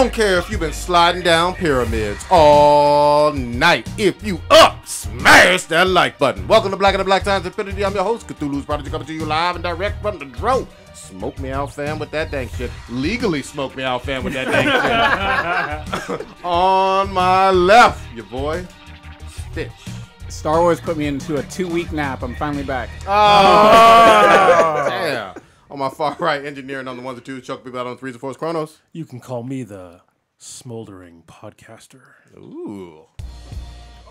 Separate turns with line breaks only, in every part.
don't care if you've been sliding down pyramids all night. If you up, smash that like button. Welcome to Black and the Black Times Infinity. I'm your host, Cthulhu's Prodigy, coming to you live and direct from the drone. Smoke me out, fam, with that dang shit. Legally smoke me out, fam, with that dang shit. On my left, your boy, Stitch.
Star Wars put me into a 2-week nap. I'm finally back.
Oh, damn. On my far right, engineering on the ones and twos, choke people out on the threes and fours, Chronos.
You can call me the smoldering podcaster.
Ooh.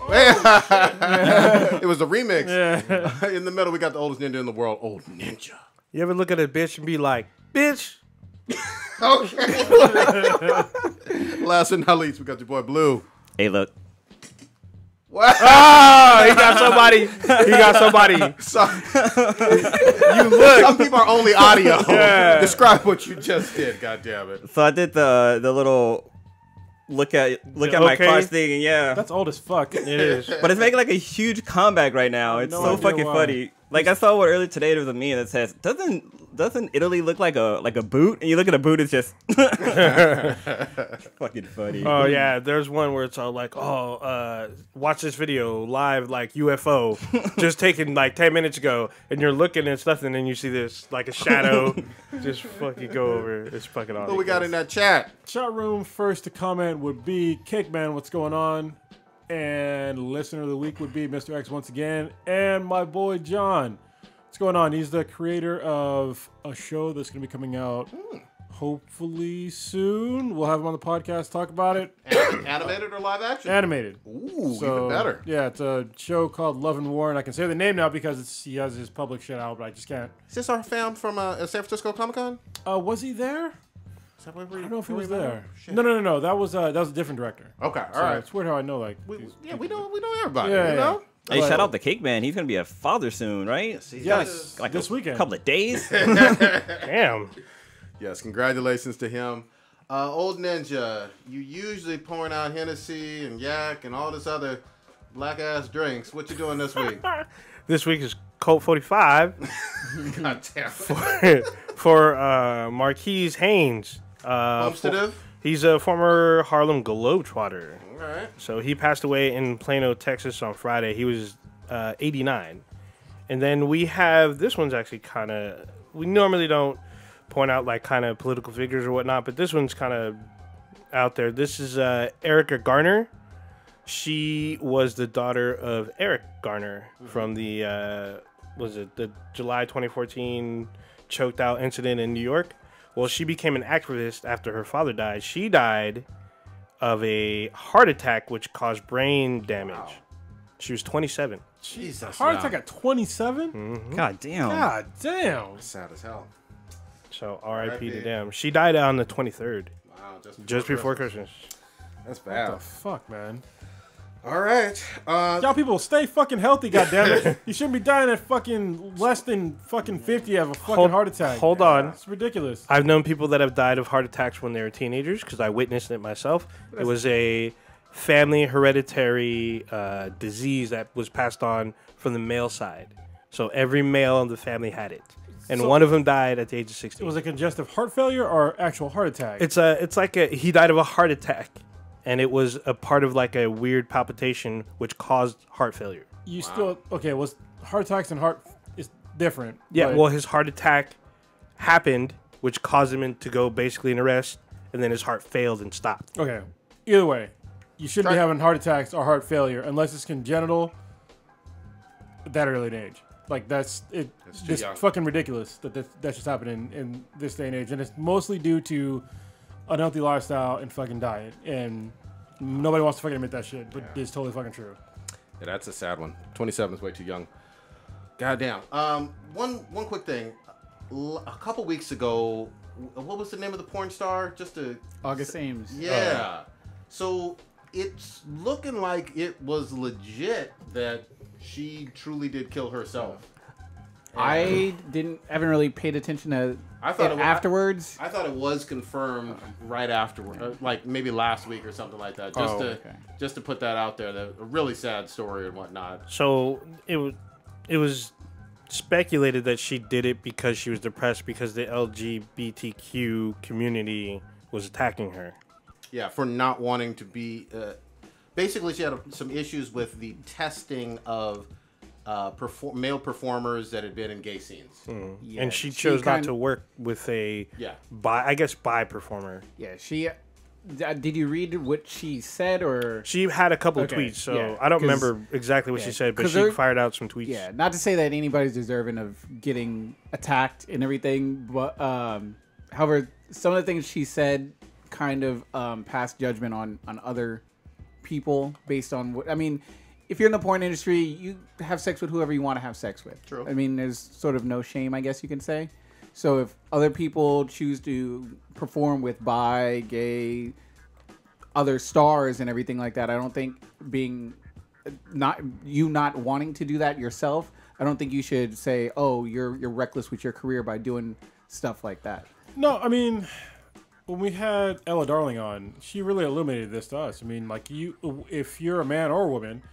It was a remix. Yeah. In the middle, we got the oldest ninja in the world, Old Ninja.
You ever look at a bitch and be like, bitch?
Okay. Last but not least, we got your boy Blue.
Hey, look.
What?
Oh, he got somebody. He got somebody.
You look. Some people are only audio. Yeah. Describe what you just did. God damn it.
So I did the little look at my cards thing, and yeah,
that's old as fuck.
It is,
but it's making like a huge comeback right now. It's so fucking funny. Like I saw one earlier today. There was a meme that says, "Doesn't Italy look like a boot?" And you look at a boot, it's just fucking funny.
Oh yeah, there's one where it's all like, "Oh, watch this video live, like UFO, just taken like 10 minutes ago," and you're looking and it's nothing, and you see this like a shadow just fucking go over. It's fucking awesome.
What we got in that chat?
Chat room first to comment would be Cake Man, what's going on? And listener of the week would be Mr. X once again, and my boy John. What's going on? He's the creator of a show that's going to be coming out hopefully soon. We'll have him on the podcast talk about it.
Animated or live action?
Animated.
Ooh, even better.
Yeah, it's a show called Love and War, and I can say the name now because he has his public shit out, but I just can't.
Is this our fam from San Francisco Comic Con?
Was he there?
I don't
know if he was there. No. That was a different director.
Okay, all right.
It's weird how I know we
know everybody.
Yeah,
you know?
Hey, shout out to Cake Man. He's gonna be a father soon, right?
Yes,
like
this weekend.
A couple of days.
Damn.
Yes, congratulations to him. Old Ninja, you usually pouring out Hennessy and Yak and all this other black ass drinks. What you doing this week?
This week is Colt 45.
God damn.
For Marquise Haynes.
Homestead?
He's a former Harlem Globetrotter.
All right.
So he passed away in Plano, Texas on Friday. He was 89. And then we have, this one's actually kind of, we normally don't point out like kind of political figures or whatnot, but this one's kind of out there. This is Erica Garner. She was the daughter of Eric Garner from the, the July 2014 choked out incident in New York. Well, she became an activist after her father died. She died of a heart attack, which caused brain damage. Wow. She was 27.
Jesus.
Heart attack at 27?
Mm-hmm.
God damn.
God damn.
That's sad as hell.
So R.I.P. to them. She died on the 23rd.
Wow,
just before Christmas.
That's bad.
What the fuck, man?
All right.
Y'all people stay fucking healthy, goddammit. You shouldn't be dying at fucking less than fucking 50 of a fucking heart attack.
Hold on.
It's ridiculous.
I've known people that have died of heart attacks when they were teenagers because I witnessed it myself. It was a family hereditary disease that was passed on from the male side. So every male in the family had it. And one of them died at the age of 16.
It was a congestive heart failure or actual heart attack?
It's like he died of a heart attack. And it was a part of like a weird palpitation which caused heart failure.
You still was heart attacks and heart is different.
Yeah, well his heart attack happened, which caused him to go basically in arrest, and then his heart failed and stopped.
Okay. Either way, you shouldn't be having heart attacks or heart failure unless it's congenital at that early age. Like that's just fucking ridiculous that's just happening in this day and age. And it's mostly due to unhealthy lifestyle and fucking diet, and nobody wants to fucking admit that shit, but it's totally fucking true.
Yeah, that's a sad one. 27 is way too young. Goddamn. One quick thing. A couple weeks ago, what was the name of the porn star?
August Ames.
Yeah. So it's looking like it was legit that she truly did kill herself.
I haven't really paid attention to it afterwards.
I thought it was confirmed right afterward, like maybe last week or something like that. Just to put that out there, that a really sad story and whatnot.
So it was speculated that she did it because she was depressed because the LGBTQ community was attacking her.
Yeah, for not wanting to be. Basically, she had some issues with the testing of male performers that had been in gay scenes.
Yeah, and she chose not to work with a bi performer.
Yeah, she. Did you read what she said, or
she had a couple of tweets? So I don't remember exactly what she said, but she fired out some tweets.
Yeah, not to say that anybody's deserving of getting attacked and everything, but however, some of the things she said kind of passed judgment on other people based on what I mean. If you're in the porn industry, you have sex with whoever you want to have sex with.
True.
I mean, there's sort of no shame, I guess you can say. So if other people choose to perform with bi, gay, other stars and everything like that, I don't think not wanting to do that yourself, I don't think you should say, "Oh, you're reckless with your career by doing stuff like that."
No, I mean, when we had Ella Darling on, she really illuminated this to us. I mean, like if you're a man or a woman,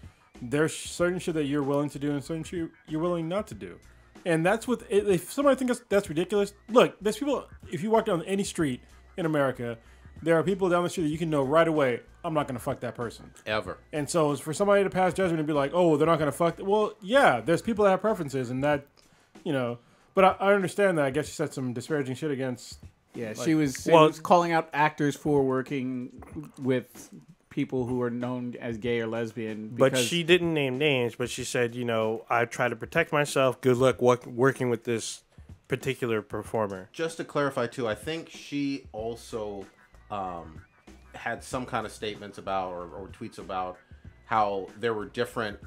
there's certain shit that you're willing to do and certain shit you're willing not to do. And that's what, if somebody thinks that's ridiculous, look, there's people, if you walk down any street in America, there are people down the street that you can know right away, I'm not going to fuck that person.
Ever. And
so for somebody to pass judgment and be like, oh, they're not going to fuck, well, yeah, there's people that have preferences and that, but I understand that. I guess she said some disparaging shit against.
Yeah, she was calling out actors for working with people who are known as gay or lesbian.
But she didn't name names, but she said, I try to protect myself. Good luck working with this particular performer.
Just to clarify, too, I think she also had some kind of statements about or tweets about how there were different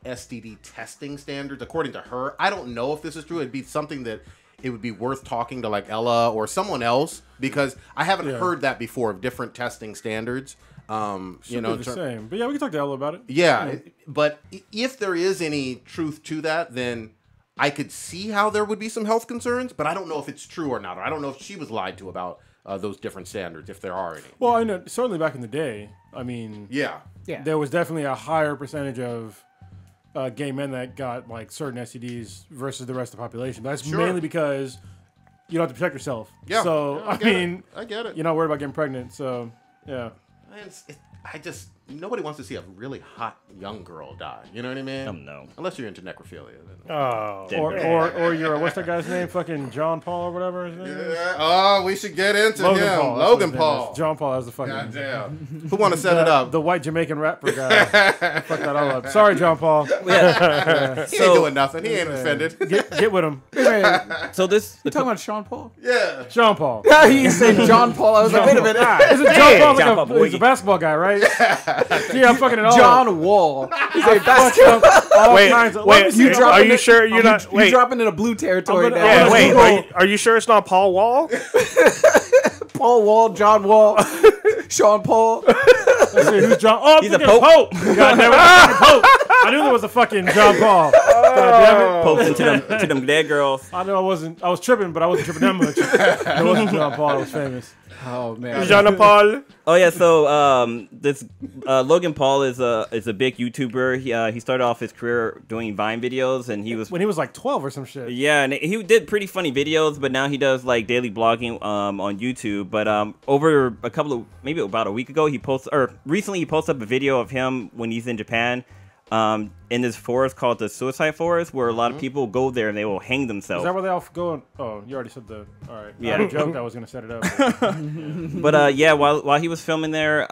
STD testing standards. According to her, I don't know if this is true. It'd be something that it would be worth talking to like Ella or someone else, because I haven't heard that before of different testing standards.
The same. But yeah, we can talk to Ella about it.
Yeah, but if there is any truth to that, then I could see how there would be some health concerns, but I don't know if it's true or not. Or I don't know if she was lied to about those different standards, if there are any.
Well, I know certainly back in the day, I mean, there was definitely a higher percentage of gay men that got like certain STDs versus the rest of the population. But that's mainly because you don't have to protect yourself. Yeah. So I get it. You're not worried about getting pregnant. So yeah. Nobody wants to see a really hot young girl die. You know what I mean?
No.
Unless you're into necrophilia. Then.
Oh. Or you're, what's that guy's name? Fucking John Paul or whatever his name is?
Oh, we should get into him. Logan Paul.
John Paul, that's the fucking...
Goddamn. Who want to set it up?
The white Jamaican rapper guy. Fuck that all up. Sorry, John Paul.
He ain't doing nothing. He ain't offended.
Get with him.
So this... You talking about Sean Paul?
Yeah.
Sean Paul.
He said John Paul. I was like, wait a minute.
Is it John Paul? He's a basketball guy, right? Yeah, I'm fucking it all.
John Wall. He's a basketball.
Wait. Are you sure you're not?
You're dropping in a blue territory now.
Yeah, wait. Are you sure it's not Paul Wall?
Paul Wall, John Wall, Sean Paul.
Let's see, who's John? Oh,
he's a Pope.
God damn it, Pope. I knew there was a fucking John Paul. God damn it.
Popes to them dead girls.
I know I was tripping, but I wasn't tripping that much. It wasn't John Paul. It was famous.
Oh man,
Jean Paul.
Oh yeah, so this Logan Paul is a big YouTuber. He started off his career doing Vine videos, and he was
when he was like 12 or some shit.
Yeah, and he did pretty funny videos, but now he does like daily blogging on YouTube. But over maybe about a week ago, recently he posted up a video of him when he's in Japan. In this forest called the Suicide Forest, where a lot of people go there and they will hang themselves.
Is that where they all go? Oh, you already said the. All right.
Yeah.
I had a joke that was gonna set it up.
But yeah, while he was filming there,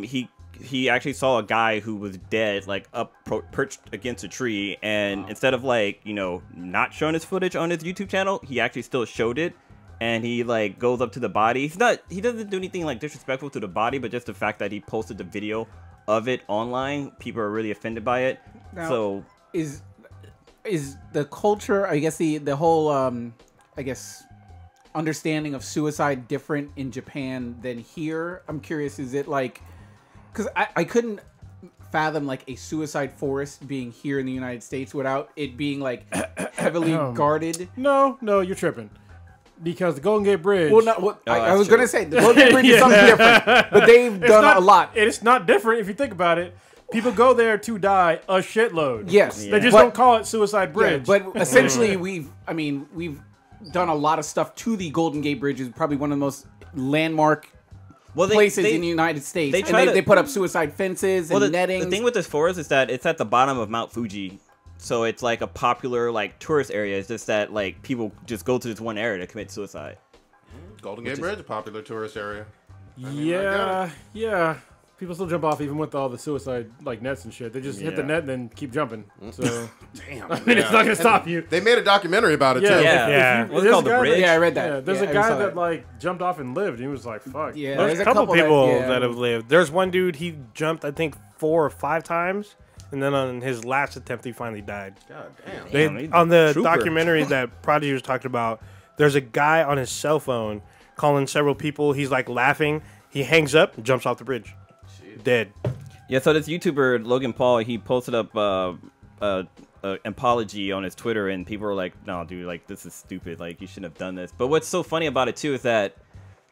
he actually saw a guy who was dead, like perched against a tree, and instead of not showing his footage on his YouTube channel, he actually still showed it. And he like goes up to the body. He doesn't do anything like disrespectful to the body, but just the fact that he posted the video of it online, people are really offended by it.
Now,
so
is the culture, I guess the whole understanding of suicide different in Japan than here? I'm curious, is it like, because I couldn't fathom like a suicide forest being here in the United States without it being like heavily guarded.
No, you're tripping. Because the Golden Gate Bridge...
Well, I was going to say, the Golden Gate Bridge is something different. But they've done a lot.
It's not different if you think about it. People go there to die a shitload.
Yes.
They just don't call it Suicide Bridge.
Yeah, but essentially, we've done a lot of stuff to the Golden Gate Bridge. It's probably one of the most landmark places in the United States. They put up suicide fences and netting.
The thing with this forest is that it's at the bottom of Mount Fuji. So it's like a popular like tourist area. It's just that like people just go to this one area to commit suicide.
Golden Gate Bridge, a popular tourist area.
Yeah. People still jump off even with all the suicide like nets and shit. They just hit the net and then keep jumping. So
damn,
I mean, it's not gonna stop you.
They made a documentary about it too.
Yeah. What's it called, The Bridge?
Yeah, I read that.
Yeah, there's a guy that like jumped off and lived. And he was like, "Fuck."
Yeah,
there's a couple people that have lived. There's one dude, he jumped I think 4 or 5 times, and then on his last attempt he finally died.
God damn.
On the documentary that Prodigy was talking about, there's a guy on his cell phone calling several people. He's like laughing. He hangs up and jumps off the bridge. Dead.
Yeah, so this YouTuber Logan Paul, he posted up an apology on his Twitter, and people were like, "No, dude, like this is stupid. Like you shouldn't have done this." But what's so funny about it too is that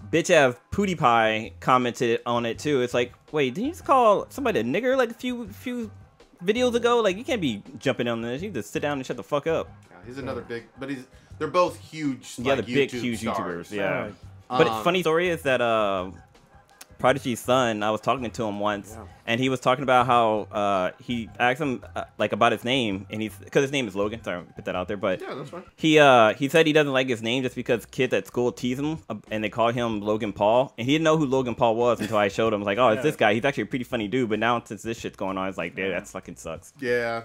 bitch ass PewDiePie commented on it too. It's like, wait, didn't you just call somebody a nigger like a few videos ago? Like you can't be jumping on this. You just sit down and shut the fuck up.
Yeah, he's another big, but they're both huge.
Yeah,
like,
the big, huge YouTubers. Yeah. But funny story is that Prodigy's son, I was talking to him once, and he was talking about how he asked him like about his name, and because his name is Logan. Sorry, put that out there, but
yeah, that's fine.
He said he doesn't like his name just because kids at school tease him, and they call him Logan Paul, and he didn't know who Logan Paul was until I showed him. I was like, oh, it's this guy. He's actually a pretty funny dude, but now since this shit's going on, it's like, dude, that fucking sucks.
Yeah,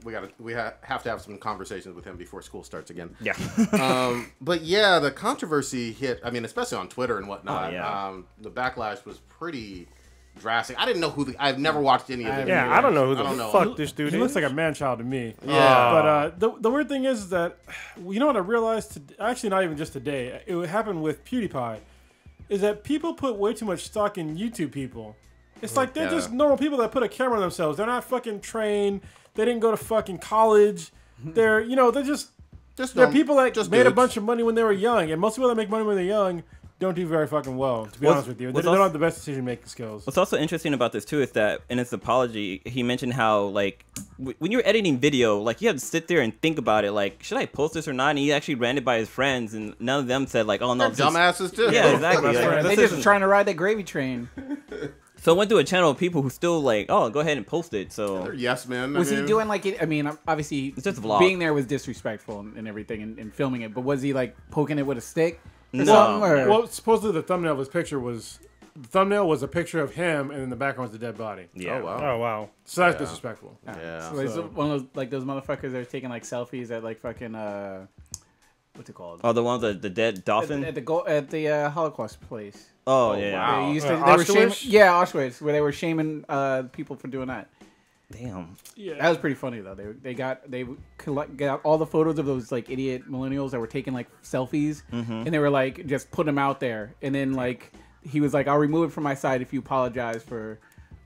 we have to have some conversations with him before school starts again.
Yeah.
But yeah, the controversy hit. I mean, especially on Twitter and whatnot.
Oh, yeah.
The backlash was pretty drastic. I didn't know who I've never watched any of them.
Yeah, I don't know who the fuck this dude is.
He looks like a man-child to me.
Yeah.
But the weird thing is that, you know what I realized, actually not even just today, it happened with PewDiePie, is that people put way too much stock in YouTube people. It's like they're just normal people that put a camera on themselves. They're not fucking trained. They didn't go to fucking college. They're, they're just they're people that just made a bunch of money when they were young. And most people that make money when they're young don't do very fucking well, to be honest with you. They don't have the best decision-making skills.
What's also interesting about this, too, is that in his apology, he mentioned how, like, when you're editing video, like, you have to sit there and think about it, like, should I post this or not? And he actually ran it by his friends, and none of them said, like, oh, no.
Dumbasses, too.
Yeah, exactly.
They just trying to ride that gravy train.
So I went to a channel of people who still, like, oh, go ahead and post it, so...
They're yes, man.
Was he doing, like, I mean, obviously,
it's just a vlog.
Being there was disrespectful and everything, and filming it, but was he, like, poking it with a stick?
No.
Well, supposedly the thumbnail of his picture was a picture of him, and in the background was the dead body.
Yeah.
Oh, wow.
Oh, wow.
So that's disrespectful.
Yeah.
So it's one of those, like, those motherfuckers that are taking, like, selfies at, like, fucking, what's it called?
Oh, the one with the dead dolphin?
At the Holocaust place.
Oh, yeah.
Wow.
They used to,
Auschwitz?
Auschwitz, where they were shaming people for doing that.
Damn.
Yeah.
That was pretty funny though. They got all the photos of those like idiot millennials that were taking like selfies, and they were like just putting them out there. And then like he was like, "I'll remove it from my site if you apologize for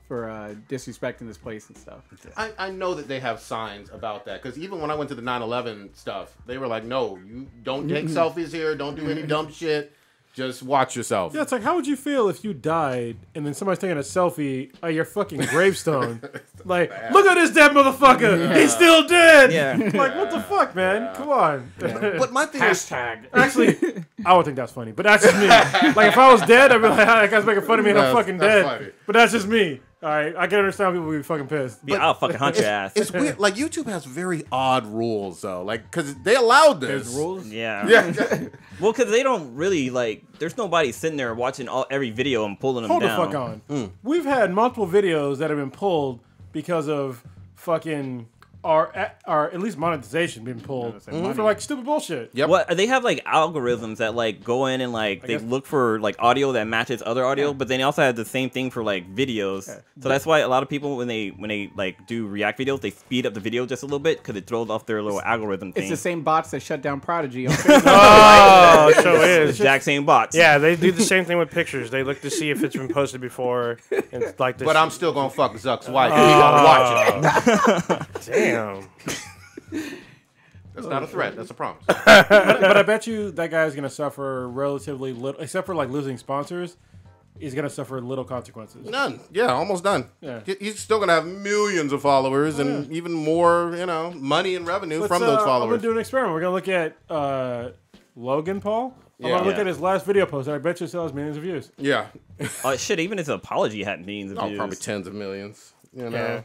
disrespecting this place and stuff."
I know that they have signs about that because even when I went to the 9/11 stuff, they were like, "No, you don't take selfies here. Don't do any dumb shit. Just watch yourself."
Yeah, it's like, how would you feel if you died and then somebody's taking a selfie at your fucking gravestone? Like, look at this dead motherfucker. Yeah. He's still dead.
Yeah.
Like, what the fuck, man?
Yeah.
Come on.
Yeah. But my thing is,
actually, I would think that's funny, but that's just me. Like, if I was dead, I'd be like, that guy's making fun of me and I'm fucking dead.
Funny.
But that's just me. All right, I can understand people would be fucking pissed.
Yeah, I'll fucking hunt your ass.
It's weird. Like YouTube has very odd rules though. Like because they allowed this.
There's rules.
Yeah.
Yeah.
Well, because they don't really like. There's nobody sitting there watching every video and pulling them
Hold
down.
the fuck on. We've had multiple videos that have been pulled because of fucking our at least monetization being pulled for like stupid bullshit.
Yep.
What they have like algorithms that like go in and like they look for like audio that matches other audio, but then they also have the same thing for like videos. Yeah. So that's why a lot of people when they like do React videos, they speed up the video just a little bit because it throws off their little algorithm thing.
It's the same bots that shut down Prodigy on Facebook.
Oh, so it is.
Exact same bots.
Yeah, they do the same thing with pictures. They look to see if it's been posted before. And like this.
But I'm still gonna fuck Zuck's wife. He gonna watch it.
Damn.
That's not a threat. That's a promise.
But I bet you that guy's gonna suffer relatively little, except for like losing sponsors. He's gonna suffer little consequences.
None. Yeah, almost done.
Yeah.
He's still gonna have millions of followers and even more, money and revenue from those
I'm
followers.
gonna do an experiment. We're gonna look at Logan Paul. I'm gonna look at his last video post, and I bet you it still has millions of views.
Yeah.
Shit, even his apology had millions of views.
Probably tens of millions. You know.
Yeah.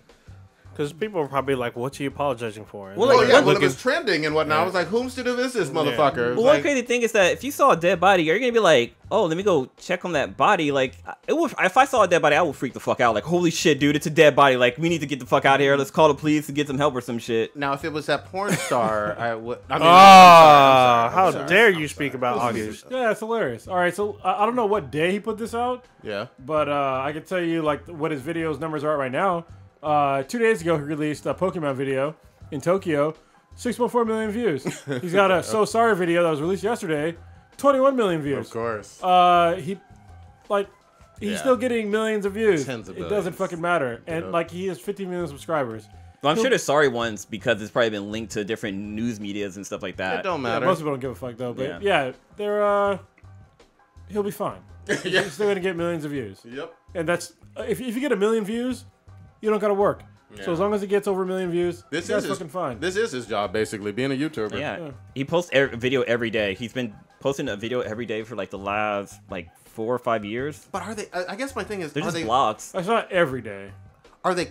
Because people are probably like, "What's he apologizing for?" And
Well, like,
when it was trending and whatnot, I was like, "Whom's to do this motherfucker?"
Well, one crazy thing is that if you saw a dead body, you're gonna be like, "Oh, let me go check on that body." Like, if I saw a dead body, I would freak the fuck out. Like, holy shit, dude, it's a dead body. Like, we need to get the fuck out of here. Let's call the police to get some help or some shit.
Now, if it was that porn star, I would. I mean,
how dare you speak about August?
Yeah, it's hilarious. All right, so I don't know what day he put this out.
Yeah.
But I can tell you like what his videos numbers are right now. 2 days ago, he released a Pokemon video in Tokyo, 6.4 million views. He's got a So Sorry video that was released yesterday, 21 million views.
Of course.
He's still getting millions of views.
Tens of
it doesn't
billions.
fucking matter. And like he has 50 million subscribers.
Well, I'm sure there's sorry ones because it's probably been linked to different news medias and stuff like that.
It don't
Yeah,
matter.
most people don't give a fuck though. But yeah they're he'll be fine.
Yeah.
He's still gonna get millions of views.
Yep.
And that's if you get 1 million views, you don't gotta work.
Yeah.
So as long as he gets over 1 million views,
This
that's
is his,
fucking fine.
This is his job, basically, being a YouTuber.
Yeah, he posts a video every day. He's been posting a video every day for like the last 4 or 5 years.
But are they? I guess my thing is,
They're
are
just
they?
vlogs.
That's not every day.
Are they?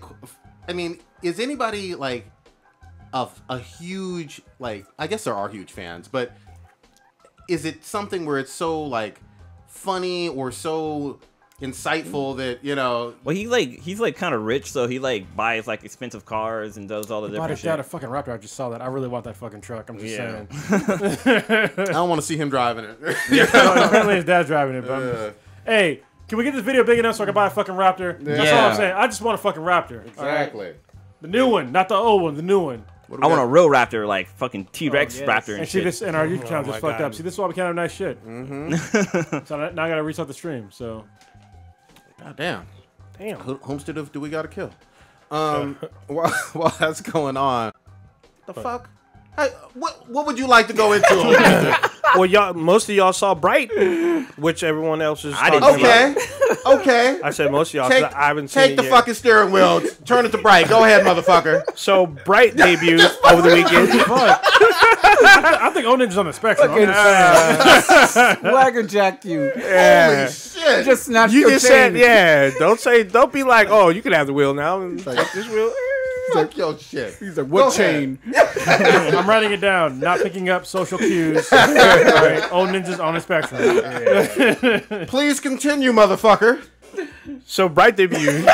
I mean, is anybody like of a huge like? I guess there are huge fans, but is it something where it's so like funny or so insightful that you know?
Well, he's kind of rich, so he buys expensive cars and does all the
Bought
different
his dad a
shit.
fucking Raptor. I just saw that. I really want that fucking truck. I'm just saying.
I don't want to see him driving it.
Apparently his dad's driving it. But hey, can we get this video big enough so I can buy a fucking Raptor? That's all I'm saying. I just want a fucking Raptor.
Exactly.
Right? The new one, not the old one. The new one.
I want a real Raptor, like fucking T-Rex Raptor and
And see
shit.
this, and our YouTube channel just
my
fucked
God.
up. See, this is why we can't have nice shit. So now I gotta restart the stream. So
God damn.
Damn.
Homestead of do we gotta kill? While that's going on, the fuck? Hey, what would you like to go into? Homestead?
Well, y'all, most of y'all saw Bright, which everyone else is.
I didn't
talking
see
Okay.
about.
Okay.
I said most of y'all.
Take,
'cause I haven't seen
take
it
the
yet.
fucking steering wheel. Turn it to bright. Go ahead, motherfucker.
So Bright debuted over the weekend.
I think Oninja's on the spectrum.
Swagger jacked you.
Holy shit.
Just snatched
You
your
just
chain.
said, yeah. Don't be like, oh, you can have the wheel now. Take this wheel.
Like, yo, shit.
He's like, what
Go
chain?
I'm writing it down. Not picking up social cues. All right, Oninja's on the spectrum.
Please continue, motherfucker.
So Bright debuted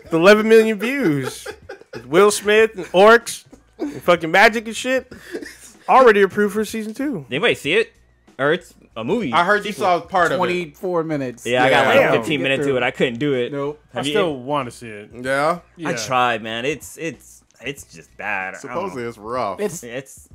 with 11 million views. With Will Smith and Orcs and fucking Magic and shit. Already approved for season 2.
Anybody see it? Or it's a movie.
I heard you saw part of it.
24 minutes.
Yeah, I got
Yeah.
15 minutes to it. I couldn't do it.
Nope.
I still want to see it.
Yeah.
Yeah.
I tried, man. It's just bad. I don't
Supposedly
know.
it's rough.
It's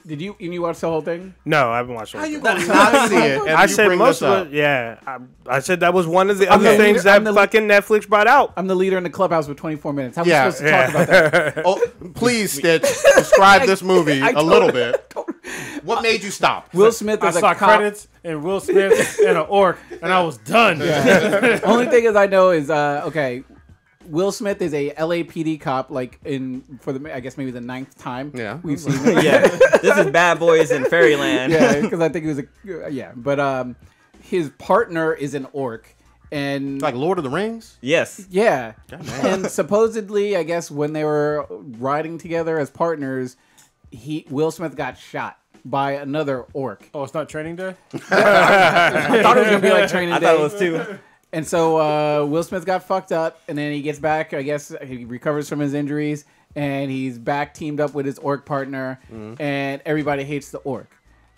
Did you watch the whole thing?
No, I haven't watched it.
How you gonna not see it? And
I
you
said
bring
most
this
of
up?
it. Yeah, I said that was one of the other
the
things
leader- I'm
that
the-
fucking Netflix brought out.
I'm the leader in the clubhouse with 24 minutes. How are we
Yeah.
supposed to talk about that?
Oh, please, Stitch, describe this movie
I
a little bit. What made you stop?
Will Smith
I
is a
saw
cop.
credits and Will Smith and an orc, and I was done.
Only thing is I know is okay. Will Smith is a LAPD cop, for I guess maybe the 9th time.
Yeah.
we've seen him.
yeah. This is Bad Boys in Fairyland.
Yeah, because I think he was but his partner is an orc, and
Like Lord of the Rings?
Yes.
yeah, and supposedly I guess when they were riding together as partners, Will Smith got shot by another orc.
Oh, it's not training day?
I thought it was gonna be like Training
I
Day.
thought it was too.
And so Will Smith got fucked up, and then he gets back. I guess he recovers from his injuries, and he's back teamed up with his orc partner, and everybody hates the orc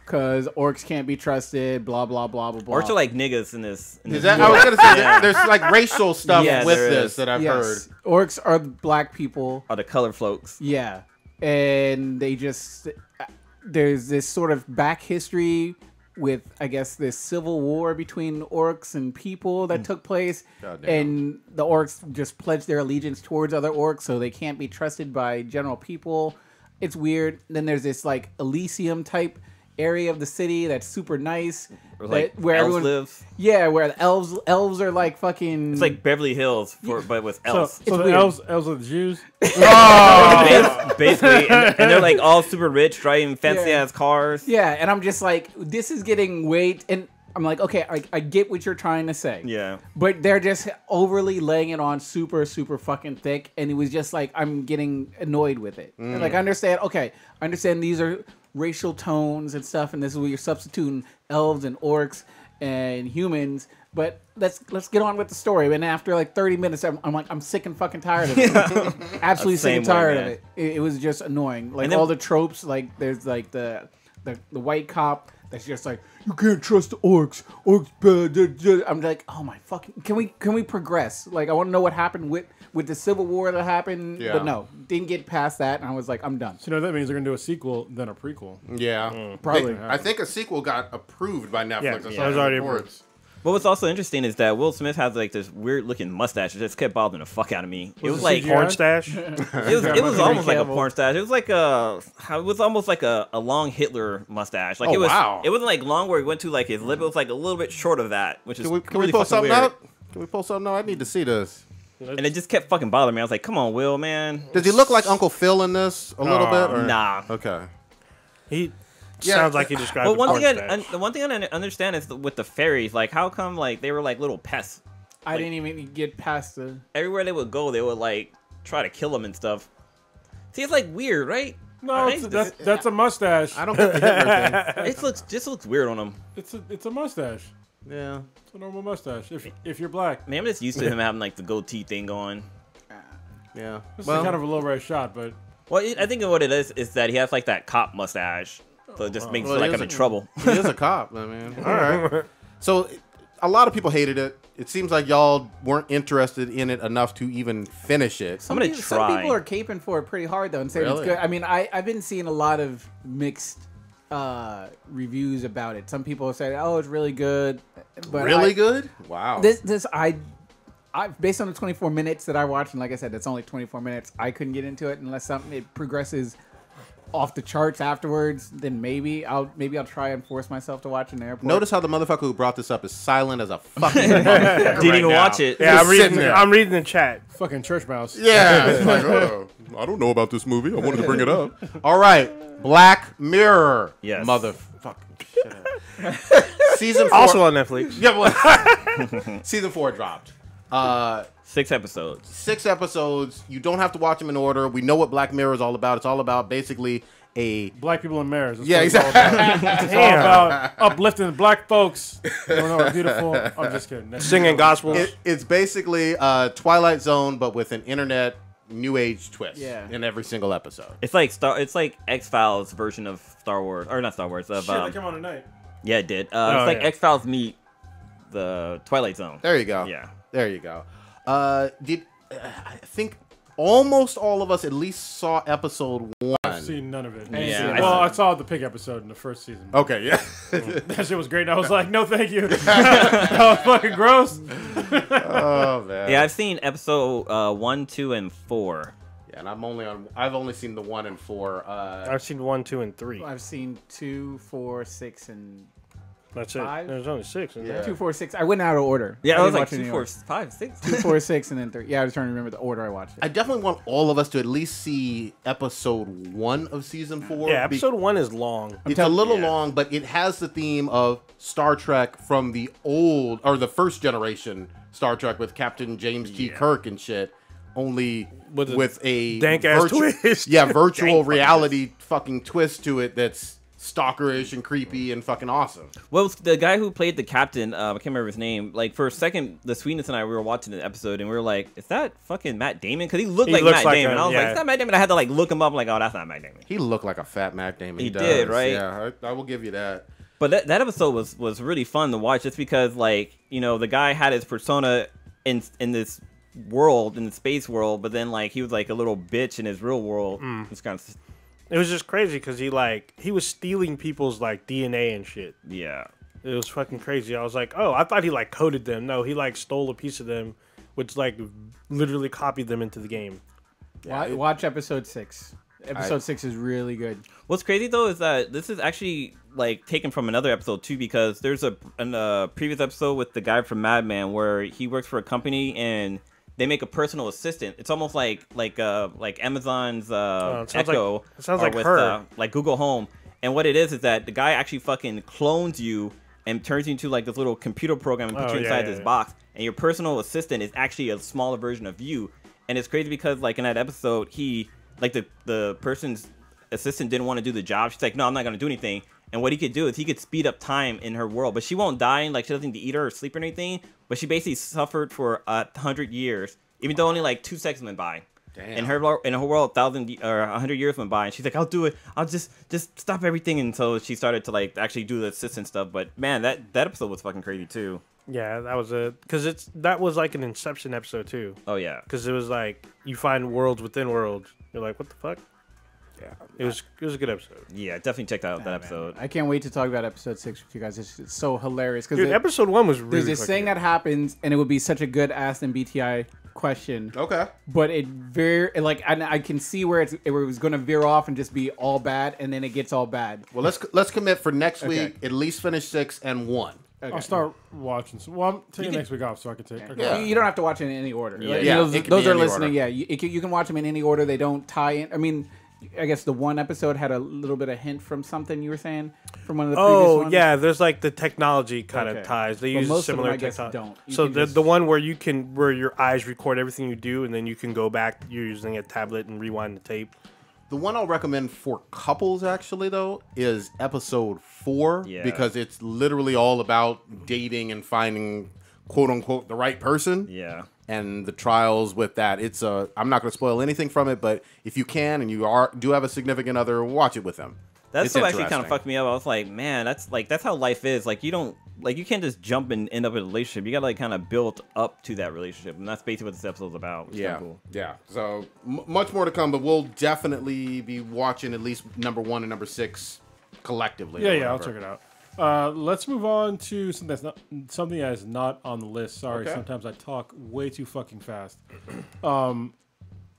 because orcs can't be trusted. Blah blah blah blah blah.
Orcs are like niggas in this.
Is that, I was gonna say there's like racial stuff
Yeah,
with
there
this
is.
that I've heard.
Orcs are black people.
Are the color folks?
Yeah, and they just there's this sort of back history with I guess this civil war between orcs and people that took place,
Goddamn.
and the orcs just pledged their allegiance towards other orcs, so they can't be trusted by general people. It's weird. Then there's this like Elysium type area of the city that's super nice,
Or like
where
elves
everyone
live.
Yeah, where the elves are like fucking.
It's like Beverly Hills, but with elves.
So the
weird.
elves are the Jews?
Basically, Basically, and they're like all super rich, driving fancy ass cars.
Yeah, and I'm just like, this is getting weight, and I'm like, okay, I get what you're trying to say.
Yeah.
But they're just overly laying it on super, super fucking thick, and it was just like, I'm getting annoyed with it. And like, I understand these are racial tones and stuff, and this is where you're substituting elves and orcs and humans, but let's get on with the story. And after like 30 minutes, I'm like, I'm sick and fucking tired of it. Absolutely sick and tired of it. It was just annoying. Like all the tropes, like there's like the white cop that's just like, you can't trust the orcs. Orcs bad. I'm like, oh my fucking, can we progress? Like, I want to know what happened with the Civil War that happened, but no, didn't get past that, and I was like, I'm done.
So you know what that means? They're gonna do a sequel, then a prequel.
Yeah,
Probably.
I think a sequel got approved by Netflix.
Yeah,
I saw
it was
the
already
reports.
But what's also interesting is that Will Smith has like this weird looking mustache that just kept bothering the fuck out of me. It was like
Porn stash.
it was almost like a porn stash. It was like almost like a long Hitler mustache. Like
Oh,
it was
wow.
it wasn't like long where it went to like his lip. It was like a little bit short of that, which is
Can we
really
pull
fucking
something
weird.
up? Can we pull something up? I need to see this.
And it just kept fucking bothering me. I was like, come on, Will, man.
Does he look like Uncle Phil in this a little bit? Or?
Nah.
Okay.
He
Yeah,
sounds like he described.
But
a
one
porn
thing
stash.
the one thing I understand is with the fairies, like how come like they were like little pests?
I didn't even get past the.
Everywhere they would go, they would like try to kill them and stuff. See, it's like weird, right?
No,
Right?
that's a mustache.
I don't get the Hitler thing.
It just looks weird on them.
It's a mustache.
Yeah.
It's a normal mustache. If you're black,
Man, I'm just used to him having like the goatee thing going.
Yeah.
this is kind of a low rise shot, but
Well, I think what it is that he has like that cop mustache, so it just makes
Well,
you feel
it
like
is
I'm in
a-
trouble.
He is a cop, man. All right. So, a lot of people hated it. It seems like y'all weren't interested in it enough to even finish it.
I'm gonna
Some
try.
people are caping for it pretty hard though, and saying
Really?
it's good. I mean, I've been seeing a lot of mixed reviews about it. Some people say, "Oh, it's really good," but
Really good? Wow.
I based on the 24 minutes that I watched, and like I said, it's only 24 minutes. I couldn't get into it unless it progresses off the charts afterwards. Then maybe I'll try and force myself to watch an airport.
Notice how the motherfucker who brought this up is silent as a fucking motherfucker
Didn't
right
even
now.
watch it.
Yeah,
Just sitting there.
I'm reading the chat.
fucking church mouse.
Yeah. It's like, I don't know about this movie. I wanted to bring it up. All right. Black Mirror.
Yes.
Motherfucking shit. Season 4.
Also on Netflix.
Yeah, well, season 4 dropped.
6 episodes.
6 episodes. You don't have to watch them in order. We know what Black Mirror is all about. It's all about basically a...
Black people in mirrors. That's
Yeah,
what it's all
exactly.
about. It's all about uplifting black folks. You know, we're beautiful. I'm just kidding. That's
Singing gospel.
It's basically Twilight Zone, but with an internet new age twist in every single episode.
It's like X-Files version of Star Wars, or not Star Wars. Of
Shit, they come on tonight.
yeah, it did. It's
Oh,
like
yeah.
X-Files meet the Twilight Zone.
There you go.
Yeah.
There you go. I think almost all of us at least saw episode 1.
I've seen none of it.
Yeah,
Well,
I
I saw the pig episode in the first season.
Okay, yeah.
That shit was great. And I was like, no, thank you. That was fucking gross.
Oh man.
Yeah, I've seen episode 1, 2, and 4.
Yeah, and I've only seen the 1 and 4.
I've seen 1, 2, and 3.
I've seen 2, 4, 6, and
That's it.
5?
There's only 6. Isn't
Yeah.
there?
2, 4, 6. I went out of order.
Yeah, I was
didn't
like
watch it in
2,
any
4,
order.
5, 6.
2, 4, 6, and then 3. Yeah, I was trying to remember the order I watched it.
I definitely want all of us to at least see episode 1 of season 4.
Yeah, episode 1 is long.
It's a little long, but it has the theme of Star Trek from the old, or the first generation Star Trek with Captain James T. Kirk and shit. Only with a
dank-ass twist.
Yeah, virtual reality fucking twist to it that's stalkerish and creepy and fucking awesome.
Well, the guy who played the captain, I can't remember his name. Like for a second, the Sweetness and I we were watching the episode, and we were like, "Is that fucking Matt Damon?" Because he looked like
looks
Matt
like
Damon.
him,
I was
yeah.
like, "Is that Matt Damon?" I had to like look him up. I'm like, "Oh, that's not Matt Damon."
He looked like a fat Matt Damon.
He
does.
did, right?
Yeah, I will give you that.
But that episode was really fun to watch, just because like the guy had his persona in this world, in the space world, but then like he was like a little bitch in his real world. It's kind of
It was just crazy because he was stealing people's like DNA and shit.
yeah.
It was fucking crazy. I was like, oh, I thought he like coded them. No, he like stole a piece of them, which like literally copied them into the game.
Watch episode 6. Episode 6 is really good.
What's crazy though is that this is actually like taken from another episode too, because there's a previous episode with the guy from Mad Men where he works for a company and they make a personal assistant. It's almost like Amazon's Echo.
It sounds
or
like
with,
her.
like Google Home. And what it is that the guy actually fucking clones you and turns you into like this little computer program and puts you inside this box. And your personal assistant is actually a smaller version of you. And it's crazy because like in that episode, the person's assistant didn't want to do the job. She's like, no, I'm not going to do anything. And what he could do is he could speed up time in her world. But she won't die. Like she doesn't need to eat her or sleep or anything. But she basically suffered for 100 years, even though only like 2 seconds went by.
Damn.
In her world, 1,000 or 100 years went by, and she's like, "I'll do it. I'll just stop everything." And so she started to like actually do the assistant stuff. But man, that episode was fucking crazy too.
Yeah, that was that was like an Inception episode too.
Oh yeah,
Because it was like you find worlds within worlds. You're like, what the fuck?
Yeah.
It was a good episode.
yeah, definitely check out that episode.
I can't wait to talk about episode 6 with you guys. It's so hilarious
Dude,
because
episode 1 was really
there's this
fucking
thing
good.
that happens, and it would be such a good Ask and BTI question.
Okay.
But it and I can see where it was going to veer off and just be all bad, and then it gets all bad.
Well, let's commit for next
Okay.
week. At least finish 6 and 1.
Okay.
I'll start watching. I'm taking next week off so I can take. Okay.
Yeah.
You don't have to watch it in any order.
Yeah.
Like,
Yeah,
those
it can
those
be
are
any
listening.
order.
Yeah, you can watch them in any order. They don't tie in. I mean, I guess the one episode had a little bit of hint from something you were saying from one of the previous
Oh
ones.
yeah, there's like the technology kind
Okay.
of ties. They
But
use
most of them,
similar
I guess,
technology.
don't. You
So
can
the
just-
the one where your eyes record everything you do, and then you can go back. You're using a tablet and rewind the tape.
The one I'll recommend for couples, actually, though, is episode 4.
Yeah.
Because it's literally all about dating and finding, quote unquote, the right person.
Yeah,
And the trials with that. I'm not going to spoil anything from it, but if you can and you do have a significant other, watch it with them.
that
It's
stuff actually kind of
interesting.
fucked me up. I was like, man, that's how life is. Like you can't just jump and end up in a relationship. You gotta like kind of build up to that relationship, and that's basically what this episode's about. It's
Yeah,
kinda cool.
yeah. So much more to come, but we'll definitely be watching at least number 1 and number 6 collectively. or
Yeah, I'll
whatever.
check it out. Let's move on to something that is not on the list. Sorry,
Okay.
sometimes I talk way too fucking fast.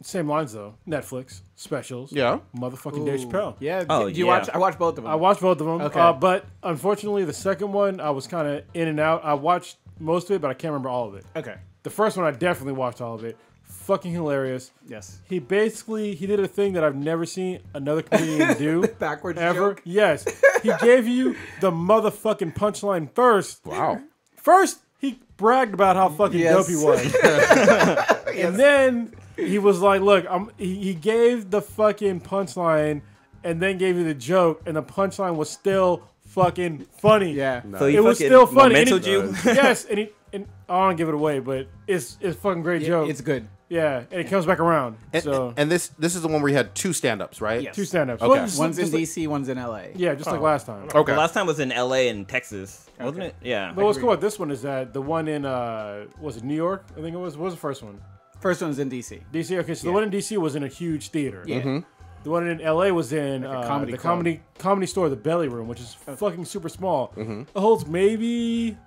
Same lines though. Netflix specials.
Yeah.
Motherfucking Dave Chappelle.
Yeah.
Oh,
Did you
yeah.
watch? I watched both of them.
I watched both of them.
Okay.
But unfortunately, the second one I was kind of in and out. I watched most of it, but I can't remember all of it.
Okay.
The first one I definitely watched all of it. Fucking hilarious.
Yes.
He did a thing that I've never seen another comedian do.
Backwards
ever.
joke?
Yes. He gave you the motherfucking punchline first.
Wow.
First, he bragged about how fucking
Yes.
dope he was. And then he was like, look, he gave the fucking punchline and then gave you the joke, and the punchline was still fucking funny.
Yeah.
So he
It was
fucking
still funny. And
momentoed
he-
you.
Yes, and I don't want to give it away, but it's fucking great joke.
It's good.
Yeah, and it comes back around. So
And this is the one where you had 2 stand-ups, right?
Yes.
2 stand-ups.
Okay.
Well, just-
One's in
just like-
DC, one's in LA.
Yeah, just like last time.
Okay.
The last time was in L.A. and Texas, wasn't it? Yeah.
But what's cool about this one is that the one in was it New York? I think it was. What was the first one?
First one's in DC.
DC. Okay, so the one in DC was in a huge theater.
Yeah.
The one in LA was in
Like a comedy
the
club.
comedy store, the Belly Room, which is fucking super small. It holds maybe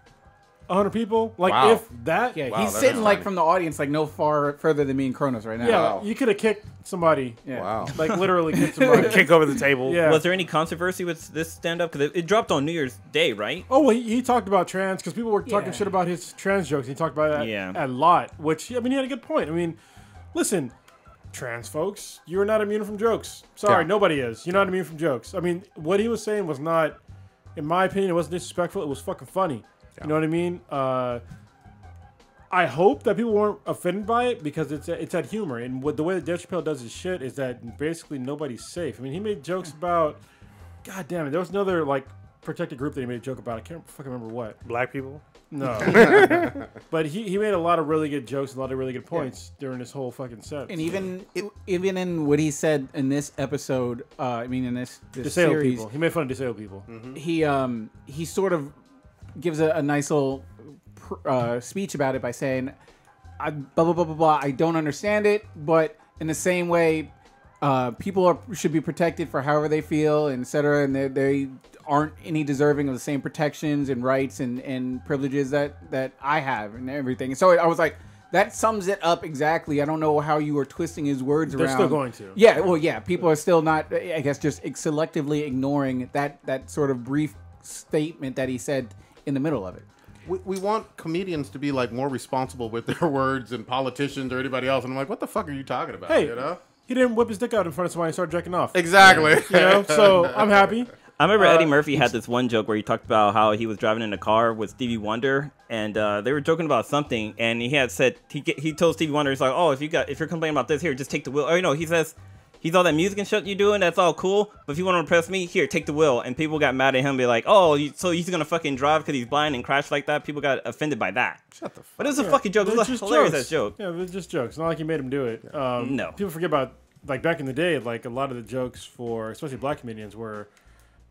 100 people, like
Wow.
if that.
Yeah,
Wow,
he's
that
sitting
is
like
funny.
from the audience, like no further than me and Kronos right now.
Yeah,
Wow.
you could have kicked somebody.
Yeah.
Wow.
Like literally kicked somebody.
Kick over the table.
Yeah.
Was there any controversy with this stand-up? Because it dropped on New Year's Day, right?
Oh, well, he talked about trans because people were talking
Yeah.
shit about his trans jokes. He talked about that
Yeah.
a lot, which I mean, he had a good point. I mean, listen, trans folks, you're not immune from jokes. Sorry,
Yeah.
nobody is. You're not immune from jokes. I mean, what he was saying was not, in my opinion, it wasn't disrespectful. It was fucking funny. You know what I mean? I hope that people weren't offended by it because it's that humor. And what the way that Dave Chappelle does his shit is that basically nobody's safe. I mean, he made jokes about, God damn it, there was another like protected group that he made a joke about. I can't fucking remember what.
Black people.
No. But he made a lot of really good jokes, and a lot of really good points during this whole fucking set.
And even in what he said in this episode, I mean in this
disabled
series,
people. He made fun of disabled people.
he sort of gives a nice little speech about it by saying, blah blah blah blah blah. I don't understand it, but in the same way, people should be protected for however they feel, and etc. And they aren't any deserving of the same protections and rights and privileges that I have and everything. And so I was like, that sums it up exactly. I don't know how you were twisting his words
They're
around.
still going to.
Yeah, well, yeah. People are still not, I guess, just selectively ignoring that sort of brief statement that he said in the middle of it.
we want comedians to be like more responsible with their words and politicians or anybody else. And I'm like, what the fuck are you talking about?
Hey,
you know?
He didn't whip his dick out in front of somebody and start jacking off.
Exactly.
You know, so I'm happy.
I remember Eddie Murphy had this one joke where he talked about how he was driving in a car with Stevie Wonder, and they were joking about something, and he had said he told Stevie Wonder, he's like, oh, if you're complaining about this, here, just take the wheel. Or he says, he's all that music and shit you're doing, that's all cool, but if you want to impress me, here, take the wheel. And people got mad at him, be like, oh, so he's gonna fucking drive because he's blind and crash like that. People got offended by that.
Shut the fuck.
But it was a fucking joke. It was a hilarious joke.
Yeah, it was just jokes. Not like he made him do it.
No.
People forget about, like, back in the day, like, a lot of the jokes for, especially black comedians, were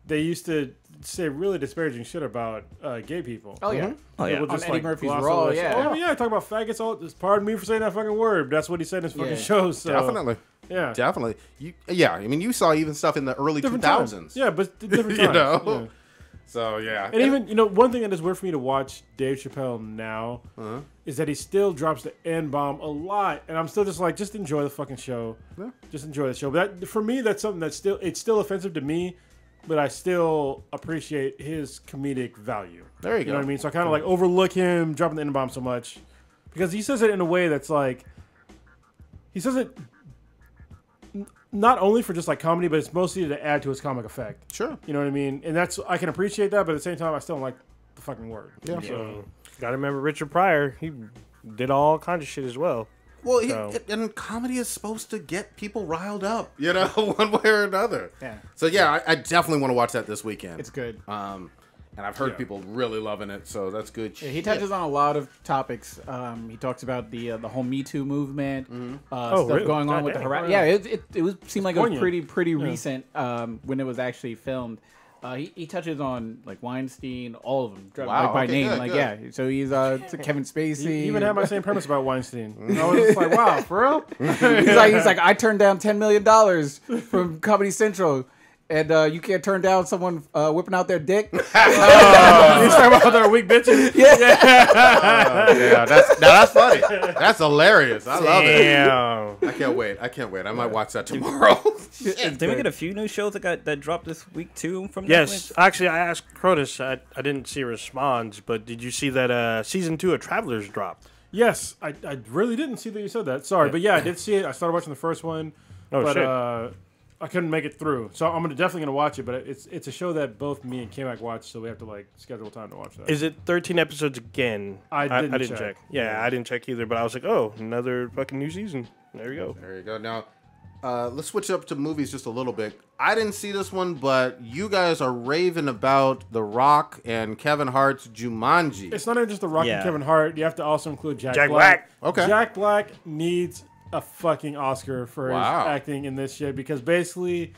they used to say really disparaging shit about gay people.
Oh yeah,
Oh yeah.
People
On
just,
Eddie Murphy's
gloss
Raw,
over it.
yeah.
Oh yeah, talk about faggots. All just pardon me for saying that fucking word. That's what he said in his fucking
Yeah.
shows. So.
Definitely.
Yeah.
Definitely. I mean, you saw even stuff in the early
Different
2000s.
times. Yeah, but different times.
You know?
Yeah.
So, yeah.
And even, one thing that is weird for me to watch Dave Chappelle now is that he still drops the N-bomb a lot. And I'm still just like, just enjoy the fucking show.
Yeah.
Just enjoy the show. But that, for me, that's something that's it's still offensive to me, but I still appreciate his comedic value.
There you go.
You know what I mean? So I kind of like overlook him dropping the N-bomb so much. Because he says it in a way that's like, he says it not only for just like comedy, but it's mostly to add to his comic effect.
Sure.
You know what I mean? And I can appreciate that, but at the same time, I still don't like the fucking word.
Yeah.
So,
Got to remember Richard Pryor. He did all kinds of shit as well.
Well,
So-
and comedy is supposed to get people riled up, one way or another.
Yeah.
So, yeah, I definitely want to watch that this weekend.
It's good.
And I've heard people really loving it, so that's good.
Yeah, he touches on a lot of topics. He talks about the whole Me Too movement, stuff
really?
going on
God
with the
damn.
harassment. Yeah, it seemed like it was
Poignant.
pretty recent when it was actually filmed. He touches on like Weinstein, all of them,
Wow,
like by
okay,
name.
good,
like
good.
yeah, so he's Kevin Spacey.
he even had my same premise about Weinstein. I was just like, wow, for real?
he's like I turned down $10 million from Comedy Central. And you can't turn down someone whipping out their dick.
He's talking about their weak bitches.
Yeah, that's funny. That's hilarious. I love it.
Damn.
I can't wait. I might watch that tomorrow.
Did we get a few new shows that dropped this week too from
Yes,
Netflix?
actually, I asked Crotus. I didn't see a response, but did you see that season 2 of Travelers dropped?
Yes, I really didn't see that you said that. Sorry, but yeah, I did see it. I started watching the first one, but
shit.
I couldn't make it through. So I'm definitely gonna watch it. But it's a show that both me and K-Mac watch, so we have to like schedule time to watch that.
Is it 13 episodes again?
I didn't check.
check. Yeah, I didn't check either, but I was like, oh, another fucking new season. There you go.
There you go. Now, let's switch up to movies just a little bit. I didn't see this one, but you guys are raving about The Rock and Kevin Hart's Jumanji.
It's not even just The Rock
Yeah.
and Kevin Hart. You have to also include Jack
Jack
Black.
Okay.
Jack Black needs a fucking Oscar for
Wow.
his acting in this shit because basically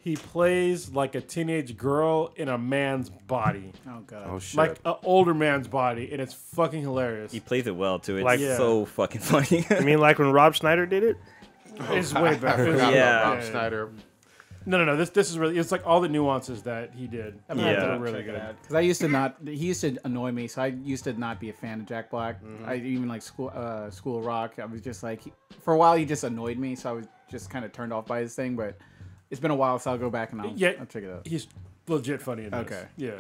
he plays like a teenage girl in a man's body.
Oh god.
Oh shit!
Like an older man's body, and it's fucking hilarious.
He plays it well too. It's
Like-
so fucking funny.
I mean, like when Rob Schneider did it?
It's way
I
better.
forgot
Yeah.
about Rob Schneider.
No. This is really. It's like all the nuances that he did.
I'm
Yeah.
gonna have to
really
check it
good.
out. Because I used to not. He used to annoy me, so I used to not be a fan of Jack Black. I even like School of Rock. I was just like, for a while he just annoyed me, so I was just kind of turned off by his thing. But it's been a while, so I'll go back and I'll check it out.
He's legit funny in this.
Okay.
Yeah.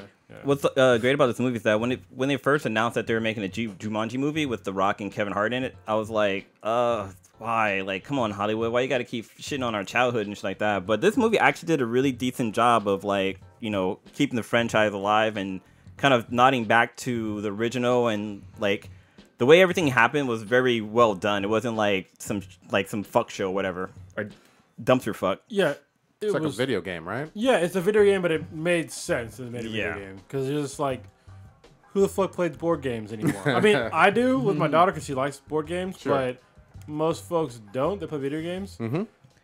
What's great about this movie is that when they first announced that they were making a Jumanji movie with The Rock and Kevin Hart in it, I was like, why? Like, come on, Hollywood, why you got to keep shitting on our childhood and shit like that? But this movie actually did a really decent job of like, keeping the franchise alive and kind of nodding back to the original, and like the way everything happened was very well done. It wasn't like some fuck show or whatever, or dumpster fuck.
Yeah.
It's like a video game, right?
Yeah, it's a video game, but it made sense that it made a
Yeah.
video game. Because it's just like, who the fuck plays board games anymore? I mean, I do with my daughter because she likes board games, but most folks don't. They play video games.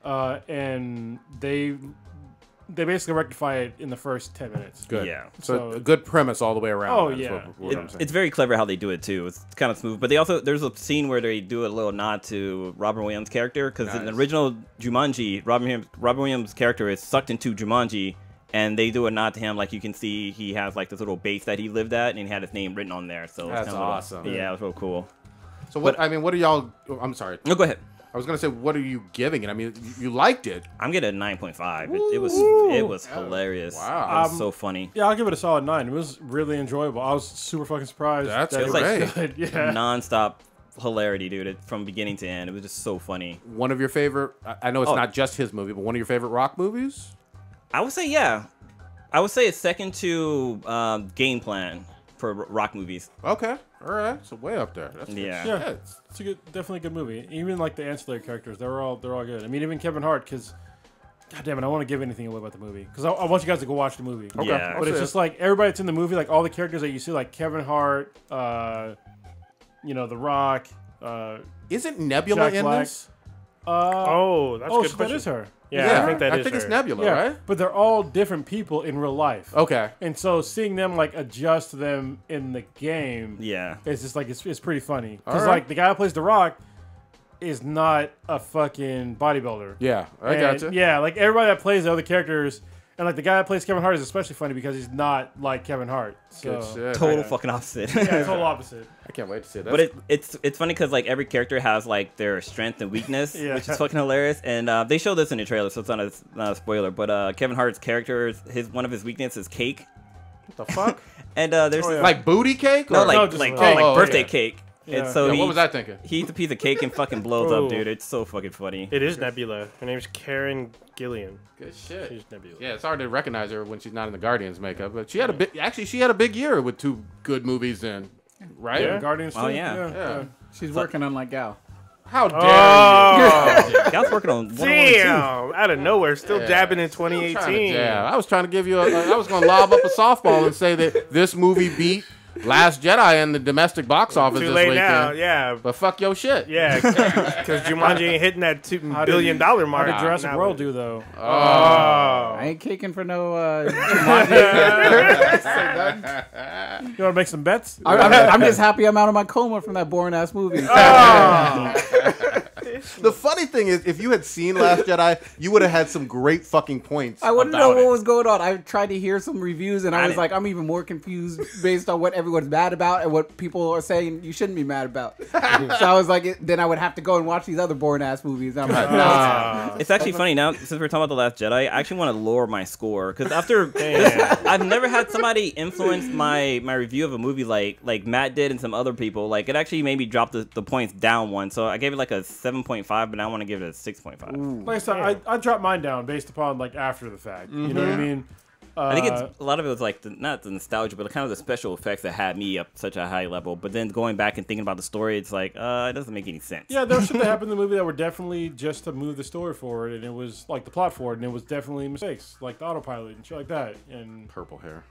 And they basically rectify it in the first 10 minutes.
Good.
Yeah.
So,
So-
a good premise all the way around.
Oh,
That's
yeah.
what I'm saying.
It's very clever how they do it too. It's kind of smooth, but there's a scene where they do a little nod to Robin Williams' character because in the
Nice.
original Jumanji, Robin Williams' character is sucked into Jumanji, and they do a nod to him. Like you can see, he has like this little base that he lived at, and he had his name written on there. So it's
That's
kind of
awesome.
yeah, it was real cool.
So what? I mean, what are y'all? I'm sorry.
No, go ahead.
I was gonna say, what are you giving it? I mean, you liked it.
I'm getting a 9.5. It was hilarious.
Wow.
It was so funny.
Yeah, I'll give it a solid 9. It was really enjoyable. I was super fucking surprised.
That's
that it
great.
was good. Yeah.
Non-stop hilarity, dude. From beginning to end. It was just so funny.
One of your favorite? I know it's not just his movie, but one of your favorite rock movies?
I would say I would say it's second to Game Plan for rock movies.
Okay. All right. So way up there. That's
Yeah.
good.
Yeah, it's a good, definitely a good movie. Even like the ancillary characters, they're all good. I mean, even Kevin Hart, because God damn it, I don't want to give anything away about the movie because I want you guys to go watch the movie.
Okay.
Yeah.
But it's just like everybody that's in the movie, like all the characters that you see, like Kevin Hart, The Rock,
Isn't Nebula
Jack
in
Black.
this?
That's a good
so that
question.
is her.
Yeah, I think that is
it's
her.
Nebula,
Yeah,
right?
but they're all different people in real life.
Okay.
And so seeing them like adjust to them in the game,
Yeah.
it's just like it's pretty funny because
All right.
like the guy who plays The Rock is not a fucking bodybuilder.
Yeah, I
And,
gotcha.
Yeah, like everybody that plays the other characters, and like the guy that plays Kevin Hart is especially funny because he's not like Kevin Hart. So
Good shit.
Total fucking opposite.
yeah, total opposite.
I can't wait to see that.
But it's funny because like every character has like their strength and weakness,
Yeah.
which is fucking hilarious. And they show this in the trailer, so it's not a spoiler. But Kevin Hart's character, one of his weaknesses is cake.
what the fuck?
And there's
Oh, yeah.
Like booty cake?
no
Or?
like
just
like,
cake.
like
Oh,
birthday
yeah.
cake.
Yeah.
And so
Yeah,
he,
what was I thinking?
he eats a piece of cake and fucking blows
Whoa.
up, dude. It's so fucking funny.
It is Nebula. Her name's Karen Gillian.
Good shit.
She's Nebula.
Yeah, it's hard to recognize her when she's not in the Guardians makeup, but she had a big. Actually, she had a big year with 2 good movies in, right?
Yeah, Guardians.
Oh,
too.
yeah.
Yeah.
She's working on like Gal.
How dare
Oh,
Gal's working on 101
damn! Out of nowhere, still
Yeah.
jabbing in
you? Trying to
2018.
jab. I was trying to give you. I was going to lob up a softball and say that this movie beat Last Jedi in the domestic box office
Too
this
late
weekend.
now, yeah.
But fuck your shit.
Yeah, because Jumanji ain't hitting that $2 billion
How
mark.
did Jurassic
Not
World
with-
do though?
Oh.
I ain't caking for no.
You want to make some bets?
I'm just happy I'm out of my coma from that boring ass movie.
The funny thing is, if you had seen Last Jedi, you would have had some great fucking points.
I wouldn't
about
know what
it.
was going on. I tried to hear some reviews, and I was like, I'm even more confused based on what everyone's mad about and what people are saying you shouldn't be mad about. So I was like, then I would have to go and watch these other boring ass movies. And I'm like, no.
It's actually funny now, since we're talking about The Last Jedi, I actually want to lower my score. Because after this, I've never had somebody influence my review of a movie like Matt did and some other people. Like, it actually made me drop the points down one. So I gave it like a 7.5, but now I want to give it a 6.5.
Like I said, I dropped mine down based upon like after the fact. You know what I mean?
I think it's a lot of it was like not the nostalgia, but kind of the special effects that had me up such a high level. But then going back and thinking about the story, it's like it doesn't make any sense.
Yeah, there was shit that happened in the movie that were definitely just to move the story forward, and it was like the plot forward, and it was definitely mistakes, like the autopilot and shit like that. And
Purple hair.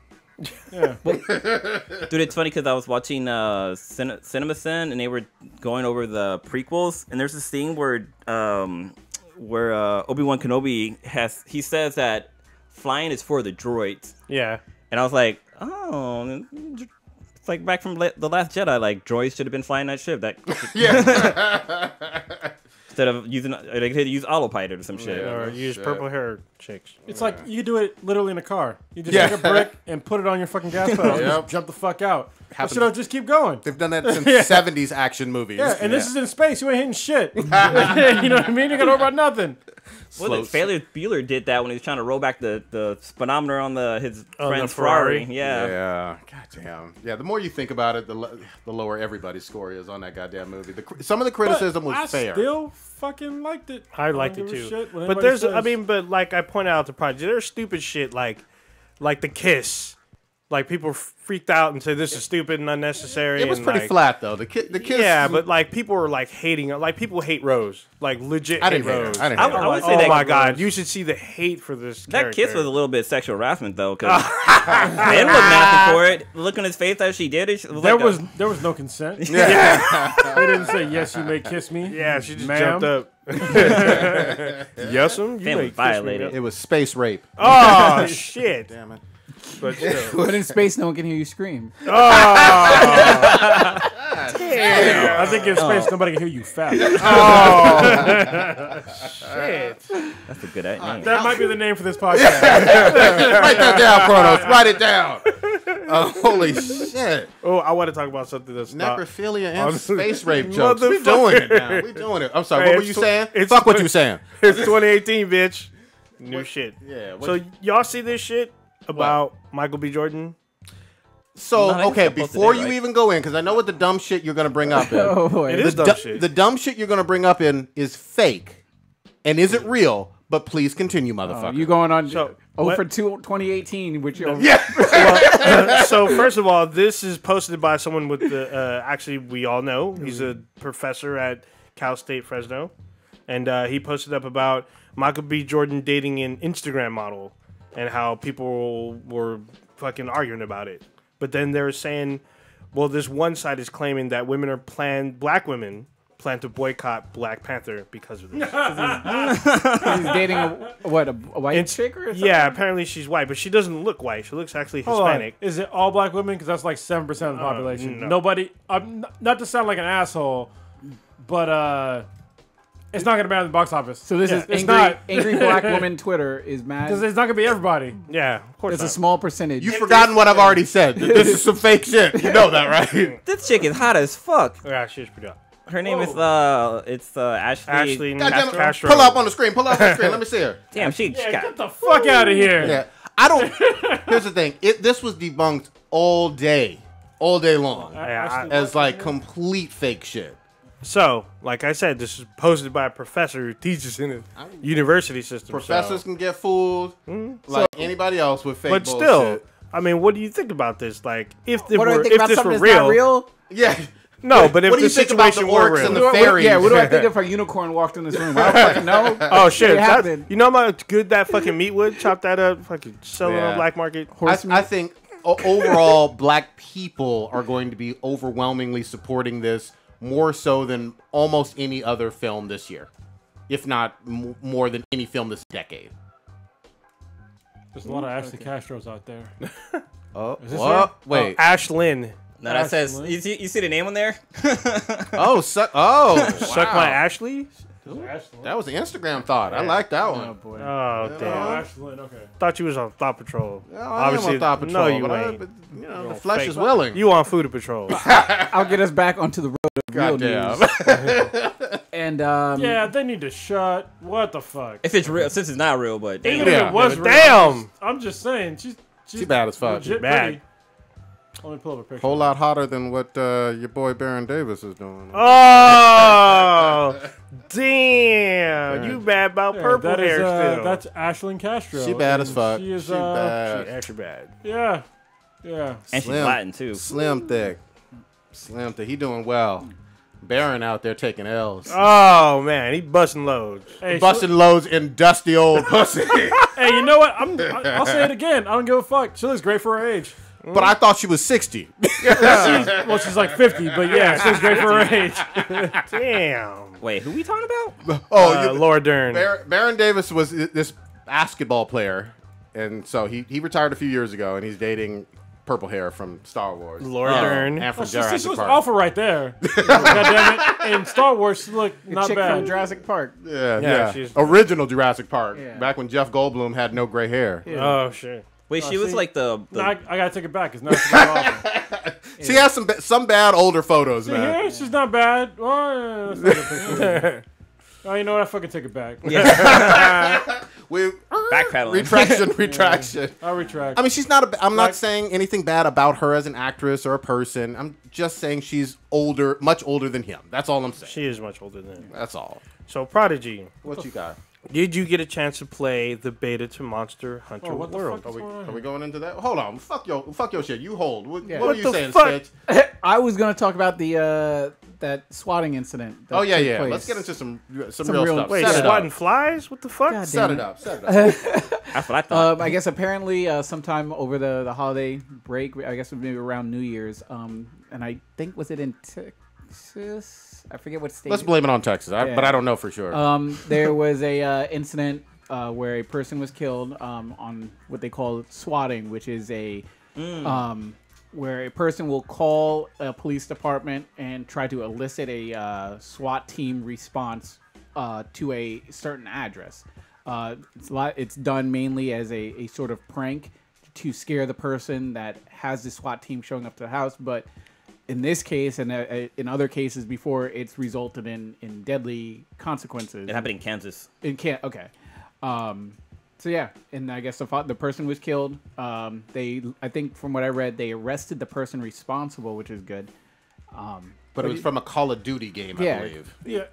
yeah,
Dude, it's funny because I was watching CinemaSin and they were going over the prequels, and there's this scene where Obi-Wan Kenobi says that flying is for the droids,
Yeah.
and I was like, oh, it's like back from The Last Jedi, like droids should have been flying that ship. That instead of using they could use autopilot or some shit.
Yeah.
Or use
shit.
purple hair chicks.
it's like you could do it literally in a car. You just
Yeah.
take a brick and put it on your fucking gas pedal, and
Yep.
just jump the fuck out.
Happens-
Should just keep going.
They've done that since 70s action movies.
Yeah, and this is in space. You ain't hitting shit. You know what I mean? You gotta worry about nothing.
Well, Failure Bueller did that when he was trying to roll back the speedometer on his
On
friend's
the Ferrari?
Ferrari. Yeah.
Yeah, goddamn. Yeah, the more you think about it, the lower everybody's score is on that goddamn movie. Some of the criticism was
I
fair.
still fucking liked it.
I liked
don't
it
give a
too.
shit what
But
anybody
there's,
says.
but like I pointed out the project, there's stupid shit like the kiss. Like people freaked out and said this is stupid and unnecessary.
It was
and,
pretty
like,
flat though. The kiss.
Yeah, but like people were like hating it. Like people hate Rose. Like legit
I didn't
hate
hate her.
Rose.
I didn't hate her.
I would say
Oh
that
my god, you should see the hate for this
that
character.
kiss was a little bit sexual harassment though, because they didn't look nasty for it. Look on his face as she did it. It was
There
like
there was no consent.
Yeah.
They didn't say yes, you may kiss me.
Yeah, she just
Ma'am.
jumped up. Yes, you
Family
may kiss me.
violated.
It was space rape.
Oh shit!
Damn it.
But still.
But in space, no one can hear you scream.
I think in space nobody can hear you fat.
Shit.
That's a good name.
That might be the name for this podcast.
Write that down, Kronos. Write it down. Holy shit.
Oh, I want to talk about something that's not...
Necrophilia and space rape jokes. We doing it now. We doing it. I'm sorry. What were you saying? Fuck what you saying.
It's 2018, bitch. New shit.
Yeah.
So y'all see this shit about Michael B. Jordan?
So,
No,
okay, before
today,
you
right?
even go in, because I know what the dumb shit you're going to bring up in.
Oh, boy.
It is dumb shit.
The dumb shit you're going to bring up in is fake and isn't real, but please continue, motherfucker.
You going on
So,
for 2018, which
So first of all, this is posted by someone with the actually we all know he's a professor at Cal State Fresno, and he posted up about Michael B. Jordan dating an Instagram model and how people were fucking arguing about it. But then they're saying, well, this one side is claiming that black women plan to boycott Black Panther because of this.
he's dating a white chick or something?
Yeah, apparently she's white, but she doesn't look white. She looks actually Hispanic.
Is it all black women? Because that's like 7% of the population.
no.
Nobody. Not to sound like an asshole, but it's not going to matter in the box office.
So this is angry black woman Twitter is mad.
Because it's not going to be everybody.
Yeah, of course.
It's
not.
a small percentage.
You've forgotten what I've already said. This is some fake shit. You know that, right?
This chick is hot as fuck.
Yeah, she's pretty hot.
Her name is Ashley.
Ashley
Goddamn it.
Castro.
Pull up on the screen. Pull up on the screen. Let me see her.
Damn, she
Yeah,
got.
get the fuck out of here.
Yeah. I don't. Here's the thing. This was debunked all day long
Yeah,
as like complete fake shit.
So, like I said, this is posted by a professor who teaches in a university system.
Professors
so.
can get fooled like anybody else with fake
But
bullshit.
still, I mean, what do you think about this? Like, if this
what do I
were,
think
if
about
this
something
were
that's not
real,
real?
Yeah.
no. But if
What do
the
you think about the
situation were
orcs
real,
and the fairies?
Yeah, what do I think if a unicorn walked in this room? I don't fucking know.
oh shit,
It
that,
happened.
you know how good that fucking meat would? Chop that up, fucking sell it on
Yeah.
the black market.
I think overall, black people are going to be overwhelmingly supporting this more so than almost any other film this year, if not more than any film this decade.
There's a lot of Ashley Castros out there.
Oh,
this
what? Wait.
Ashlyn,
No, that says you see the name on there.
Suck
my Ashley.
That was an Instagram thought. I like that one.
Oh boy.
Oh damn!
Ashlyn, okay.
Thought you was on Thought Patrol.
I am on Thought Patrol,
no, you
but,
ain't.
but you know, the flesh is willing.
You on Food Patrol?
I'll get us back onto the road of real
Goddamn.
news. And
Yeah, they need to shut. What the fuck?
If it's real, since it's not real, but
Even
Yeah.
if it was
Yeah,
real,
damn.
I'm just saying. She's
bad as fuck.
legit
Bad.
pretty. Let me pull up a picture.
Whole lot hotter than what your boy Baron Davis is doing.
Oh, damn! You bad about purple
that
hair
is,
still?
That's Ashlyn Castro.
She bad as
and
fuck.
She is
She bad.
extra bad.
Yeah.
and she's
Slim.
Latin too.
Slim thick. He doing well. Baron out there taking L's.
Oh man, he busting loads.
Hey,
Busting loads in dusty old pussy.
hey, you know what? I'll say it again. I don't give a fuck. She looks great for her age.
But I thought she was 60.
She's like 50, but yeah, she looks great for her age.
Damn.
Wait, who we talking about?
Laura Dern.
Baron Davis was this basketball player, and so he retired a few years ago, and he's dating purple hair from Star Wars.
Laura Dern.
And from
She
Jurassic
looks
Park.
awful right there. God damn it. In Star Wars, she looked not
chick
bad.
from Jurassic Park.
Yeah.
she's-
Original Jurassic Park.
Yeah.
Back when Jeff Goldblum had no gray hair.
Oh shit.
Wait, she was
see?
like the
No, I gotta take it back. It's not awful.
She has some bad older photos, man.
Yeah, she's not bad. Oh, yeah, that's not a picture. Oh, you know what? I fucking take it back.
We
backpedaling.
retraction.
I'll retract.
I mean, she's not. I'm not saying anything bad about her as an actress or a person. I'm just saying she's older, much older than him. That's all I'm saying.
She is much older than him.
That's all.
So Prodigy,
What you got?
did you get a chance to play the beta to Monster Hunter
Oh, what the
World?
fuck is going on
Are
here?
we going into that? Hold on. Fuck your shit. You hold. What
What
are you
the
saying,
fuck?
Stitch?
I was gonna talk about the that swatting incident. That
Oh yeah,
took
yeah.
place.
Let's get into some real
real-
stuff.
Wait,
Set it
swatting
up.
flies? What the fuck?
God
Set
damn
it
it.
up. Set it up.
That's what I thought.
I guess apparently sometime over the holiday break, I guess maybe around New Year's, and I think was it in Texas? I forget what state.
Let's blame it on Texas, but
Yeah.
I don't know for sure.
There was a incident where a person was killed on what they call swatting, which is a where a person will call a police department and try to elicit a SWAT team response to a certain address. It's done mainly as a sort of prank to scare the person that has the SWAT team showing up to the house. But in this case, and in other cases before, it's resulted in deadly consequences.
It happened in Kansas.
Okay. So yeah, and I guess the person was killed. I think from what I read, they arrested the person responsible, which is good.
But it was from a Call of Duty game, I believe.
Yeah,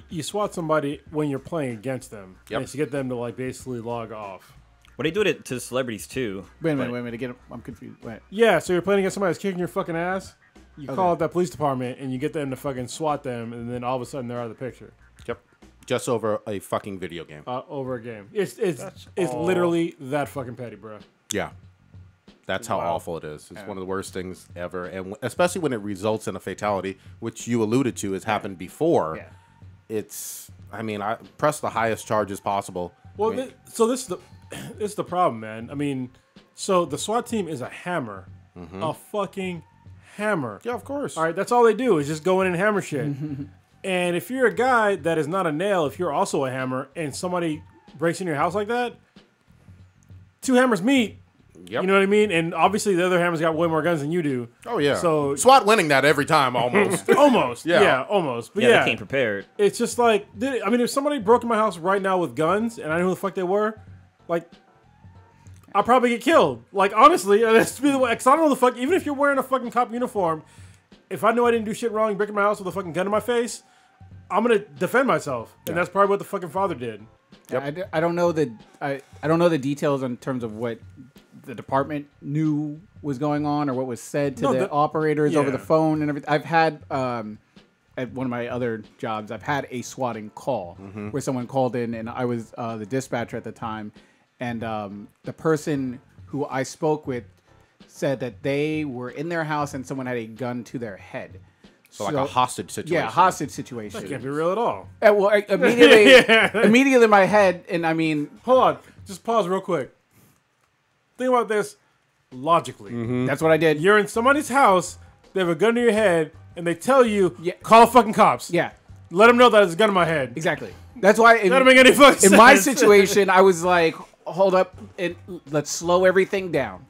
you SWAT somebody when you're playing against them.
Yep.
And to get them to like basically log off.
Well, they do it to celebrities too.
Wait a minute. I'm confused. Wait.
Yeah, so you're playing against somebody that's kicking your fucking ass. You call out that police department and you get them to fucking SWAT them, and then all of a sudden they're out of the picture.
Yep. Just over a fucking video game.
Over a game. It's literally that fucking petty, bro.
Yeah. That's how awful it is. It's one of the worst things ever, and especially when it results in a fatality, which you alluded to has happened before. Yeah. It's, I mean, I press the highest charges possible.
Well,
I mean,
this is the problem, man. I mean, so the SWAT team is a hammer, a fucking hammer.
Yeah, of course.
All right, that's all they do is just go in and hammer shit. And if you're a guy that is not a nail, if you're also a hammer, and somebody breaks in your house like that, 2 hammers meet. Yep. You know what I mean? And obviously the other hammer's got way more guns than you do.
Oh, yeah.
So
SWAT winning that every time, almost.
Almost. Yeah, almost. But
they came prepared.
It's just like, I mean, if somebody broke in my house right now with guns, and I knew who the fuck they were, like, I'd probably get killed. Like, honestly, that's the way, because I don't know the fuck, even if you're wearing a fucking cop uniform, if I know I didn't do shit wrong, break in my house with a fucking gun in my face, I'm going to defend myself. And that's probably what the fucking father did.
Yep. I don't know I don't know the details in terms of what the department knew was going on or what was said to the operators over the phone and everything. I've had at one of my other jobs, I've had a swatting call where someone called in, and I was the dispatcher at the time, and the person who I spoke with said that they were in their house and someone had a gun to their head.
So like a hostage situation.
Yeah, hostage situation.
That can't be real at all.
Well, immediately in my head, and I mean...
Hold on. Just pause real quick. Think about this logically.
That's what I did.
You're in somebody's house, they have a gun to your head, and they tell you, call fucking cops.
Yeah.
Let them know that there's a gun in my head.
Exactly. That's why...
That doesn't make any fucking sense.
In my situation, I was like, hold up, and let's slow everything down.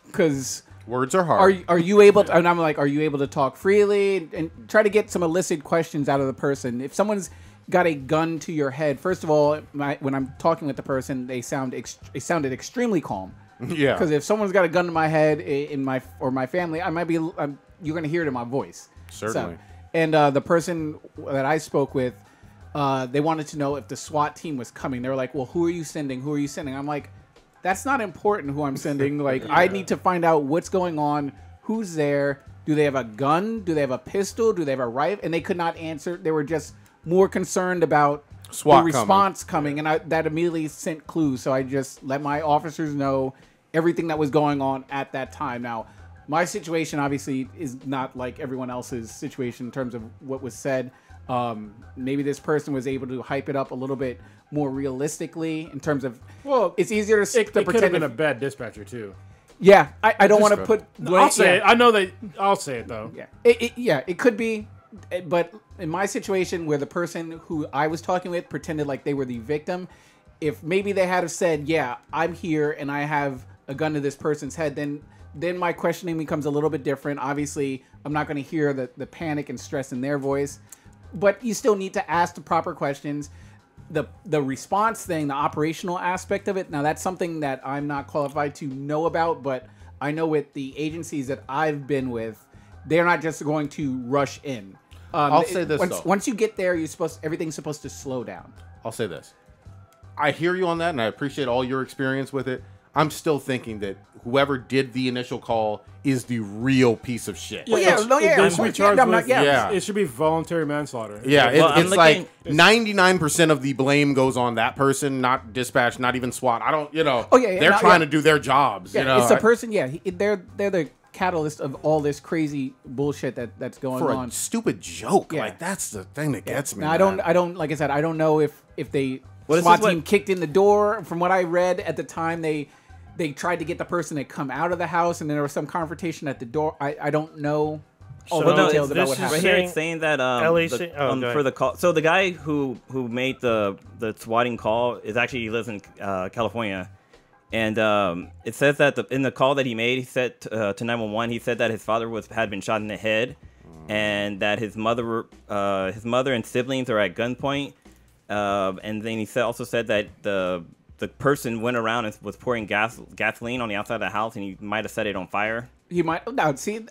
Because...
Words are hard.
Are you able to, and I'm like, are you able to talk freely and try to get some illicit questions out of the person? If someone's got a gun to your head, first of all, when I'm talking with the person, they sounded extremely calm.
Yeah.
Because if someone's got a gun to my head in my family, I might be you're going to hear it in my voice.
Certainly.
So, and the person that I spoke with, they wanted to know if the SWAT team was coming. They were like, well, who are you sending? Who are you sending? I'm like, that's not important who I'm sending. Like, I need to find out what's going on, who's there. Do they have a gun? Do they have a pistol? Do they have a rifle? And they could not answer. They were just more concerned about
SWAT
the response coming. And that immediately sent clues. So I just let my officers know everything that was going on at that time. Now, my situation obviously is not like everyone else's situation in terms of what was said. Maybe this person was able to hype it up a little bit more realistically in terms of, well, it's easier to
pretend. Could have been a bad dispatcher too.
Yeah, I don't want to put.
I'll say it. I know that. I'll say it though.
Yeah, it could be, but in my situation where the person who I was talking with pretended like they were the victim, if maybe they had have said, "Yeah, I'm here and I have a gun to this person's head," then my questioning becomes a little bit different. Obviously, I'm not going to hear the panic and stress in their voice, but you still need to ask the proper questions. The response thing, the operational aspect of it, now that's something that I'm not qualified to know about, but I know with the agencies that I've been with, they're not just going to rush in.
I'll say this,
once you get there, everything's supposed to slow down.
I'll say this. I hear you on that, and I appreciate all your experience with it. I'm still thinking that whoever did the initial call is the real piece of shit.
It should be voluntary manslaughter.
Yeah, it's like 99% of the blame goes on that person, not dispatch, not even SWAT. I don't, they're trying to do their jobs.
Yeah, it's the person. Yeah, they're the catalyst of all this crazy bullshit that's going on.
For a stupid joke, like that's the thing that gets me.
Now, I don't. Like I said, I don't know if they SWAT team kicked in the door. From what I read at the time, they tried to get the person to come out of the house, and then there was some confrontation at the door. I don't know all the details about what happened.
Right here it's saying that for the call. So the guy who made the swatting call is actually lives in California, And it says that in the call that he made, he said to 911, he said that his father had been shot in the head, and that his mother and siblings are at gunpoint. And then he also said that the person went around and was pouring gasoline on the outside of the house, and he might have set it on fire.
He might. No, see,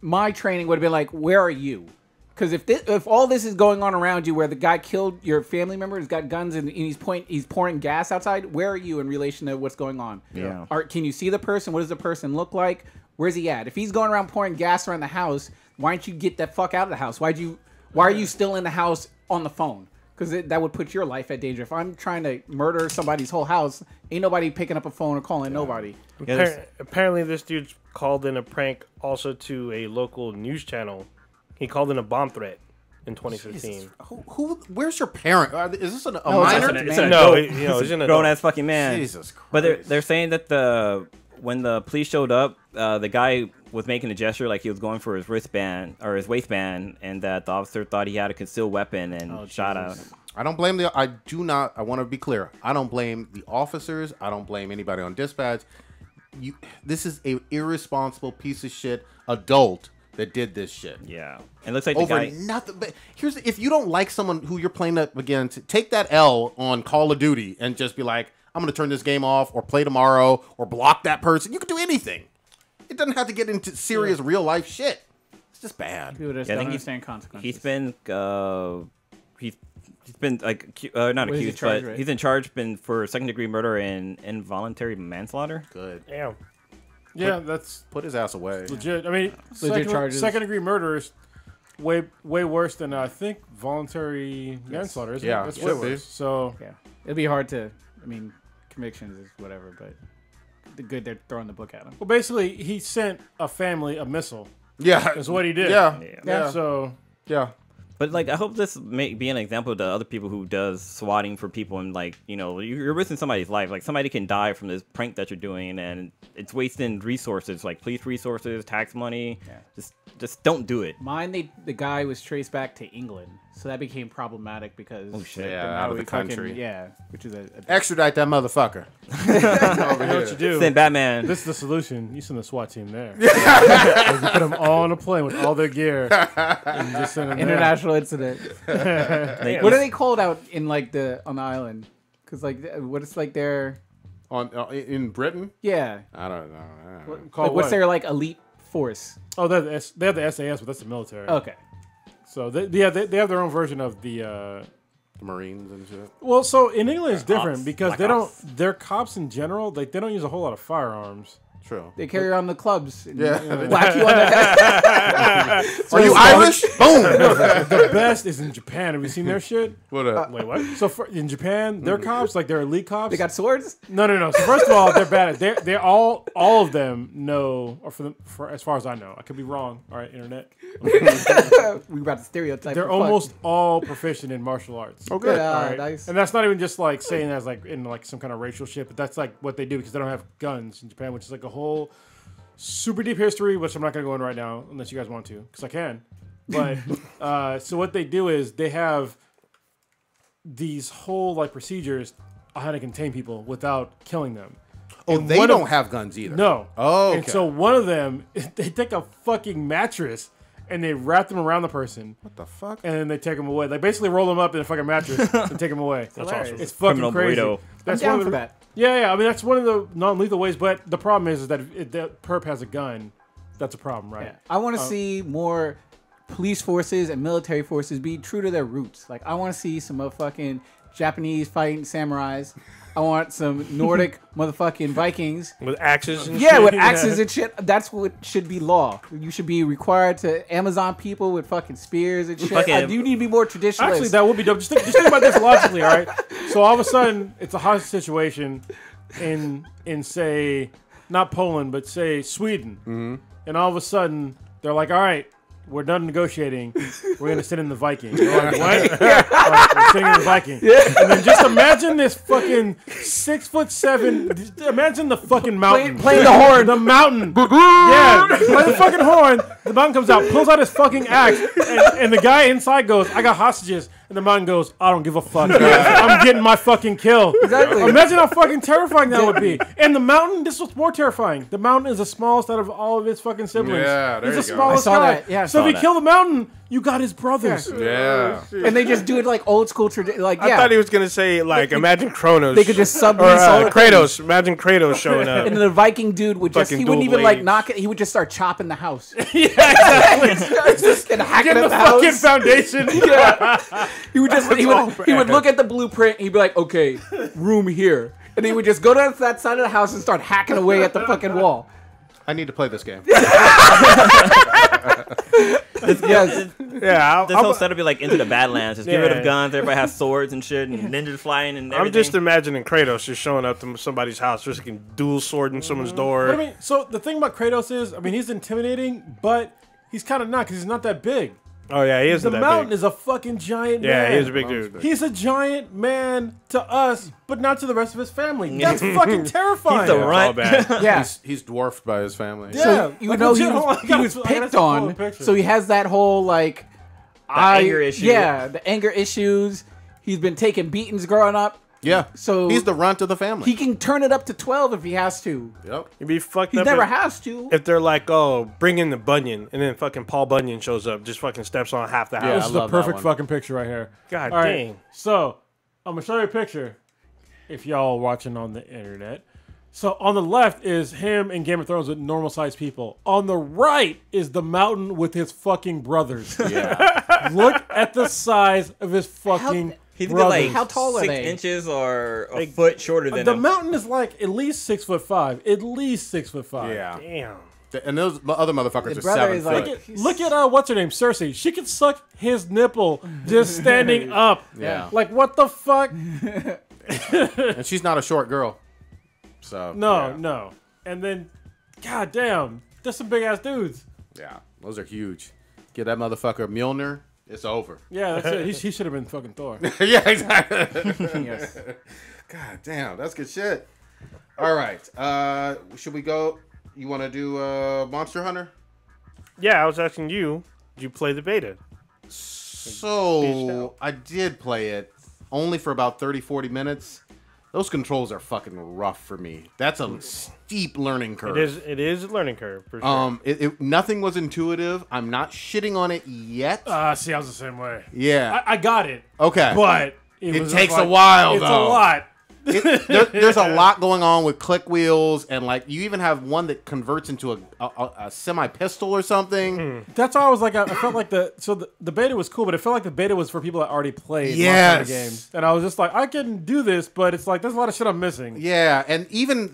my training would have been like, "Where are you?" Because if all this is going on around you, where the guy killed your family member, he's got guns and he's pouring gas outside. Where are you in relation to what's going on?
Yeah.
Can you see the person? What does the person look like? Where's he at? If he's going around pouring gas around the house, why don't you get that fuck out of the house? Why are you still in the house on the phone? Because that would put your life at danger. If I'm trying to murder somebody's whole house, ain't nobody picking up a phone or calling nobody.
Apparently, this dude called in a prank also to a local news channel. He called in a bomb threat in 2015.
Where's your parent? Is this a minor?
It's
an
a grown ass fucking man.
Jesus Christ.
But they're saying that when the police showed up, the guy was making a gesture like he was going for his wristband or his waistband, and that the officer thought he had a concealed weapon and shot out.
I don't blame I want to be clear. I don't blame the officers. I don't blame anybody on dispatch. This is a irresponsible piece of shit adult that did this shit.
Yeah. And it looks like
over nothing. But if you don't like someone who you're playing up against, take that L on Call of Duty and just be like, I'm going to turn this game off or play tomorrow or block that person. You can do anything. It doesn't have to get into serious real life shit. It's just bad.
People just don't understand consequences.
He's been like not accused, but he's in charge for second-degree murder and involuntary manslaughter.
Good.
Damn.
Yeah, that's
put his ass away.
Legit. I mean,
charges.
Second-degree murder is way worse than I think voluntary manslaughter. Isn't it? That's way worse. So
yeah, it'd be hard to. I mean, convictions is whatever, but the good they're throwing the book at him.
Well, basically, he sent a family a missile.
Yeah,
that's what he did.
Yeah.
So
yeah.
But like, I hope this may be an example to other people who does swatting for people, and like, you're risking somebody's life. Like, somebody can die from this prank that you're doing, and it's wasting resources, like police resources, tax money. Yeah. Just don't do it.
The guy was traced back to England, so that became problematic because
out of the country.
Which is a
extradite that motherfucker.
You know what you do?
Send Batman.
This is the solution. You send the SWAT team there. You put them all on a plane with all their gear. And just send them
international incident. What are they called out in like on the island? Because like, what it's like they're
in Britain?
Yeah.
I don't know.
What's their like elite force?
Oh, they have the SAS, but that's the military.
Okay.
So they have their own version of the
Marines and shit.
Well, so in England it's different
cops.
because they're cops in general. Like they don't use a whole lot of firearms.
True.
They carry on the clubs.
Yeah.
Whack you on the head.
Are you Irish? Boom.
The best is in Japan. Have you seen their shit?
What up?
Wait, what? So in Japan, their cops, like they're elite cops.
They got swords?
No. So first of all, they're bad at. They're all of them know, or for as far as I know, I could be wrong. All right, internet.
We about to stereotype.
They're almost all proficient in martial arts.
Oh, good.
All right.
Nice.
And that's not even just like saying that's like in like some kind of racial shit, but that's like what they do because they don't have guns in Japan, which is like a whole super deep history, which I'm not going to go into right now unless you guys want to, because I can. But so what they do is they have these whole like procedures on how to contain people without killing them.
Oh,
and
they don't have guns either.
No.
Oh, okay.
And so one of them, they take a fucking mattress and they wrap them around the person.
What the fuck?
And then they take them away. They basically roll them up in a fucking mattress and take them away.
That's awesome.
It's fucking
Criminal
crazy.
burrito.
That's
I'm down
one of
for
the,
that.
Yeah. I mean, that's one of the non-lethal ways. But the problem is that if that perp has a gun, that's a problem, right?
Yeah. I want to see more police forces and military forces be true to their roots. Like, I want to see some motherfucking Japanese fighting samurais. I want some Nordic motherfucking Vikings.
With axes and
Yeah,
shit.
with axes and shit. That's what should be law. You should be required to Amazon people with fucking spears and shit.
Fucking-
You need to be more traditionalist.
Actually, that would be dope. Just think about this logically, all right? So all of a sudden, it's a hostage situation in say, not Poland, but say Sweden. Mm-hmm. And all of a sudden, they're like, all right, we're done negotiating. We're going to send in the Viking. You're like, what? Like, we're sending in the Viking. Yeah. And then just imagine this fucking 6'7". Imagine the fucking mountain.
Playing the horn.
The mountain. Yeah. Play the fucking horn. The mountain comes out, pulls out his fucking axe. And the guy inside goes, I got hostages. And And the mountain goes, I don't give a fuck. I'm getting my fucking kill.
Exactly.
Imagine how fucking terrifying that would be. And the mountain, this was more terrifying. The mountain is the smallest out of all of its fucking siblings.
Yeah, there
He's
you
the
go.
smallest
I saw
guy.
that. Yeah, I
so
saw
if you
that.
kill the mountain, you got his brothers.
Yeah.
And they just do it like old school tradition. Like, yeah.
I thought he was gonna say like imagine Kronos.
They could just sub
or
these all the
Kratos. Imagine Kratos showing up.
And then the Viking dude would just,
Fucking
he wouldn't
dual
even like
blades.
knock it. He would just start chopping the house.
Yeah, exactly.
Just and hacking
Get
at
the
the
fucking
house.
foundation.
Yeah. He would just, he would look at the blueprint. He'd be like, okay, room here. And he would just go to that side of the house and start hacking away at the fucking wall.
I need to play this game.
Yes.
Yeah,
This whole setup be like into the Badlands. Just get rid of guns. Everybody has swords and shit, and ninjas flying and everything.
I'm just imagining Kratos just showing up to somebody's house, just like dual sword in someone's door.
But I mean, so the thing about Kratos is, I mean, he's intimidating, but he's kind of not because he's not that big.
Oh yeah, he isn't
The
that
mountain
big.
is a fucking giant
Yeah,
man.
he is a big dude.
He's a giant man to us, but not to the rest of his family. That's fucking terrifying.
He's the
All
runt.
bad.
Yeah.
He's dwarfed by his family.
Yeah.
So you
Like,
know he
legit, hold on,
was,
I
he
gotta-
was
I gotta
picked
pull a
on,
picture.
so he has that whole like
anger issue.
Yeah, the anger issues. He's been taking beatings growing up.
Yeah.
So
he's the runt of the family.
he can turn it up to 12 if he has to.
Yep.
You'd be fucked
He
up.
never
if,
has to.
if they're like, oh, bring in the Bunyan, and then fucking Paul Bunyan shows up, just fucking steps on half the
Yeah,
This
house.
is the
love that
perfect
one.
fucking picture right here.
God
All right,
dang.
so I'm gonna show you a picture. If y'all watching on the internet, so on the left is him in Game of Thrones with normal sized people. On the right is the mountain with his fucking brothers.
Yeah.
Look at the size of his fucking.
He's either
brothers.
like
How tall are
6
they?
inches or a foot shorter than
The
him.
mountain is like at least 6'5". At least 6'5".
Yeah.
Damn.
And those other motherfuckers
His
are
brother
7
is
foot.
like-
Look at what's her name, Cersei. She can suck his nipple just standing up.
Yeah.
Like what the fuck?
And she's not a short girl. So
No,
yeah.
no. And then, god damn, there's some big ass dudes.
Yeah, those are huge. Get that motherfucker Mjolnir, it's over.
Yeah, that's it. He should have been fucking Thor.
Yeah, exactly.
Yes.
God damn, that's good shit. All right, should we go? You want to do Monster Hunter?
Yeah, I was asking you, did you play the beta?
So I did play it only for about 30-40 minutes. Those controls are fucking rough for me. That's a steep learning curve.
It is a learning curve, for sure.
Nothing was intuitive. I'm not shitting on it yet.
See, I was the same way.
Yeah.
I got it,
Okay.
but
It
was
takes
just
a while,
It's
though.
a lot.
There's a lot going on with click wheels, and like you even have one that converts into a semi pistol or something.
That's why I was like, I felt like the beta was cool, but it felt like the beta was for people that already played
Yes.
Monster Hunter games. And I was just like, I can do this, but it's like there's a lot of shit I'm missing.
Yeah, and even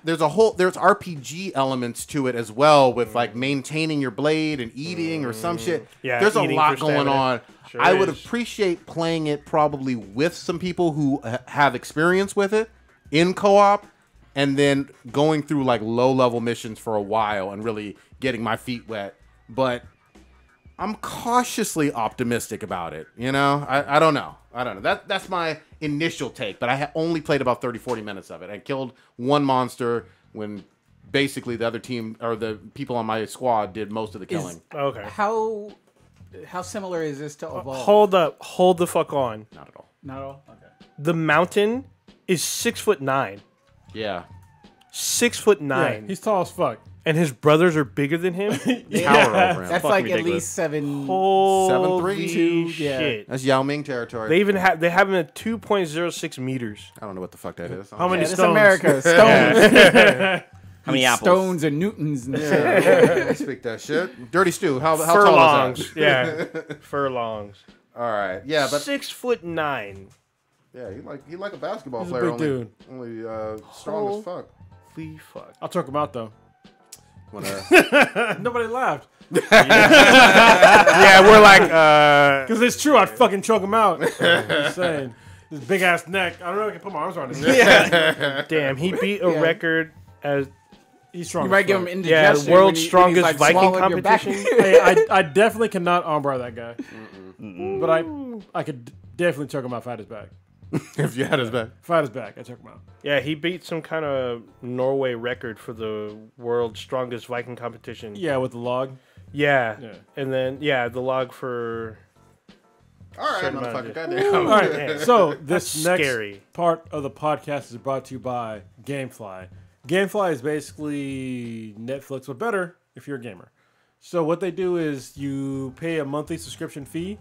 there's RPG elements to it as well, with like maintaining your blade and eating or some shit.
Yeah,
there's a
eating
lot
for
going
stamina.
on.
Sure
I would
is.
appreciate playing it probably with some people who have experience with it in co-op, and then going through like low-level missions for a while and really getting my feet wet. But I'm cautiously optimistic about it. You know, I don't know. That's my initial take. But I only played about 30-40 minutes of it. I killed one monster when basically the other team or the people on my squad did most of the killing.
Okay.
How similar is this to Evolve?
Hold the fuck on.
Not at all.
Not at all? Okay.
The mountain is 6'9".
Yeah.
6'9".
Yeah, he's tall as fuck.
and his brothers are bigger than him.
Tower over him.
That's
fucking
like
ridiculous.
at least 7.
Holy
7'3"?
shit.
That's Yao Ming territory.
They have him at 2.06 meters.
I don't know what the fuck that is.
How many
Yeah, it's
stones?
America. Stones.
How many apples?
Stones and Newtons. And shit.
I speak that shit. Dirty Stew. How tall is
Furlongs.
that?
Yeah. Furlongs.
All right. Yeah, but
6'9".
yeah, he like a basketball
He's a
player.
big dude.
Only strong as fuck.
Holy fuck.
I'll choke him out though.
Wanna-
Nobody laughed
Yeah, we're like,
because it's true. I'd fucking choke him out. Just saying. This big ass neck. I don't know if I can put my arms around his neck.
damn, he beat a
Yeah.
record as
He's strong.
You
as
might give him
fuck.
indigestion.
the world's
when he's,
strongest
like,
Viking
swallowing your back.
competition.
Hey, I definitely cannot armbar that guy. But I could definitely choke him out if I had his back.
if you had his back.
If I had his back, I'd choke him out.
Yeah, he beat some kind of Norway record for the world's strongest Viking competition.
Yeah, with the log.
Yeah.
Yeah.
And then, the log for...
All right,
Certain amount
motherfucker.
of
Goddamn.
All right, so this next
scary.
part of the podcast is brought to you by GameFly. GameFly is basically Netflix, but better if you're a gamer. So what they do is you pay a monthly subscription fee,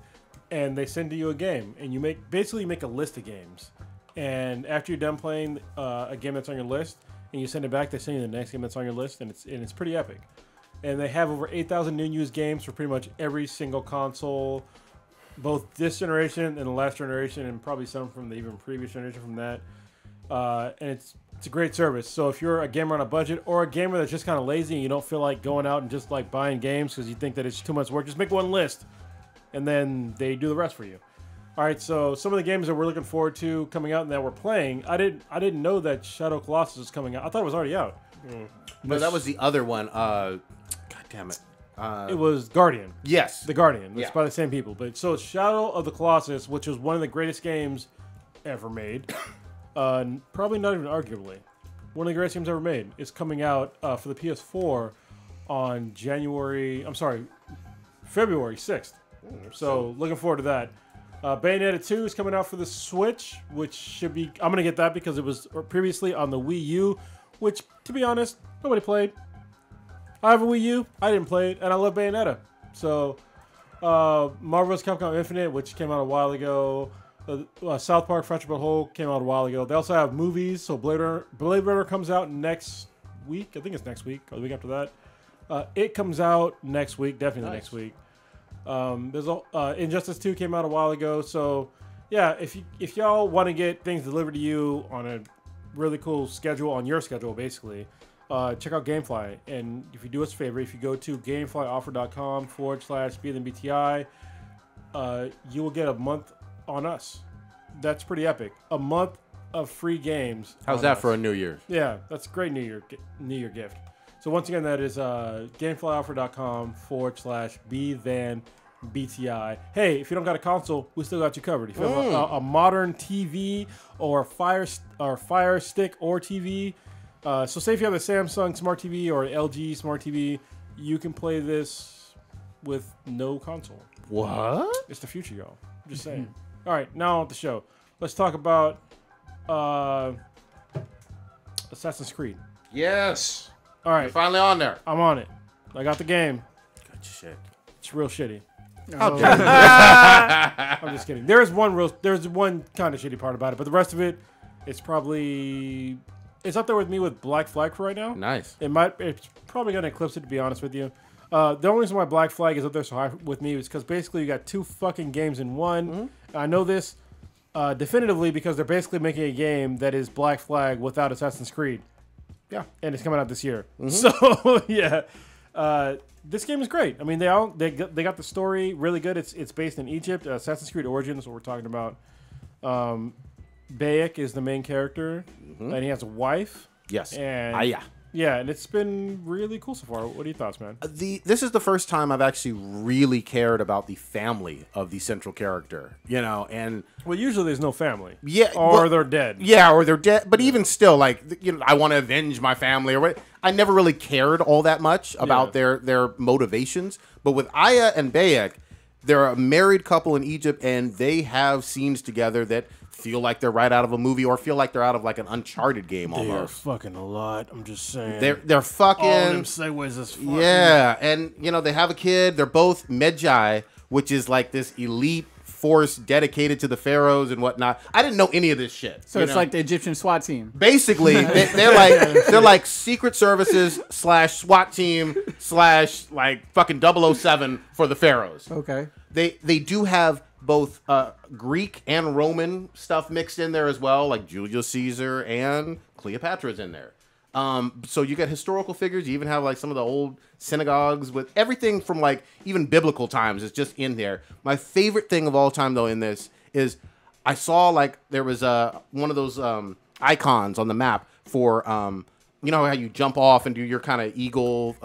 and they send to you a game, and you make a list of games. And after you're done playing a game that's on your list, and you send it back, they send you the next game that's on your list, and it's pretty epic. And they have over 8,000 new used games for pretty much every single console, both this generation and the last generation, and probably some from the even previous generation from that. And it's a great service. So if you're a gamer on a budget or a gamer that's just kind of lazy and you don't feel like going out and just like buying games because you think that it's too much work, just make one list, and then they do the rest for you. All right, so some of the games that we're looking forward to coming out and that we're playing, I didn't know that Shadow Colossus is coming out. I thought it was already out.
No, that was the other one. God damn it.
It was Guardian.
Yes.
The Guardian. It's
Yeah.
by the same people. But so it's Shadow of the Colossus, which was one of the greatest games ever made. Probably not even arguably. One of the greatest games ever made. It's coming out for the PS4 on February 6th. So looking forward to that. Bayonetta 2 is coming out for the Switch, which should be... I'm going to get that because it was previously on the Wii U, which, to be honest, nobody played. I have a Wii U. I didn't play it, and I love Bayonetta. So, Marvel's Capcom Infinite, which came out a while ago. South Park Friendship as a Whole came out a while ago. They also have movies. So, Blade Runner comes out next week. I think it's next week or the week after that. It comes out next week. Definitely next week. There's Injustice 2 came out a while ago. So, yeah, if y'all want to get things delivered to you on a really cool schedule, on your schedule, basically, check out GameFly. And if you do us a favor, if you go to gameflyoffer.com/BTI, you will get a month on us. That's pretty epic. A month of free games.
How's that for a New Year's?
Yeah, that's a great New Year gift. So once again, that is gameflyoffer.com/BTI. Hey, if you don't got a console, we still got you covered. If you have a modern TV or a Fire Stick or TV, so say if you have a Samsung Smart TV or an LG Smart TV, you can play this with no console.
What?
It's the future, y'all. I'm just saying. All right, now on the show. Let's talk about Assassin's Creed.
Yes.
All right,
You're finally on there.
I'm on it. I got the game.
Good shit.
It's real shitty.
How dare you?
I'm just kidding. There's one kind of shitty part about it, but the rest of it, it's up there with me with Black Flag for right now.
Nice.
It's probably gonna eclipse it, to be honest with you. The only reason why Black Flag is up there so high with me is because basically you got two fucking games in one. Mm-hmm. I know this definitively because they're basically making a game that is Black Flag without Assassin's Creed. Yeah, and it's coming out this year. Mm-hmm. So yeah, this game is great. I mean, they got the story really good. It's based in Egypt. Assassin's Creed Origins is what we're talking about. Bayek is the main character, and he has a wife.
Yes.
And yeah, and it's been really cool so far. What are your thoughts, man?
This is the first time I've actually really cared about the family of the central character, and
well, usually there's no family.
Yeah,
or they're dead.
Yeah, or they're dead. But even still, like, I want to avenge my family or what. I never really cared all that much about their motivations. But with Aya and Bayek, they're a married couple in Egypt, and they have scenes together that feel like they're right out of a movie or feel like they're out of like an Uncharted game almost.
They're fucking a lot. I'm just saying.
They're fucking.
All them segues is fucking.
Yeah, and they have a kid. They're both Medjai, which is like this elite force dedicated to the pharaohs and whatnot. I didn't know any of this shit.
So it's like the Egyptian SWAT team.
Basically, they're like Secret Services / SWAT team / like fucking 007 for the pharaohs.
Okay.
They do have both Greek and Roman stuff mixed in there as well, like Julius Caesar and Cleopatra's in there. So you got historical figures. You even have like some of the old synagogues with everything from like even biblical times is just in there. My favorite thing of all time though in this is I saw like there was one of those icons on the map for you know how you jump off and do your kind of eagle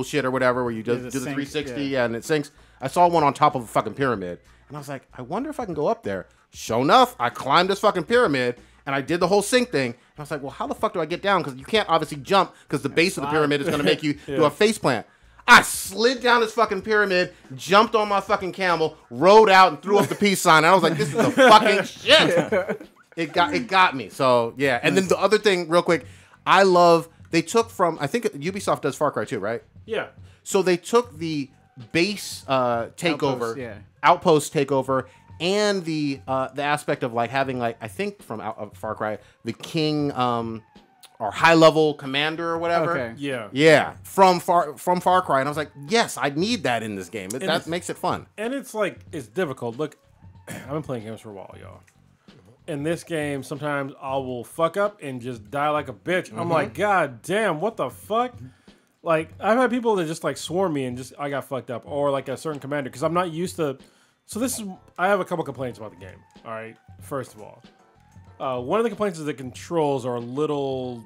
shit or whatever where you do the 360 and it sinks. I saw one on top of a fucking pyramid. And I was like, I wonder if I can go up there. Sure enough, I climbed this fucking pyramid, and I did the whole sink thing. And I was like, well, how the fuck do I get down? Because you can't obviously jump because the base of the pyramid is going to make you do a face plant. I slid down this fucking pyramid, jumped on my fucking camel, rode out, and threw up the peace sign. And I was like, this is the fucking shit. It got me. So, yeah. And then the other thing, real quick, I love, they took from, I think Ubisoft does Far Cry too, right?
Yeah.
So they took the base takeover, outpost takeover, and the aspect of like having like, I think from Far Cry, the king or high level commander or whatever.
Okay.
Yeah. From Far Cry, and I was like, yes, I need that in this game. That makes it fun.
And it's like it's difficult. Look, I've been playing games for a while, y'all. In this game, sometimes I will fuck up and just die like a bitch. I'm like, God damn, what the fuck? Like, I've had people that just like swarm me and just I got fucked up, or like a certain commander because I'm not used to. So I have a couple complaints about the game. All right, first of all. One of the complaints is the controls are a little,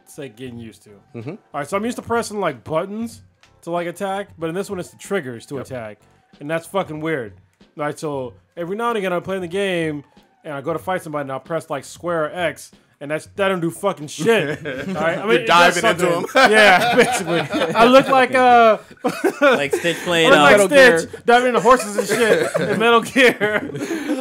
say, getting used to. All right, so I'm used to pressing like buttons to like attack, but in this one it's the triggers to attack, and that's fucking weird. All right, so every now and again I'm playing the game and I go to fight somebody and I'll press like square or X, and that don't do fucking shit. All right, I mean,
you're diving into them.
Yeah, basically. I look like
like Stitch playing
Metal Stitch diving into horses and shit in Metal Gear.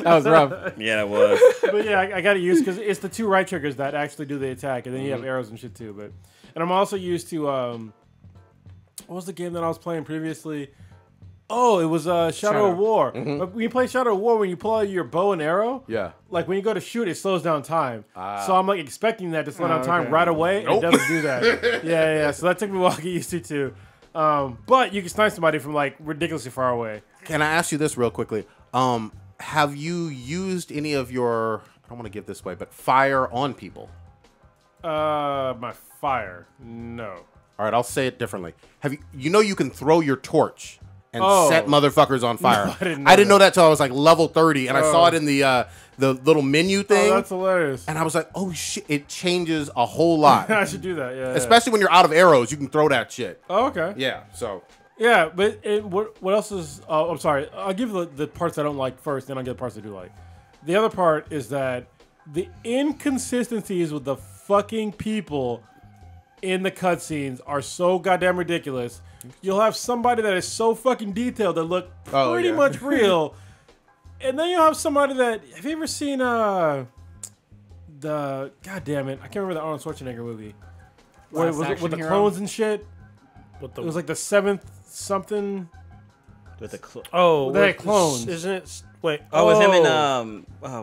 That was rough.
Yeah, that was.
But yeah, I got to use because it's the two right triggers that actually do the attack, and then you have arrows and shit too. And I'm also used to what was the game that I was playing previously? Oh, it was Shadow of War. When you play Shadow of War, when you pull out your bow and arrow, like when you go to shoot, it slows down time. So I'm like expecting that to slow down time right away. Nope. It doesn't do that. yeah. So that took me a while to get used to too. But you can snipe somebody from like ridiculously far away.
Can I ask you this real quickly? Have you used any of your, I don't want to give this away, but fire on people?
My fire, no.
All right, I'll say it differently. Have you can throw your torch and set motherfuckers on fire.
No,
I didn't know that till I was like level 30, and I saw it in the little menu thing.
Oh, that's hilarious.
And I was like, oh shit, it changes a whole lot.
I should do that, yeah.
Especially when you're out of arrows, you can throw that shit.
Oh, okay.
Yeah, so.
Yeah, but what else is... I'm sorry. I'll give the parts I don't like first, then I'll get the parts I do like. The other part is that the inconsistencies with the fucking people in the cutscenes are so goddamn ridiculous. You'll have somebody that is so fucking detailed that look pretty much real, and then you'll have somebody that... Have you ever seen the... God damn it. I can't remember the Arnold Schwarzenegger movie. Where it was with the clones and shit. It was like the 7th something...
With the
they had clones.
Isn't it... Wait.
Oh, it was him in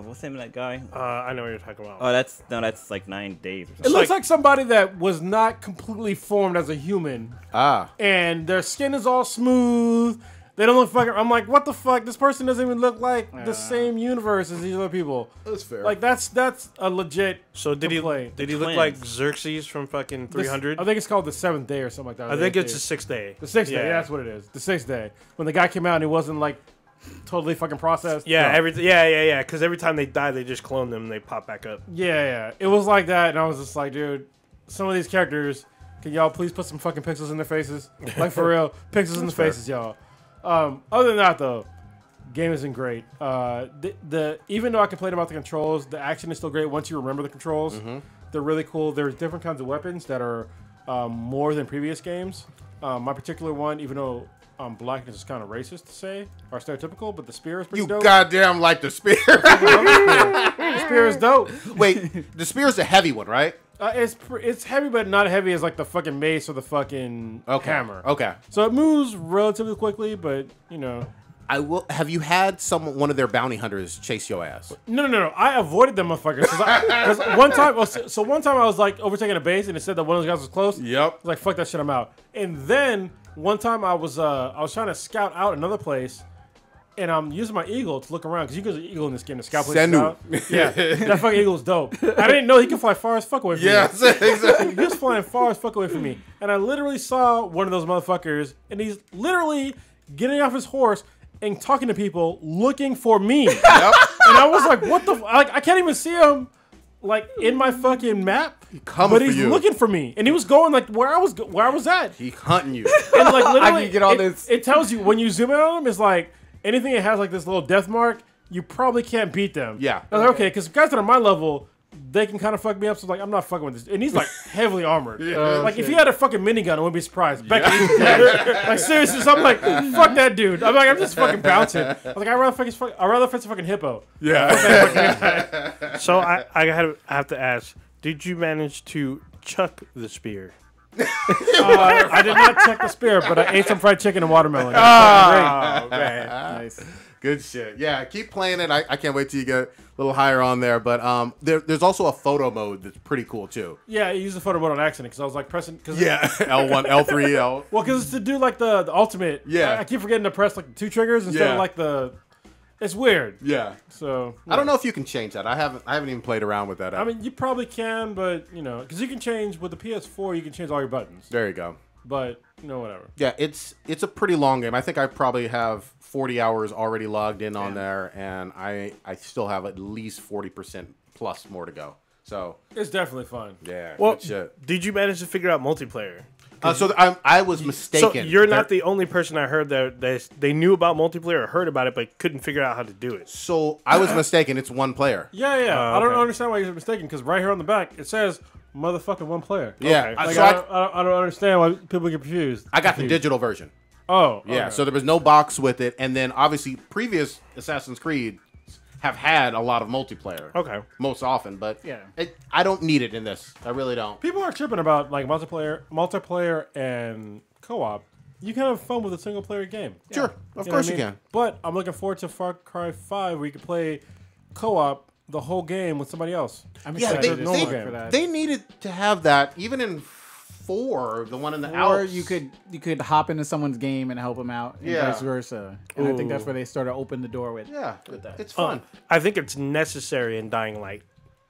what's the name of that guy?
I know what you're talking about.
Oh, that's like 9 days or something.
It looks like somebody that was not completely formed as a human. And their skin is all smooth. They don't look fucking... I'm like, what the fuck? This person doesn't even look like the same universe as these other people.
That's fair.
Like, that's a legit
So did he look like Xerxes from fucking 300?
I think it's called the 7th day or something like that.
I think it's the 6th day.
The 6th day, that's what it is. The 6th day. When the guy came out and he wasn't like totally fucking processed.
Yeah, no. Because every time they die, they just clone them and they pop back up.
Yeah. It was like that, and I was just like, dude, some of these characters, can y'all please put some fucking pixels in their faces? Like, for real, pixels in the faces, y'all. Other than that, though, game isn't great. Even though I complained about the controls, the action is still great once you remember the controls. They're really cool. There's different kinds of weapons that are more than previous games. My particular one, even though blackness is kind of racist to say, or stereotypical, but the spear is pretty dope.
You goddamn like the spear.
The spear is dope.
Wait, the spear is a heavy one, right?
It's heavy, but not heavy as like the fucking mace or the fucking hammer.
Okay.
So it moves relatively quickly, but you know.
Have you had one of their bounty hunters chase your ass?
No. I avoided them motherfuckers. Because one time I was like overtaking a base and it said that one of those guys was close.
Yep.
I was like, fuck that shit, I'm out. And then one time I was trying to scout out another place, and I'm using my eagle to look around because you can use an eagle in this game to scout places out. Yeah, that fucking eagle is dope. I didn't know he could fly far as fuck away from me.
Yes, exactly.
He was flying far as fuck away from me, and I literally saw one of those motherfuckers, and he's literally getting off his horse and talking to people looking for me. Yep. And I was like, what the... I can't even see him, like, in my fucking map. But he's looking for me. And he was going, like, where I was at.
He hunting you.
And, like, literally,
I can get all this.
It tells you, when you zoom in on him, it's like, anything that has, like, this little death mark, you probably can't beat them.
Yeah.
I was like, okay, because guys that are my level, they can kind of fuck me up. So like, I'm not fucking with this. And he's like heavily armored. Like
shit.
if he had a fucking minigun, I wouldn't be surprised. Like seriously, so I'm like, fuck that dude. I'm just fucking bouncing. I'm like, I'd rather face a fucking hippo.
Yeah.
So I have to ask, did you manage to chuck the spear?
I did not check the spear, but I ate some fried chicken and watermelon.
Oh, man.
Nice.
Good shit. Yeah, keep playing it. I can't wait till you get a little higher on there. But there's also a photo mode that's pretty cool, too.
Yeah, I used the photo mode on accident because I was like pressing.
Yeah, L1, L3, L.
Well, because to do like the ultimate,
Yeah.
I keep forgetting to press like 2 triggers instead of like the. It's weird.
Yeah.
So
I don't know if you can change that. I haven't even played around with that.
I mean, you probably can, but you know, because you can change with the PS4, you can change all your buttons.
There you go.
But you know, whatever.
Yeah, it's a pretty long game. I think I probably have 40 hours already logged in on there, and I still have at least 40% plus more to go. So
It's definitely fun.
yeah,
Well,
good shit.
did you manage to figure out multiplayer?
So I was mistaken.
So you're not the only person I heard that they knew about multiplayer or heard about it, but couldn't figure out how to do it.
So I was mistaken. It's one player.
Yeah. I don't
Okay.
understand why you're mistaken because right here on the back it says motherfucking one player.
Yeah.
Okay.
Like,
So
I don't understand why people get confused.
I got the digital version.
Oh,
Yeah.
okay.
So there was no box with it, and then obviously previous Assassin's Creed have had a lot of multiplayer.
Okay.
Most often, but
Yeah.
I don't need it in this. I really don't.
People are tripping about like multiplayer and co-op. You can have fun with a single player game.
Sure, of
You know
course
what I
you
mean?
can.
But I'm looking forward to Far Cry 5 where you can play co-op the whole game with somebody else.
I'm
Yeah,
excited
they-
to
they-
for that.
They needed to have that even in 4, the one in the
Or
Alps.
you could hop into someone's game and help them out, and
Yeah.
vice versa. And I think that's
Ooh.
where they started to open the door with.
Yeah, it's fun.
I think it's necessary in Dying Light.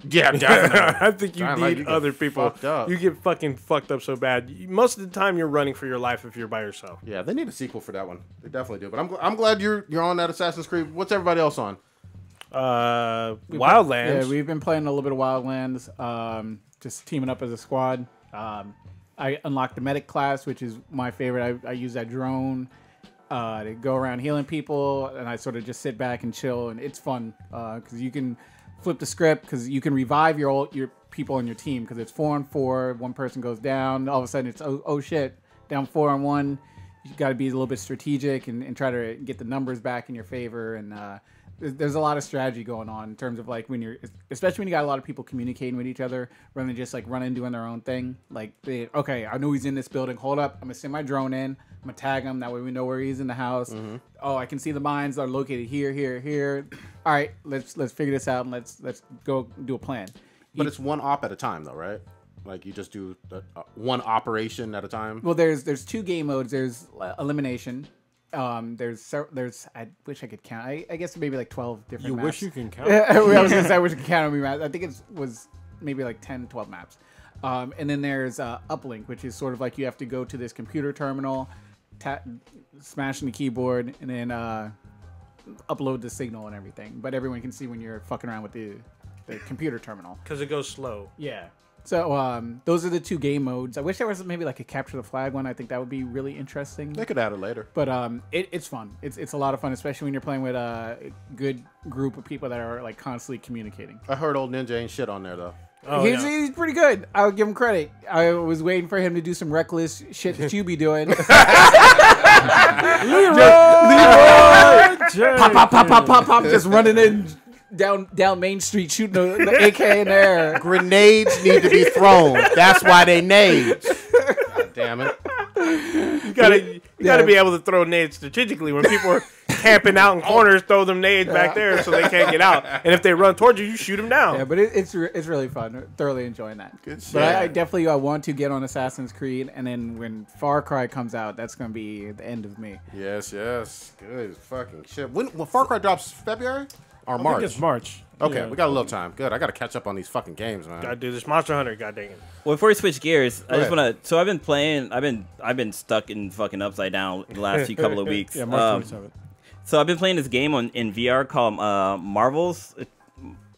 Yeah, definitely.
I think you
Dying Light,
need
you get
other people.
fucked up.
You get fucking fucked up so bad. Most of the time, you're running for your life if you're by yourself.
Yeah, they need a sequel for that one. They definitely do. But I'm glad you're on that Assassin's Creed. What's everybody else on?
Wildlands.
Yeah, we've been playing a little bit of Wildlands, just teaming up as a squad. I unlocked the medic class, which is my favorite. I use that drone to go around healing people, and I sort of just sit back and chill, and it's fun because you can flip the script because you can revive your people on your team because it's 4-on-4. One person goes down, all of a sudden it's oh shit, down 4-on-1. You got to be a little bit strategic and try to get the numbers back in your favor. And there's a lot of strategy going on in terms of like especially when you got a lot of people communicating with each other rather than just like running doing their own thing. Like, okay, I know he's in this building. Hold up, I'm gonna send my drone in. I'm gonna tag him. That way we know where he's in the house.
Mm-hmm.
Oh, I can see the mines are located here, here, here. All right, let's figure this out and let's go do a plan.
But it's one op at a time, though, right? Like you just do one operation at a time.
Well, there's 2 game modes. There's elimination. There's I wish I could count. I guess maybe like 12 different
You
maps.
wish you can count.
I was gonna say I wish you could count on me maps. I think it was maybe like 10, 12 maps. And then there's uplink, which is sort of like you have to go to this computer terminal, smashing the keyboard, and then upload the signal and everything. But everyone can see when you're fucking around with the computer terminal.
Because it goes slow.
Yeah. So those are the 2 game modes. I wish there was maybe like a capture the flag one. I think that would be really interesting.
They could add it later.
But it's fun. It's a lot of fun, especially when you're playing with a good group of people that are like constantly communicating.
I heard old Ninja ain't shit on there though.
Oh,
He's pretty good. I'll give him credit. I was waiting for him to do some reckless shit that you be doing.
Leroy
Pop, pop, pop, pop, pop, pop, just running in down Main Street shooting the AK in the air.
Grenades need to be thrown. That's why they nades. God damn it.
You gotta be able to throw nades strategically. When people are camping out in corners, throw them nades back there so they can't get out. And if they run towards you, you shoot them down.
Yeah, but it's really fun. Thoroughly enjoying that.
Good shit.
But I definitely want to get on Assassin's Creed, and then when Far Cry comes out, that's going to be the end of me.
Yes. Good fucking shit. When Far Cry drops February or
I
March?
think it's March.
Okay,
Yeah.
we got a little time. Good. I got to catch up on these fucking games, man.
Gotta do this Monster Hunter, god dang it.
Well, before we switch gears, I just
ahead.
want to. So I've been playing. I've been stuck in fucking Upside Down the last few couple of weeks.
Yeah, March 27th.
So I've been playing this game in VR called Marvels.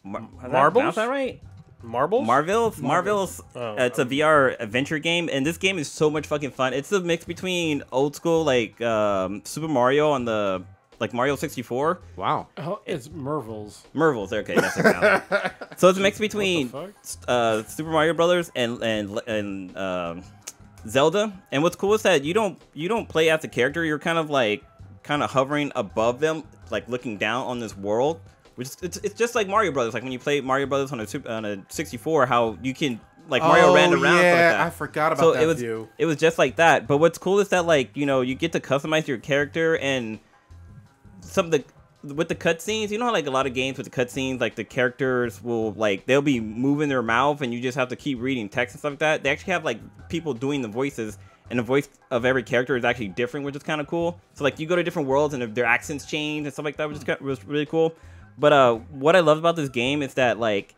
Marbles?
Is that right?
Marbles?
Marvels. It's a VR adventure game, and this game is so much fucking fun. It's a mix between old school like Super Mario on the like Mario 64.
Wow.
Oh, it's Merville's.
Merville's, okay, that's it now. So it's a mix between Super Mario Brothers and Zelda. And what's cool is that you don't play as a character. You're kind of hovering above them, like looking down on this world. Which it's just like Mario Brothers. Like when you play Mario Brothers on a 64, how you can like Mario ran around.
Yeah,
like that.
I forgot about that view.
It was just like that. But what's cool is that like you get to customize your character and some of the with the cutscenes. You know how like a lot of games with the cutscenes, like the characters will they'll be moving their mouth and you just have to keep reading text and stuff like that. They actually have like people doing the voices. And the voice of every character is actually different, which is kind of cool. So like you go to different worlds and their accents change and stuff like that, which was really cool. But what I love about this game is that like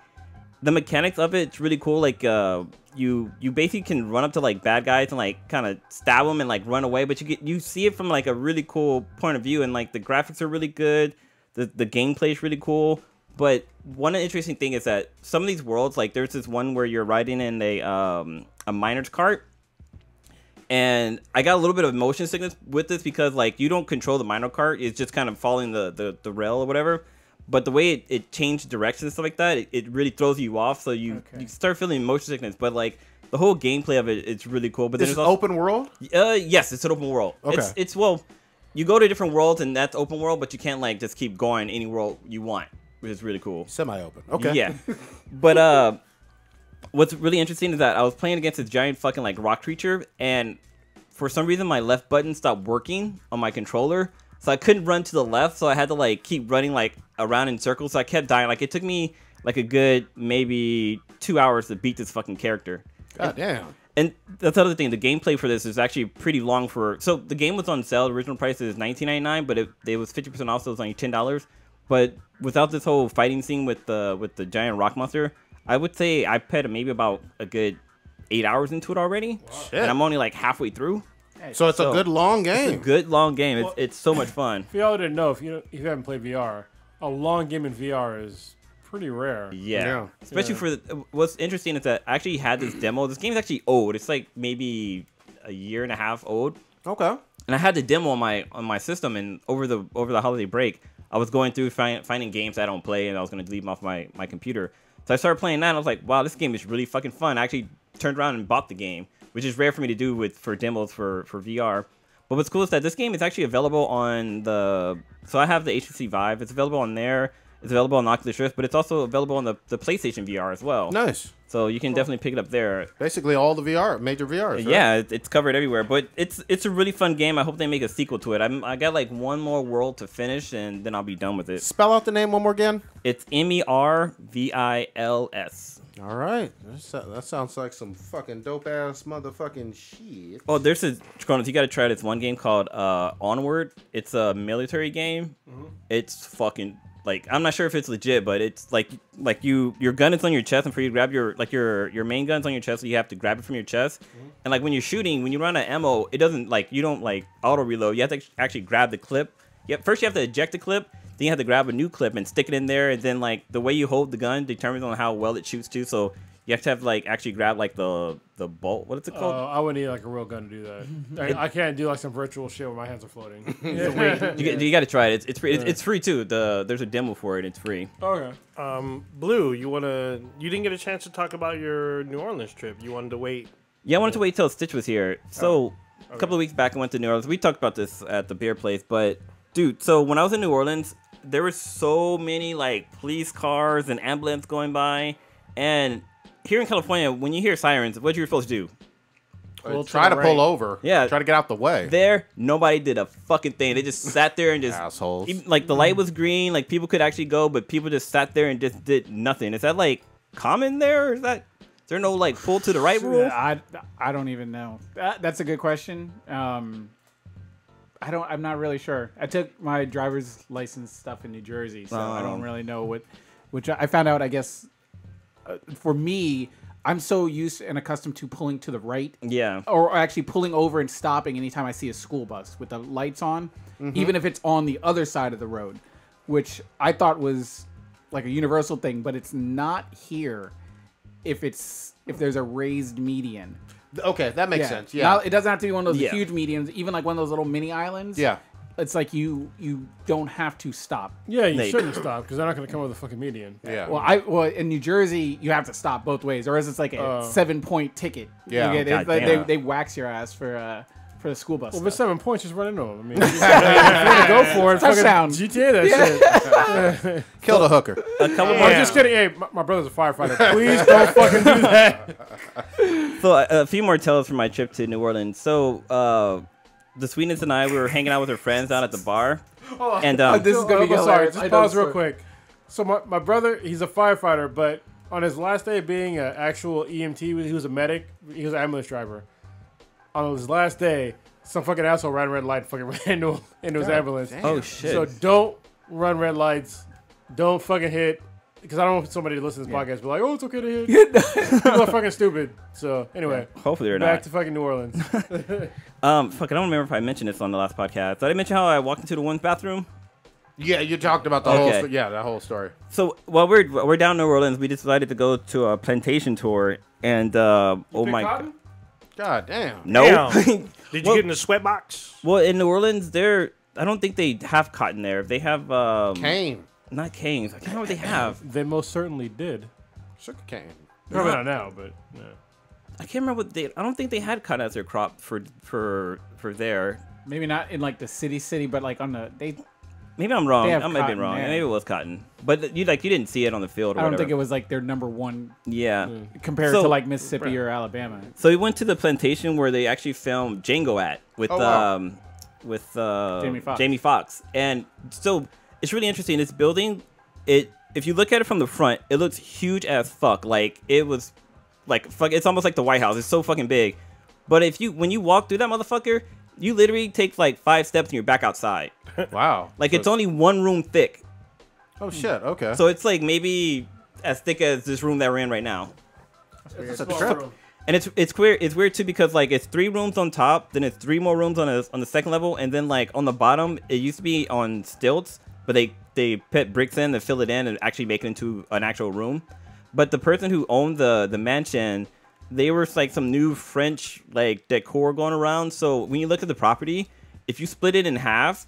the mechanics of it's really cool. Like you basically can run up to like bad guys and like kind of stab them and like run away, but you see it from like a really cool point of view, and like the graphics are really good. The gameplay is really cool. But one interesting thing is that some of these worlds, like there's this one where you're riding in a miner's cart. And I got a little bit of motion sickness with this because like you don't control the miner cart. It's just kind of following the rail or whatever. But the way it changed direction and stuff like that, it really throws you off. So you start feeling motion sickness. But like the whole gameplay of it, it's really cool. But
This is open world?
Yes, it's an open world.
Okay.
It's you go to different worlds and that's open world, but you can't like just keep going any world you want, which is really cool.
Semi-open. Okay.
Yeah. But what's really interesting is that I was playing against this giant fucking like rock creature, and for some reason my left button stopped working on my controller. So I couldn't run to the left, so I had to like keep running like around in circles. So I kept dying. Like it took me like a good maybe 2 hours to beat this fucking character.
God damn.
And that's the other thing. The gameplay for this is actually pretty long for. So the game was on sale. The original price is $19.99, but it was 50% off, so it was only $10. But without this whole fighting scene with the giant rock monster, I would say I put maybe about a good 8 hours into it already, and I'm only like halfway through.
So it's a good long game.
It's a good long game.
Well,
it's so much fun.
If y'all didn't know, if you haven't played VR, a long game in VR is pretty rare.
Yeah. Especially for what's interesting is that I actually had this demo. This game is actually old. It's like maybe a year and a half old.
Okay.
And I had the demo on my system, and over the holiday break, I was going through finding games I don't play, and I was going to delete them off my computer. So I started playing that, and I was like, wow, this game is really fucking fun. I actually turned around and bought the game, which is rare for me to do for demos for VR. But what's cool is that this game is actually available on so I have the HTC Vive. It's available on there. It's available on Oculus Rift, but it's also available on the PlayStation VR as well.
Nice.
So you can definitely pick it up there.
Basically all the major VRs, right?
Yeah, it's covered everywhere. But it's a really fun game. I hope they make a sequel to it. I got like one more world to finish, and then I'll be done with it.
Spell out the name one more again. It's
MERVILS.
All right. That sounds like some fucking dope-ass motherfucking shit.
Oh, there's Cronus, you got to try this one game called Onward. It's a military game. Mm-hmm. It's fucking... Like, I'm not sure if it's legit, but it's like your gun is on your chest, and for you to grab your main gun's on your chest, so you have to grab it from your chest. Mm-hmm. And like when you're shooting, when you run out of ammo, it doesn't you don't auto reload. You have to actually grab the clip. First you have to eject the clip, then you have to grab a new clip and stick it in there, and then like the way you hold the gun determines on how well it shoots too. So you have to have actually grab the bolt. What is it called?
I would need like a real gun to do that. I can't do like some virtual shit where my hands are floating.
You got to try it. It's free. It's free too. There's a demo for it. It's free.
Okay.
Blue, you didn't get a chance to talk about your New Orleans trip. You wanted to wait.
Yeah, I wanted to wait till Stitch was here. So a couple of weeks back, I went to New Orleans. We talked about this at the beer place, but dude, so when I was in New Orleans, there were so many police cars and ambulance going by, and here in California, when you hear sirens, what you're supposed to do?
Try to pull over.
Yeah.
Try to get out the way.
There, nobody did a fucking thing. They just sat there and just...
Assholes.
Even, the light was green. People could actually go, but people just sat there and just did nothing. Is that, common there? Or is there no, pull to the right rule?
I don't even know. That's a good question. I'm not really sure. I took my driver's license stuff in New Jersey, so I don't really know which I found out, I guess... for me, I'm so used and accustomed to pulling to the right.
Yeah.
Or actually pulling over and stopping anytime I see a school bus with the lights on, even if it's on the other side of the road, which I thought was like a universal thing, but it's not here if there's a raised median.
Okay, that makes sense. Yeah.
Now, it doesn't have to be one of those huge medians, even like one of those little mini islands.
Yeah.
it's like you don't have to stop.
Yeah, you
Nate.
shouldn't stop because they're not going to come with a fucking median.
Yeah.
Well, in New Jersey, you have to stop both ways, or else it's like a 7-point ticket.
Yeah.
You get-
God damn.
they wax your ass for the school bus.
Well,
stuff.
if it's 7 points, just run into them. I mean, if you want to go for it, fucking
Touchdown.
GTA that shit.
Kill the hooker.
A couple
I'm
more.
just kidding. Hey, my brother's a firefighter. Please don't fucking do that.
So a few more tales from my trip to New Orleans. So the Sweetness and I, we were hanging out with our friends out at the bar, and
This is gonna be
I'm sorry.
hilarious. I
Just
know
pause
the
real
story.
quick. So my brother, he's a firefighter, but on his last day of being an actual EMT, he was a medic. He was an ambulance driver. On his last day, some fucking asshole ran a red light, and fucking ran into his ambulance.
damn.
oh shit.
So don't run red lights. Don't fucking hit. Because I don't want somebody to listen to this podcast be like, oh, it's okay to hit. People are fucking stupid. So anyway,
Hopefully they're
back
not.
to fucking New Orleans.
Fuck, I don't remember if I mentioned this on the last podcast. Did I mention how I walked into the women's bathroom?
Yeah, you talked about the
Okay.
whole. Yeah, that whole story.
So while we're down in New Orleans, we decided to go to a plantation tour, and oh my
Cotton?
God damn.
no.
Did you
Well-
get in the sweat box?
Well, in New Orleans, I don't think they have cotton there. They have
Cane.
not canes. I can't remember what they have.
They most certainly did.
Sugar cane.
Probably not now, but yeah.
I can't remember what they. I don't think they had cotton as their crop for there.
Maybe not in like the city, but like on the
Maybe I'm wrong.
They
I
have
might be
cotton,
wrong.
yeah.
Maybe it was cotton, but you didn't see it on the field. Or
I don't
whatever.
think it was like their number one
Yeah.
compared
So-
to like Mississippi or Alabama.
So we went to the plantation where they actually filmed Django at with
Oh, wow.
Jamie
Foxx. And so it's really interesting. This building, if you look at it from the front, it looks huge as fuck. Like it was like fuck. It's almost like the White House. It's so fucking big. But when you walk through that motherfucker, you literally take like 5 steps and you're back outside.
Wow.
Like
So
it's only one room thick.
Oh shit. Okay.
So it's like maybe as thick as this room that we're in right now.
it's a trip.
And it's weird. It's weird too because like it's 3 rooms on top, then it's 3 more rooms on the second level, and then like on the bottom it used to be on stilts, but they put bricks in to fill it in and actually make it into an actual room. But the person who owned the mansion, they were like some new French like decor going around. So when you look at the property, if you split it in half,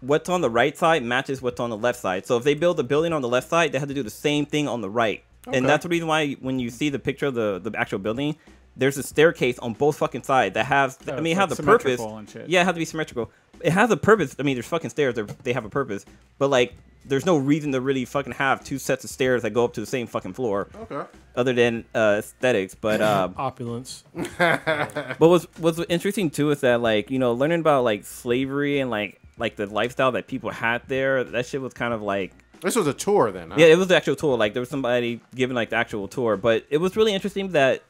what's on the right side matches what's on the left side. So if they build a building on the left side, they have to do the same thing on the right.
Okay.
And that's the reason why when you see the picture of the actual building, there's a staircase on both fucking sides that has, I mean, it has
like
a purpose.
symmetrical and shit.
Yeah, it has to be symmetrical. It has a purpose. I mean, there's fucking stairs. They have a purpose. But like, there's no reason to really fucking have 2 sets of stairs that go up to the same fucking floor.
Okay.
Other than aesthetics. But
Opulence.
but what's interesting too is that like, you know, learning about like slavery and like the lifestyle that people had there, that shit was kind of like,
This was a tour then. Huh?
yeah, it was the actual tour. Like there was somebody giving like the actual tour, but it was really interesting that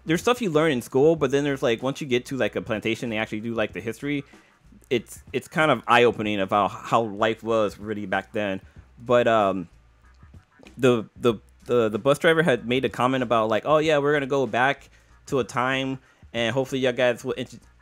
there's stuff you learn in school, but then there's like once you get to like a plantation, they actually do like the history. It's kind of eye opening about how life was really back then. But the bus driver had made a comment about like, oh yeah, we're gonna go back to a time and hopefully you guys will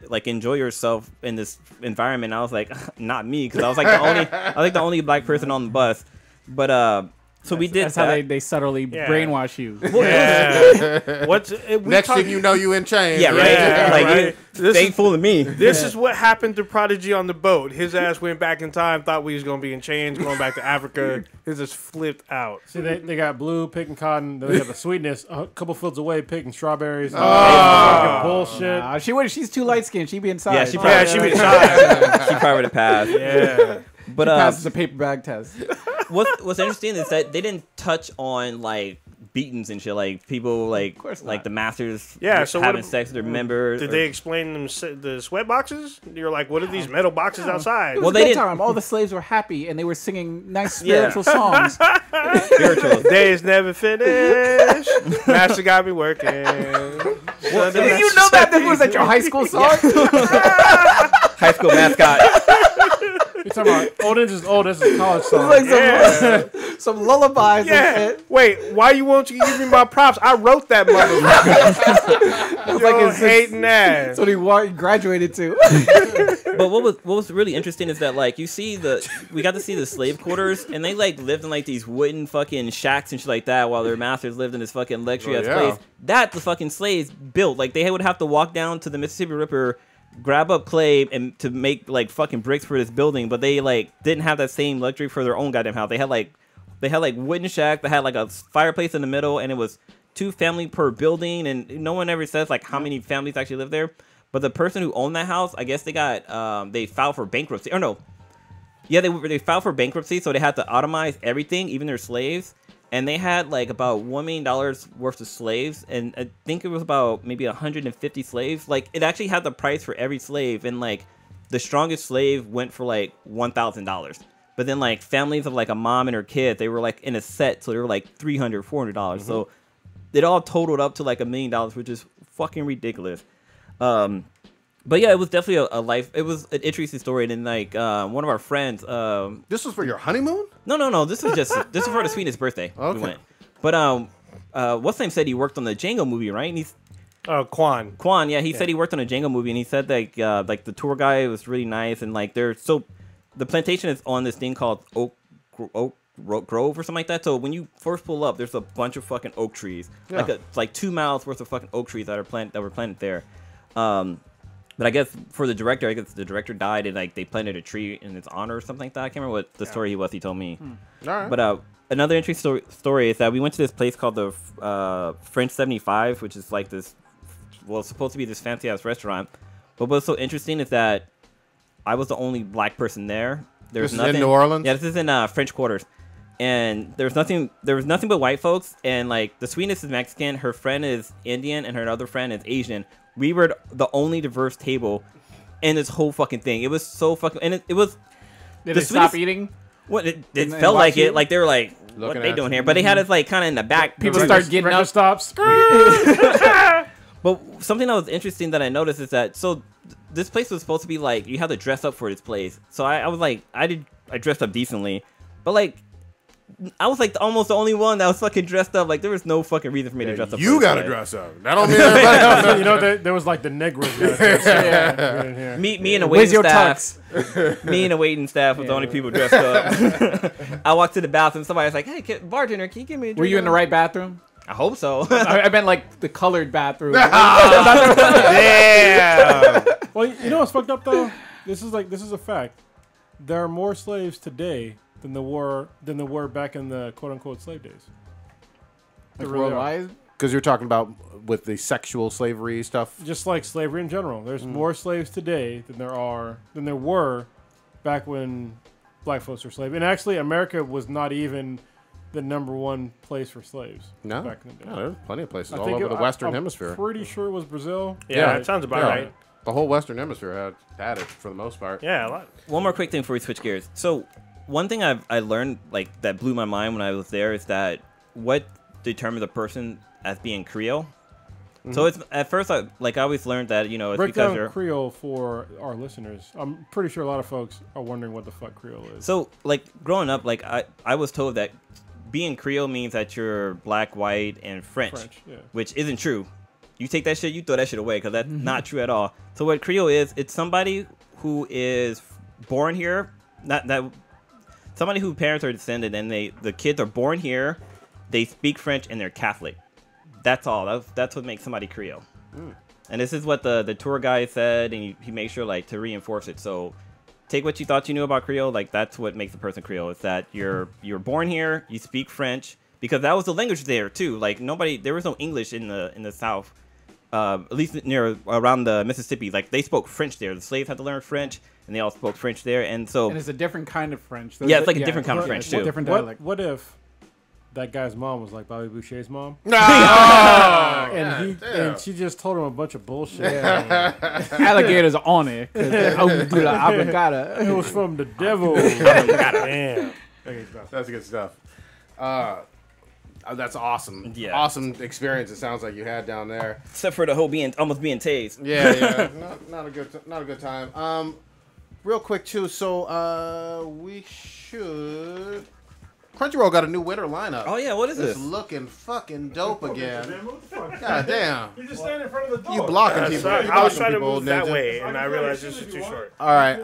like enjoy yourself in this environment. I was like, not me, because I was like the only black person on the bus. But so we did
That's
that.
how they subtly brainwash you.
Yeah.
Next thing you know, you in chains.
Yeah, right.
Yeah,
like
right.
you ain't fooling me.
This is what happened to Prodigy on the boat. His ass went back in time, thought we was gonna be in chains, going back to Africa. His just flipped out.
See, they got Blue picking cotton. Then they got the Sweetness a couple fields away picking strawberries. Fucking bullshit.
She's too light skinned. She'd be inside.
Yeah, she
Yeah, she was shy.
She probably would have passed.
Yeah.
But
passes the paper bag test.
what's interesting is that they didn't touch on like beatings and shit, like people like
course
like
not.
the masters
Yeah, so
having
what-
sex with their members.
Did they explain the sweat boxes? You're like, what are these metal boxes outside?
It was
Well,
a
they
good
didn't-
time. All the slaves were happy and they were singing nice
Yeah.
spiritual songs.
spiritual?
Days never finished. Master got me working.
You know that this was at your high school song?
High school mascot.
You're talking about old is old. This is a college song.
Like
Yeah.
some lullabies and
Yeah.
shit.
Wait, why you won't you give me my props? I wrote that motherfucker.
It's
Yo,
like it's
hating ass.
That's what he graduated to.
But what was really interesting is that like we got to see the slave quarters, and they like lived in like these wooden fucking shacks and shit like that, while their masters lived in this fucking luxury ass
Oh, yeah.
place that the fucking slaves built. Like they would have to walk down to the Mississippi River grab up clay and to make like fucking bricks for this building, but they like didn't have that same luxury for their own goddamn house. They had like wooden shack that had like a fireplace in the middle, and it was 2 family per building, and no one ever says like how many families actually live there. But the person who owned that house, I guess they got they filed for bankruptcy. Or no, yeah, they filed for bankruptcy, so they had to automize everything, even their slaves. And they had like about $1 million worth of slaves, and I think it was about maybe 150 slaves. Like it actually had the price for every slave, and like the strongest slave went for like $1,000. But then like families of like a mom and her kid, they were like in a set, so they were like $300, $400. So it all totaled up to like $1 million, which is fucking ridiculous. But yeah, it was definitely a life. It was an interesting story. And then like one of our friends.
This was for your honeymoon?
No. This is for the sweetest birthday.
Okay.
We went. But what's his name said he worked on the Django movie, right? And he's
Quan.
Quan, yeah. He said he worked on a Django movie, and he said like the tour guy was really nice, and like the plantation is on this thing called Oak Grove or something like that. So when you first pull up, there's a bunch of fucking oak trees, like 2 miles worth of fucking oak trees that were planted there. But I guess for the director, the director died, and like they planted a tree in his honor or something like that. I can't remember what the story was. He told me.
All right.
But another interesting story is that we went to this place called the French 75, which is like this. Well, it's supposed to be this fancy ass restaurant. But what's so interesting is that I was the only black person there.
This is in New Orleans?
Yeah, this is in French Quarters. And there was nothing but white folks, and like the sweetness is Mexican, her friend is Indian, and her other friend is Asian. We were the only diverse table in this whole fucking thing. It was so fucking, and it was.
Did they stop eating?
What it felt like it. Like they were like, what are they doing here? But they had us like kind of in the back.
People start getting up.
Stops.
But something that was interesting that I noticed is that this place was supposed to be like you had to dress up for this place. So I was like I dressed up decently, but like. I was like almost the only one that was fucking dressed up. Like there was no fucking reason for me to dress up.
You gotta dress up. That don't mean everybody.
You know, there was like the Negroes. Yeah.
Me and the waiting staff. Me and the waiting staff was the only people dressed up. I walked to the bathroom. Somebody was like, "Hey, bartender, can you give me a drink?"
Were you in the right bathroom?
I hope so.
I meant like the colored bathroom.
Damn.
Well, you know what's fucked up though? This is a fact. There are more slaves today than there were back in the quote unquote slave days.
Like worldwide?
Because you're talking about with the sexual slavery stuff.
Just like slavery in general, there's more slaves today than there were back when black folks were slaves. And actually, America was not even the #1 place for slaves.
No,
back in the day.
No, there's plenty of places all over the Western Hemisphere.
I'm pretty sure it was Brazil.
Yeah, that sounds about right.
The whole Western Hemisphere had it for the most part.
Yeah, a lot.
One more quick thing before we switch gears. So, one thing I learned like that blew my mind when I was there is that what determines a person as being Creole. So it's at first I always learned that it's
Break
because
down
you're
Creole for our listeners. I'm pretty sure a lot of folks are wondering what the fuck Creole is.
So like growing up, like I was told that being Creole means that you're black, white, and French,
yeah.
which isn't true. You take that shit, you throw that shit away because that's not true at all. So what Creole is, it's somebody who is born here, somebody whose parents are descended, and the kids are born here, they speak French, and they're Catholic. That's all. That's what makes somebody Creole. And this is what the tour guide said, and he made sure like to reinforce it. So take what you thought you knew about Creole, like that's what makes a person Creole. Is that you're born here, you speak French, because that was the language there too. Like there was no English in the South. At least around the Mississippi, like they spoke French there. The slaves had to learn French, and they all spoke French there. And
it's a different kind of French.
Yeah, it's like a different kind of French too.
Different dialect.
What if that guy's mom was like Bobby Boucher's mom?
No!
and she just told him a bunch of bullshit.
Alligators on it.
It was from the devil.
Damn.
That's good stuff. That's awesome.
Yeah.
Awesome experience. It sounds like you had down there.
Except for the whole almost being tased.
Yeah. not a good time. Real quick too. So we should. Crunchyroll got a new winter lineup.
Oh yeah, what is this?
It's looking fucking dope again. God damn.
You just stand in front of the door.
You blocking people.
I was trying to move that way, and I realized this is too short.
All right.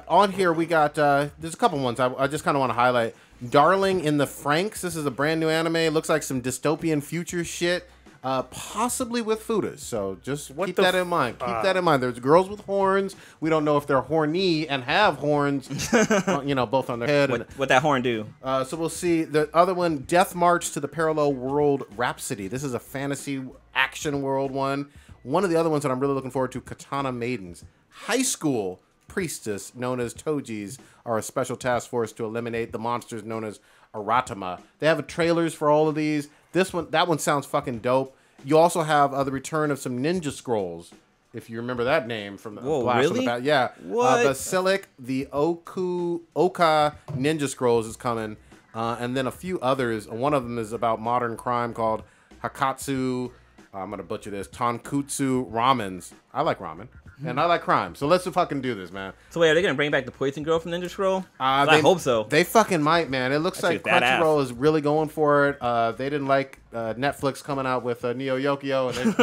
On here we got. There's a couple ones I just kind of want to highlight. Darling in the Franxx. This is a brand new anime. It looks like some dystopian future shit. possibly with futas. So just keep
the
that in mind. Keep that in mind. There's girls with horns. We don't know if they're horny and have horns, both on their head.
What that horn do?
So we'll see. The other one, Death March to the Parallel World Rhapsody. This is a fantasy action world one. One of the other ones that I'm really looking forward to, Katana Maidens. High school priestess known as Tojis are a special task force to eliminate the monsters known as Aratama. They have trailers for all of these. That one sounds fucking dope. You also have the return of some ninja scrolls, if you remember that name from the blast
really?
from the yeah.
What?
Basilic, the Oka Ninja Scrolls is coming, and then a few others. One of them is about modern crime called Hakatsu. I'm gonna butcher this. Tonkutsu Ramens. I like ramen. And I like crime, so let's fucking do this, man.
So wait, are they gonna bring back the Poison Girl from Ninja Scroll?
I
hope so.
They fucking might, man. It looks like Crunchyroll is really going for it. They didn't like Netflix coming out with Neo Yokio, and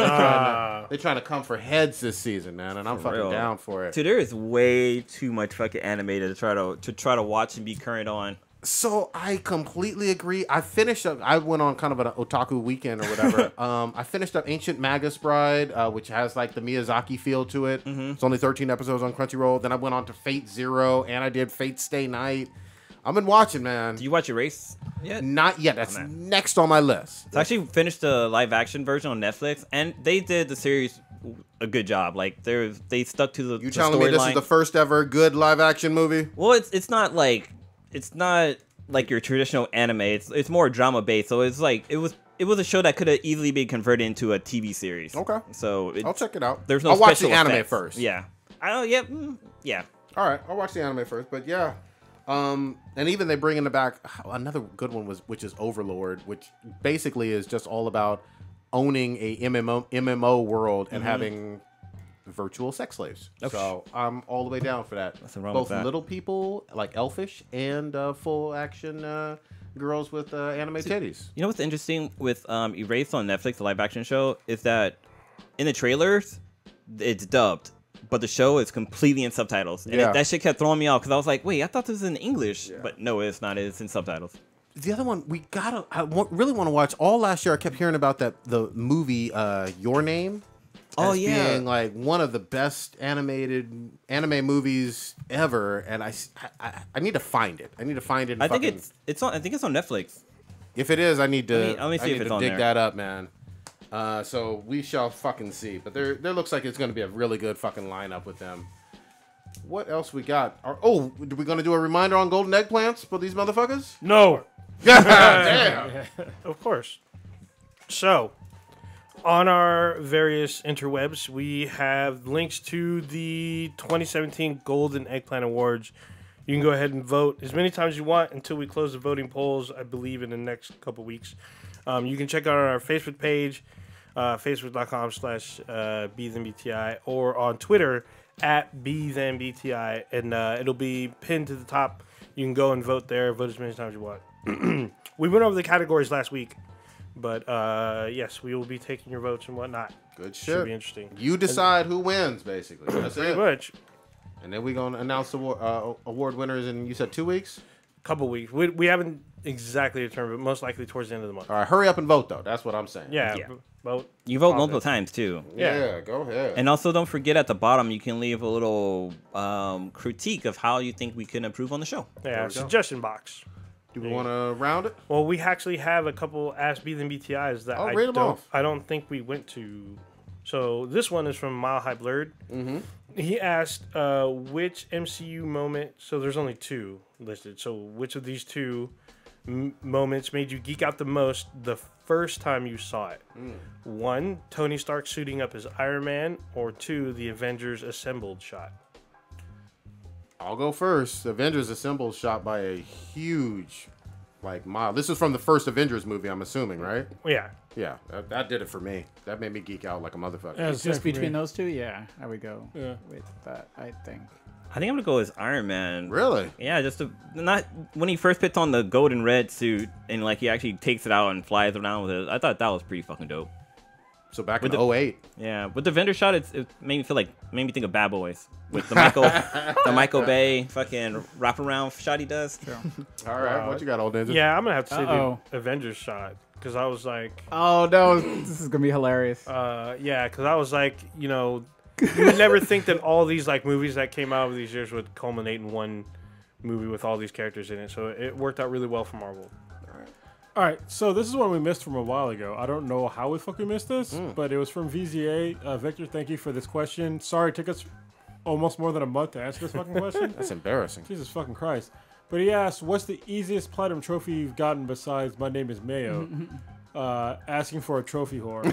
they're trying to come for heads this season, man. And I'm fucking down for it.
Dude, there is way too much fucking anime to try to watch and be current on.
So I completely agree. I finished up. I went on kind of an otaku weekend or whatever. I finished up Ancient Magus Bride, which has like the Miyazaki feel to it. It's only 13 episodes on Crunchyroll. Then I went on to Fate Zero, and I did Fate Stay Night. I've been watching, man.
Do you watch Erase yet?
Not yet. That's next on my list.
So I actually finished the live action version on Netflix, and they did the series a good job. Like they stuck to the.
You telling me this is the first ever good live action movie?
Well, it's not like your traditional anime. It's more drama based. So it's like it was a show that could have easily been converted into a TV series.
Okay.
So
I'll check it out.
There's no.
I'll watch the
special
anime
effects.
first.
Yeah. Yeah.
All right, I'll watch the anime first. But yeah, and even they bring in the back another good one which is Overlord, which basically is just all about owning a MMO world and having virtual sex slaves. Okay. So I'm all the way down for that. Both little people like elfish and full action girls with anime titties.
You know what's interesting with Erased on Netflix, the live action show, is that in the trailers it's dubbed, but the show is completely in subtitles. And that shit kept throwing me off because I was like, wait, I thought this was in English, but no, it's not. It's in subtitles.
The other one really want to watch. All last year I kept hearing about the movie Your Name. Being like one of the best animated anime movies ever, and I need to find it. I need to find it.
I think it's on Netflix.
If it is, I need to.
Let me see if it's on
dig
there.
that up, man. So we shall fucking see. But there looks like it's going to be a really good fucking lineup with them. What else we got? Are we going to do a reminder on golden eggplants for these motherfuckers?
No.
Damn.
Of course. So, on our various interwebs, we have links to the 2017 Golden Eggplant Awards. You can go ahead and vote as many times as you want until we close the voting polls, I believe, in the next couple weeks. You can check out our Facebook page, facebook.com/BThenBTI, or on Twitter @BThenBTI, and it'll be pinned to the top. You can go and vote there, vote as many times as you want. We went over the categories last week. But, yes, we will be taking your votes and whatnot.
Good shit.
Should be interesting.
You decide who wins, basically. That's
Pretty
it.
much.
And then we're going to announce the award winners in, you said 2 weeks?
Couple weeks. We haven't exactly determined, but most likely towards the end of the month.
All right, hurry up and vote, though. That's what I'm saying.
Yeah.
Yeah.
Vote.
You vote multiple times, too.
Yeah, go ahead.
And also, don't forget at the bottom, you can leave a little critique of how you think we can improve on the show.
Yeah, suggestion box.
Do we want to round it?
Well, we actually have a couple Ask B Than BTIs that I don't think we went to. So this one is from Mile High Blurred. Mm-hmm. He asked which MCU moment. So there's only 2 listed. So which of these 2 moments made you geek out the most the first time you saw it? 1, Tony Stark suiting up as Iron Man, or 2, the Avengers Assembled shot.
I'll go first. Avengers Assembled shot by a huge, mile. This is from the first Avengers movie, I'm assuming, right?
Yeah.
Yeah, that did it for me. That made me geek out like a motherfucker.
Yeah,
Just between those two, yeah, I would go with that, I think.
I think I'm going to go as Iron Man.
Really?
Yeah, not when he first puts on the gold and red suit and he actually takes it out and flies around with it. I thought that was pretty fucking dope.
So back in 2008.
Yeah, with the vendor shot, it made me think of Bad Boys with the Michael Bay fucking wraparound shot he does.
All right, what you got, old ninja?
Yeah, I'm gonna have to say the Avengers shot. because I was like,
oh no, this is gonna be hilarious.
yeah, because I was like, you know, you would never think that all these like movies that came out over these years would culminate in one movie with all these characters in it. So it worked out really well for Marvel.
All right, so this is one we missed from a while ago. I don't know how we fucking missed this, but it was from VZA. Victor, thank you for this question. Sorry, it took us almost more than a month to answer this fucking question.
That's embarrassing.
Jesus fucking Christ. But he asked, what's the easiest platinum trophy you've gotten besides My Name is Mayo? Asking for a trophy whore.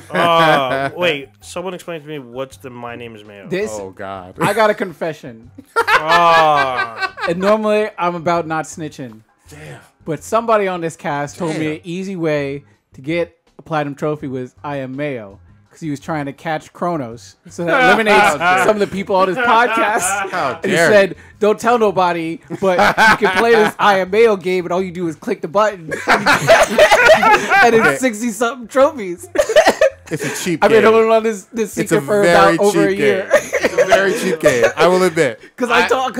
Wait, someone explain to me what's the My Name is Mayo.
Oh, God.
I got a confession. And normally I'm about not snitching.
Damn.
But somebody on this cast told me an easy way to get a platinum trophy was I am Mayo. Because he was trying to catch Kronos. So that eliminates some of the people on his podcast.
How
And he
dare
said, don't tell nobody, but you can play this I am Mayo game and all you do is click the button. And it's 60-something trophies.
It's a cheap
I've
game.
been holding on this secret for about over a year.
It's a very cheap game. I will admit.
Because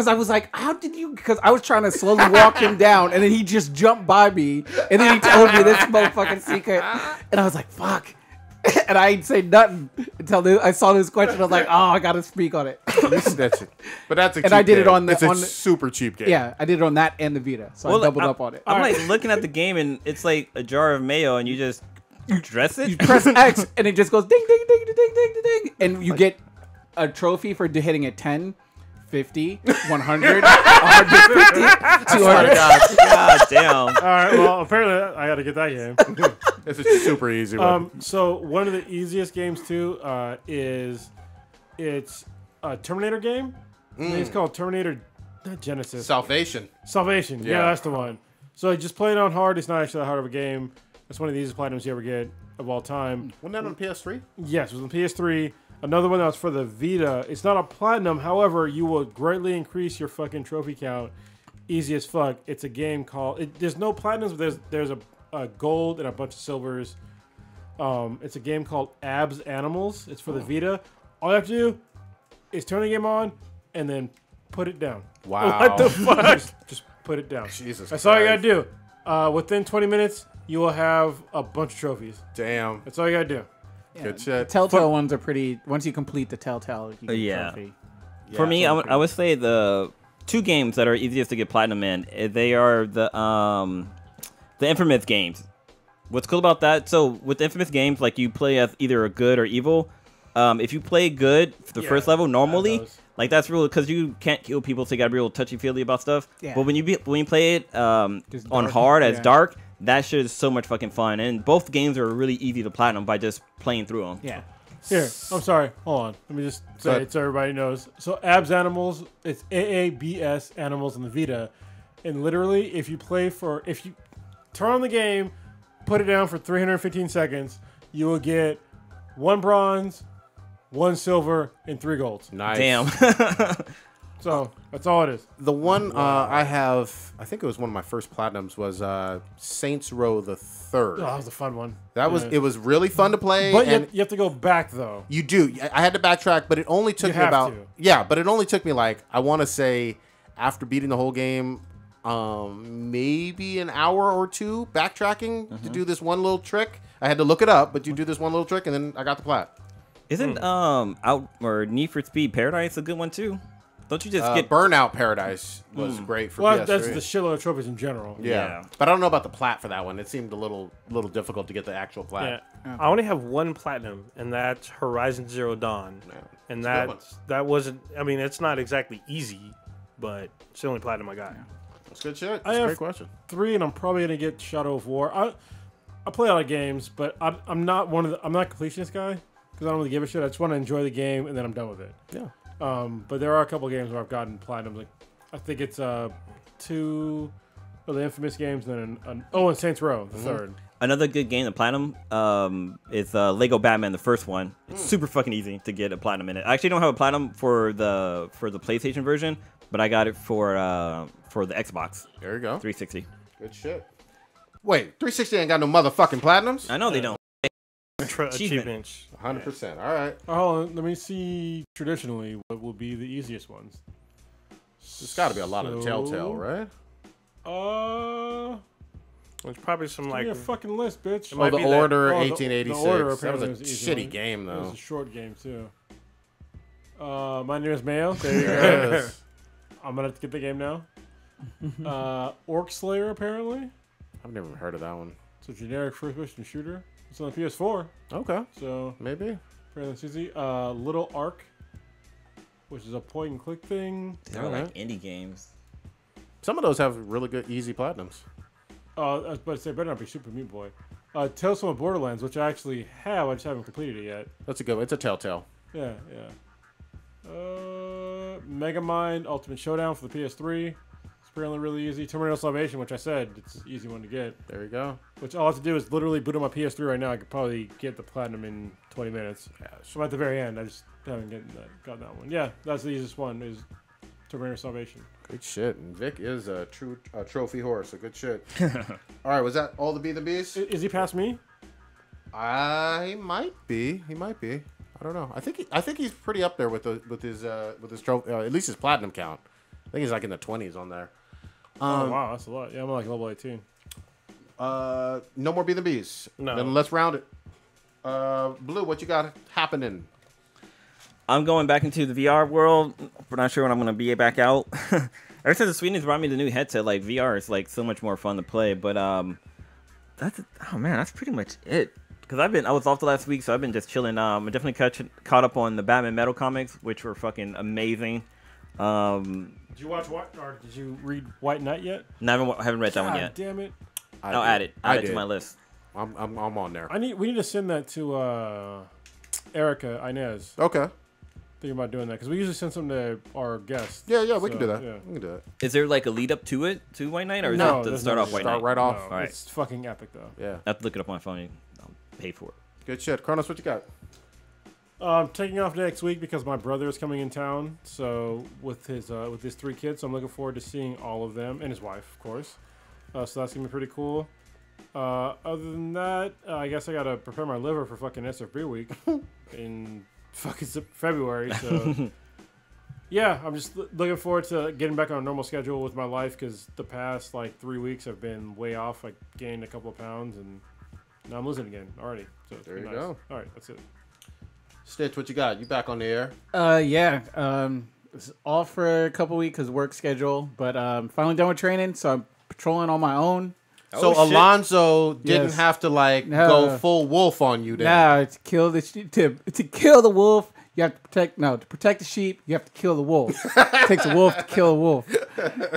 I was like, how did you? Because I was trying to slowly walk him down, and then he just jumped by me, and then he told me this motherfucking secret, and I was like, fuck. And I ain't say nothing until I saw this question. I was like, oh, I gotta speak on it.
You're snitching. But that's a cheap
And I did it
game.
on the-
It's a
on the-
super cheap game.
Yeah, I did it on that and the Vita, so I doubled up on it.
I'm like looking at the game and it's like a jar of mayo and you just dress it.
You press X, and it just goes ding, ding, ding, ding, ding, ding, ding, and you get a trophy for hitting it 10, 50, 100, 150, 200.
God damn.
All right, well, apparently I got to get that game.
It's a super easy one.
So one of the easiest games, too, it's a Terminator game. I think it's called Terminator not Genesis.
Salvation.
Salvation. Yeah.
Yeah.
That's the one. So just play it on hard. It's not actually that hard of a game. It's one of the easiest platinums you ever get of all time.
Wasn't that on PS3?
Yes, it was on PS3. Another one that was for the Vita. It's not a platinum. However, you will greatly increase your fucking trophy count. Easy as fuck. It's a game called... there's no platinums, but there's a gold and a bunch of silvers. It's a game called Abs Animals. It's for the Vita. All you have to do is turn the game on and then put it down.
Wow.
What the fuck? Just put it down.
Jesus
That's all you
Christ.
gotta do. Within 20 minutes, you will have a bunch of trophies.
Damn.
That's all you gotta do.
Good shit.
Telltale ones are pretty. Once you complete the Telltale, you get
Yeah.
a trophy.
For me, I would say the two games that are easiest to get platinum in, they are the Infamous games. What's cool about that? So with Infamous games, like you play as either a good or evil. If you play good for the first level normally, like that's real because you can't kill people, so you gotta be real touchy feely about stuff.
Yeah.
But when you play it on
dark,
hard as
yeah.
dark, that shit is so much fucking fun. And both games are really easy to platinum by just playing through them.
Yeah.
Here, I'm sorry. Hold on. Let me just say it so everybody knows. So Abs Animals, it's AABS Animals in the Vita. And literally, if you turn on the game, put it down for 315 seconds, you will get 1 bronze, 1 silver, and 3 golds.
Nice.
Damn.
So that's all it is.
The one I have, I think it was one of my first platinums, was Saints Row the Third.
Oh, that was a fun one.
It was really fun to play.
But
and
you have to go back, though.
you do. I had to backtrack, but it only took
You
me
have
about
to.
but it only took me like I want to say after beating the whole game, maybe an hour or two backtracking to do this one little trick. I had to look it up, but you do this one little trick and then I got the plat.
Isn't Need for Speed Paradise a good one too? Don't you just get
Burnout Paradise was great for
Well,
PS3.
that's the shitload of trophies in general.
yeah. But I don't know about the plat for that one. It seemed a little difficult to get the actual plat.
Yeah.
I only have one platinum, and that's Horizon Zero Dawn.
Yeah.
And
It's a good one.
that wasn't. I mean, it's not exactly easy, but it's the only platinum I got.
That's good shit.
I
That's a
have
great question.
3, and I'm probably gonna get Shadow of War. I play a lot of games, but I'm not I'm not a completionist guy because I don't really give a shit. I just want to enjoy the game and then I'm done with it.
Yeah.
But there are a couple games where I've gotten platinum. Like I think it's 2 of the Infamous games, and then and Saints Row the third.
another good game to platinum? Is Lego Batman, the first one. It's super fucking easy to get a platinum in it. I actually don't have a platinum for the PlayStation version, but I got it for the Xbox
There you go.
360.
Good shit. Wait, 360 ain't got no motherfucking platinums?
I know they don't.
Achievements.
100%. All right.
Hold on, let me see. Traditionally, what will be the easiest ones?
There's got to be a lot of Telltale, right?
There's probably some like
Give me a fucking list, bitch.
might
The
be that-
Order,
the
1886.
Order
That was
apparently
a
was an easy
shitty
one.
game,
It
though.
was a short game too. My name is Mayo. There you go.
Yes.
I'm gonna have to get the game now. Orc Slayer apparently.
I've never heard of that one.
It's a generic first-person shooter. It's on the PS4,
Okay,
so
maybe.
fairly easy. Little Ark, which is a point-and-click thing.
They're like indie games.
Some of those have really good, easy platinums.
I was about to say, better not be Super Meat Boy. Tales from the Borderlands, which I actually have. I just haven't completed it yet.
That's a good one. It's a Telltale.
Yeah. Megamind Ultimate Showdown for the PS3. It's apparently really easy. Terminal Salvation, which I said it's an easy one to get.
There you go.
Which all I have to do is literally boot on my PS3 right now. I could probably get the platinum in 20 minutes.
Yeah,
So I'm at the very end. I just haven't gotten that one. Yeah, that's the easiest one. Is Terminator Salvation.
good shit. And Vic is a true trophy horse, so good shit. All right, was that all the B's?
Is he past me?
He might be. He might be. I don't know. I think he's pretty up there with his trophy, at least his platinum count. I think he's like in the 20s on there.
Oh wow, that's a lot. Yeah, I'm like level 18.
No more B's.
No.
Then let's round it. Blue, what you got happening?
I'm going back into the VR world. We're not sure when I'm going to be back out. Ever since the Sweden's brought me the new headset, like VR is like so much more fun to play. But that's pretty much it. Because I was off the last week, so I've been just chilling. I definitely caught up on the Batman Metal comics, which were fucking amazing.
Did you watch or did you read White Knight yet?
No, I haven't read that one
God
yet.
damn it!
I'll add it to my list.
I'm on there.
We need to send that to Erica Inez.
Okay.
Thinking about doing that because we usually send some to our guests.
Yeah, we can
So,
do that.
yeah.
We can do that.
Is there like a lead up to it, to White Knight, or is
No,
it to
there's
start
no
off White
Start
Knight?
right off.
No,
Alright.
It's fucking epic though.
Yeah.
I have to look it up on my phone. I'll pay for it.
Good shit. Kronos, what you got?
I'm taking off next week because my brother is coming in town. So with his 3 kids, so I'm looking forward to seeing all of them and his wife, of course. So that's gonna be pretty cool. Other than that, I guess I gotta prepare my liver for fucking SFB week in fucking February. So yeah, I'm just looking forward to getting back on a normal schedule with my life because the past like 3 weeks I've been way off. I gained a couple of pounds and now I'm losing again already. So it's
There
been
you
nice.
go.
All right, that's it.
Stitch, what you got? You back on the air?
Yeah. Was off for a couple weeks because work schedule, but finally done with training, so I'm patrolling on my own.
So
shit.
Alonzo didn't
Yes.
have to like
No.
go full wolf on you then.
Now to kill to kill the wolf, you have to protect the sheep. You have to kill the wolf. It takes a wolf to kill a wolf.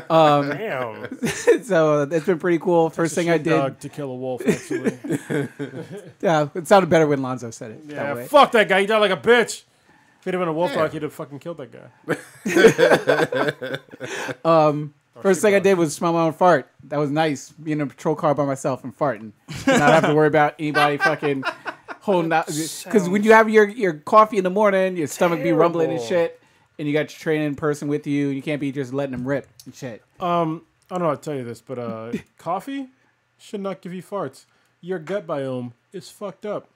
damn.
So it's been pretty cool. First thing I did,
Dog to kill a wolf. Actually,
yeah, it sounded better when Lonzo said it.
yeah.
That way.
Fuck that guy. He died like a bitch. If he'd have been a wolf dog, he'd have fucking killed that guy.
First thing I did was smell my own fart. That was nice. Being in a patrol car by myself and farting, not have to worry about anybody fucking holding out. Because when you have your coffee in the morning, your stomach be rumbling and
Terrible.
shit, and you got your training person with you, and you can't be just letting them rip and shit.
I don't know how to tell you this, but coffee should not give you farts. Your gut biome is fucked up.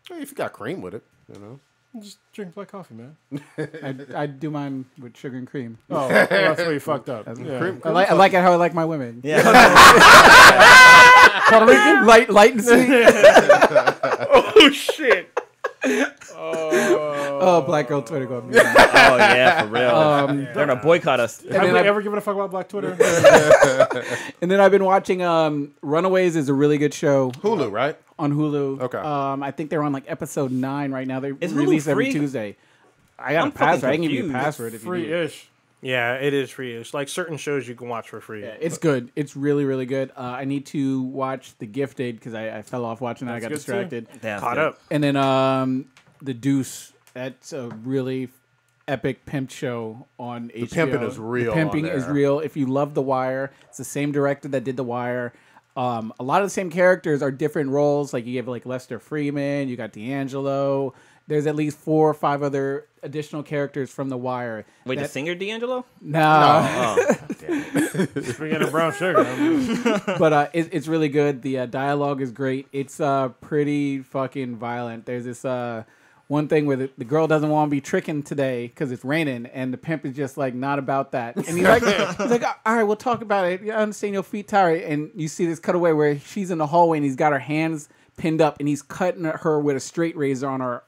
Hey, if you got cream with it, you know.
Just drink black coffee, man.
I do mine with sugar and cream.
Oh, well, that's where you fucked up. Yeah.
Cream,
I like it how I like my women.
Yeah.
Puerto Rican, light and sweet.
Oh shit.
Oh, black girl Twitter going.
Oh yeah, for real. They're gonna boycott us.
Have
then
we
I-
ever given a fuck about Black Twitter?
And then I've been watching Runaways is a really good show
Hulu, right?
on Hulu.
Okay.
I think they're on like episode 9 right now. They
Is Hulu
release every
free?
Tuesday. I got
I'm
a password.
fucking
I can give you a
confused.
password if you need.
Free-ish.
Yeah, it is free. It's like certain shows you can watch for free.
Yeah, it's good. It's really, really good. I need to watch The Gifted because I fell off watching that. I got
That's good,
distracted.
That's
Caught
good.
up.
And then The Deuce. That's a really epic pimp show on HBO.
pimping is real
The pimping
on
is
there.
real. If you love The Wire, it's the same director that did The Wire. A lot of the same characters are different roles. Like you have like Lester Freeman, you got D'Angelo. There's at least 4 or 5 other additional characters from The Wire.
Wait, the
That-
singer D'Angelo?
No.
Oh.
Speaking of brown sugar,
But it's really good. The dialogue is great. It's pretty fucking violent. There's this one thing where the girl doesn't want to be tricking today because it's raining, and the pimp is just like not about that. And he's like, all right, we'll talk about it. I understand your feet tired. And you see this cutaway where she's in the hallway and he's got her hands pinned up and he's cutting her with a straight razor on her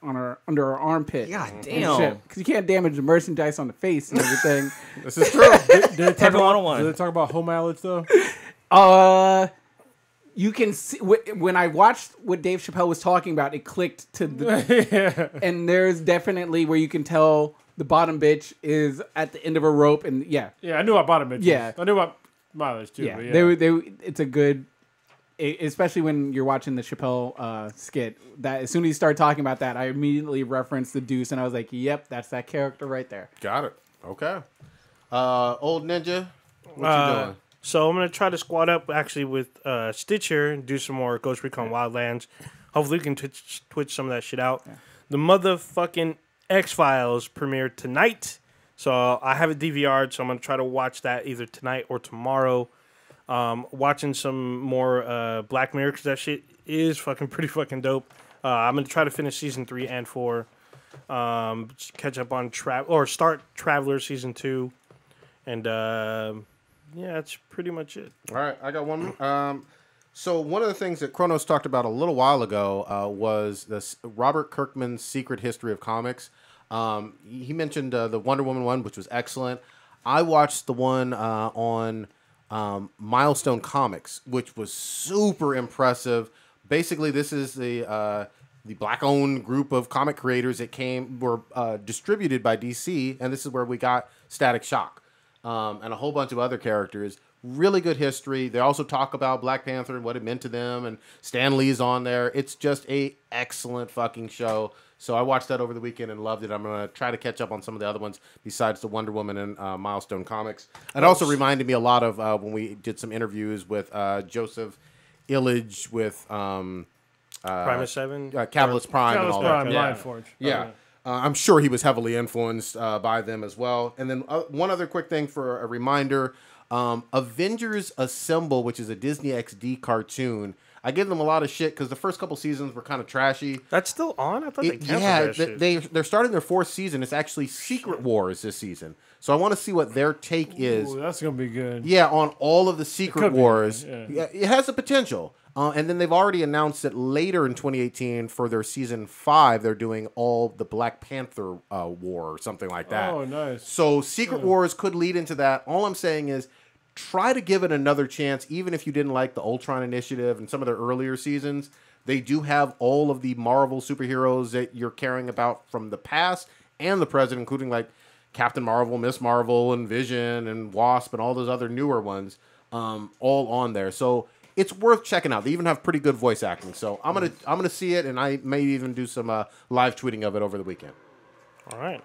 under her armpit.
God damn!
Because you can't damage the merchandise on the face and everything.
This is true.
Did they talk
Everyone.
did they talk about home mileage though?
You can see when I watched what Dave Chappelle was talking about, it clicked to the and there's definitely where you can tell the bottom bitch is at the end of a rope, and
Yeah, I knew about bottom bitches.
Yeah.
I knew about mileage too.
yeah,
But yeah.
they it's a good, especially when you're watching the Chappelle skit. That as soon as you start talking about that, I immediately referenced the Deuce, and I was like, "Yep, that's that character right there."
Got it. Okay. Old Ninja, what you doing?
So I'm going to try to squad up actually with Stitcher and do some more Ghost Recon Wildlands. Hopefully we can twitch some of that shit out. Yeah. The motherfucking X-Files premiered tonight. So I have it DVR'd, so I'm going to try to watch that either tonight or tomorrow. Watching some more Black Mirror because that shit is pretty fucking dope. I'm going to try to finish season 3 and 4. Catch up on start Traveler season 2. And... yeah, that's pretty much it.
All right, I got one more. So one of the things that Kronos talked about a little while ago was this Robert Kirkman's Secret History of Comics. He mentioned the Wonder Woman one, which was excellent. I watched the one on Milestone Comics, which was super impressive. Basically, this is the black-owned group of comic creators that were distributed by DC, and this is where we got Static Shock. And a whole bunch of other characters. Really good history. They also talk about Black Panther and what it meant to them, and Stan Lee's on there. It's just a excellent fucking show. So I watched that over the weekend and loved it. I'm going to try to catch up on some of the other ones besides the Wonder Woman and Milestone Comics. It also reminded me a lot of when we did some interviews with Joseph Illidge with
Primus 7?
Catalyst Prime and all that.
Lion Forge.
Yeah. I'm sure he was heavily influenced by them as well. And then one other quick thing for a reminder. Avengers Assemble, which is a Disney XD cartoon. I give them a lot of shit because the first couple seasons were kind of trashy.
That's still on? I thought they canceled that shit.
They're starting their 4th season. It's actually Secret Wars this season. So I want to see what their take is.
That's going to be good.
Yeah, on all of the Secret Wars.
Yeah.
It has the potential. And then they've already announced that later in 2018 for their season 5, they're doing all the Black Panther war or something like that.
Oh, nice.
So Secret Wars could lead into that. All I'm saying is try to give it another chance, even if you didn't like the Ultron Initiative and some of their earlier seasons. They do have all of the Marvel superheroes that you're caring about from the past and the present, including like Captain Marvel, Miss Marvel, and Vision, and Wasp, and all those other newer ones, all on there. So it's worth checking out. They even have pretty good voice acting. So I'm gonna see it, and I may even do some live tweeting of it over the weekend.
All right.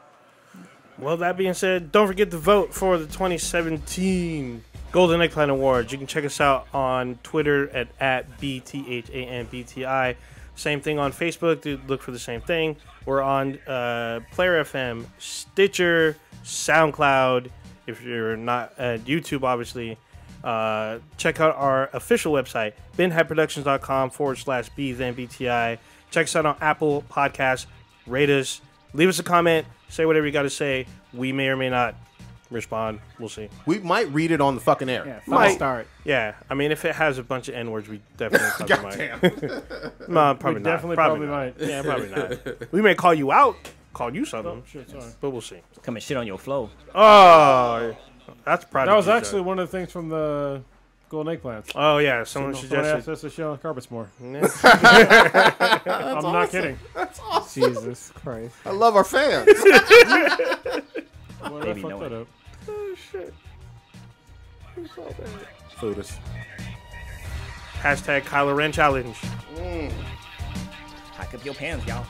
Well, that being said, don't forget to vote for the 2017 Golden Eggplant Awards. You can check us out on Twitter at BTHANBTI. Same thing on Facebook. Look for the same thing. We're on Player FM, Stitcher, SoundCloud. If you're not at YouTube, obviously. Check out our official website, binheadproductions.com/BTHANBTI. Check us out on Apple Podcasts. Rate us. Leave us a comment. Say whatever you got to say. We may or may not respond. We'll see.
We might read it on the fucking air.
Yeah,
Might
start.
Yeah, I mean, if it has a bunch of N-words, we definitely
Goddamn.
might. No, probably
We
not.
definitely probably might.
Yeah, probably not. We may call you out, call you something,
Oh, shit, sorry.
but we'll see.
Come and shit on your flow.
Oh, that's probably
That was actually one of the things from the Golden Eggplants.
Oh yeah, someone
Someone
suggested.
asked us to shit on carpets more.
Yeah.
I'm not kidding.
That's awesome.
Jesus Christ.
I love our fans.
Boy, I
Baby
fucked
know
that
it.
up.
Oh shit.
Food us.
Hashtag Kylo Ren challenge.
Pack up your pants, y'all.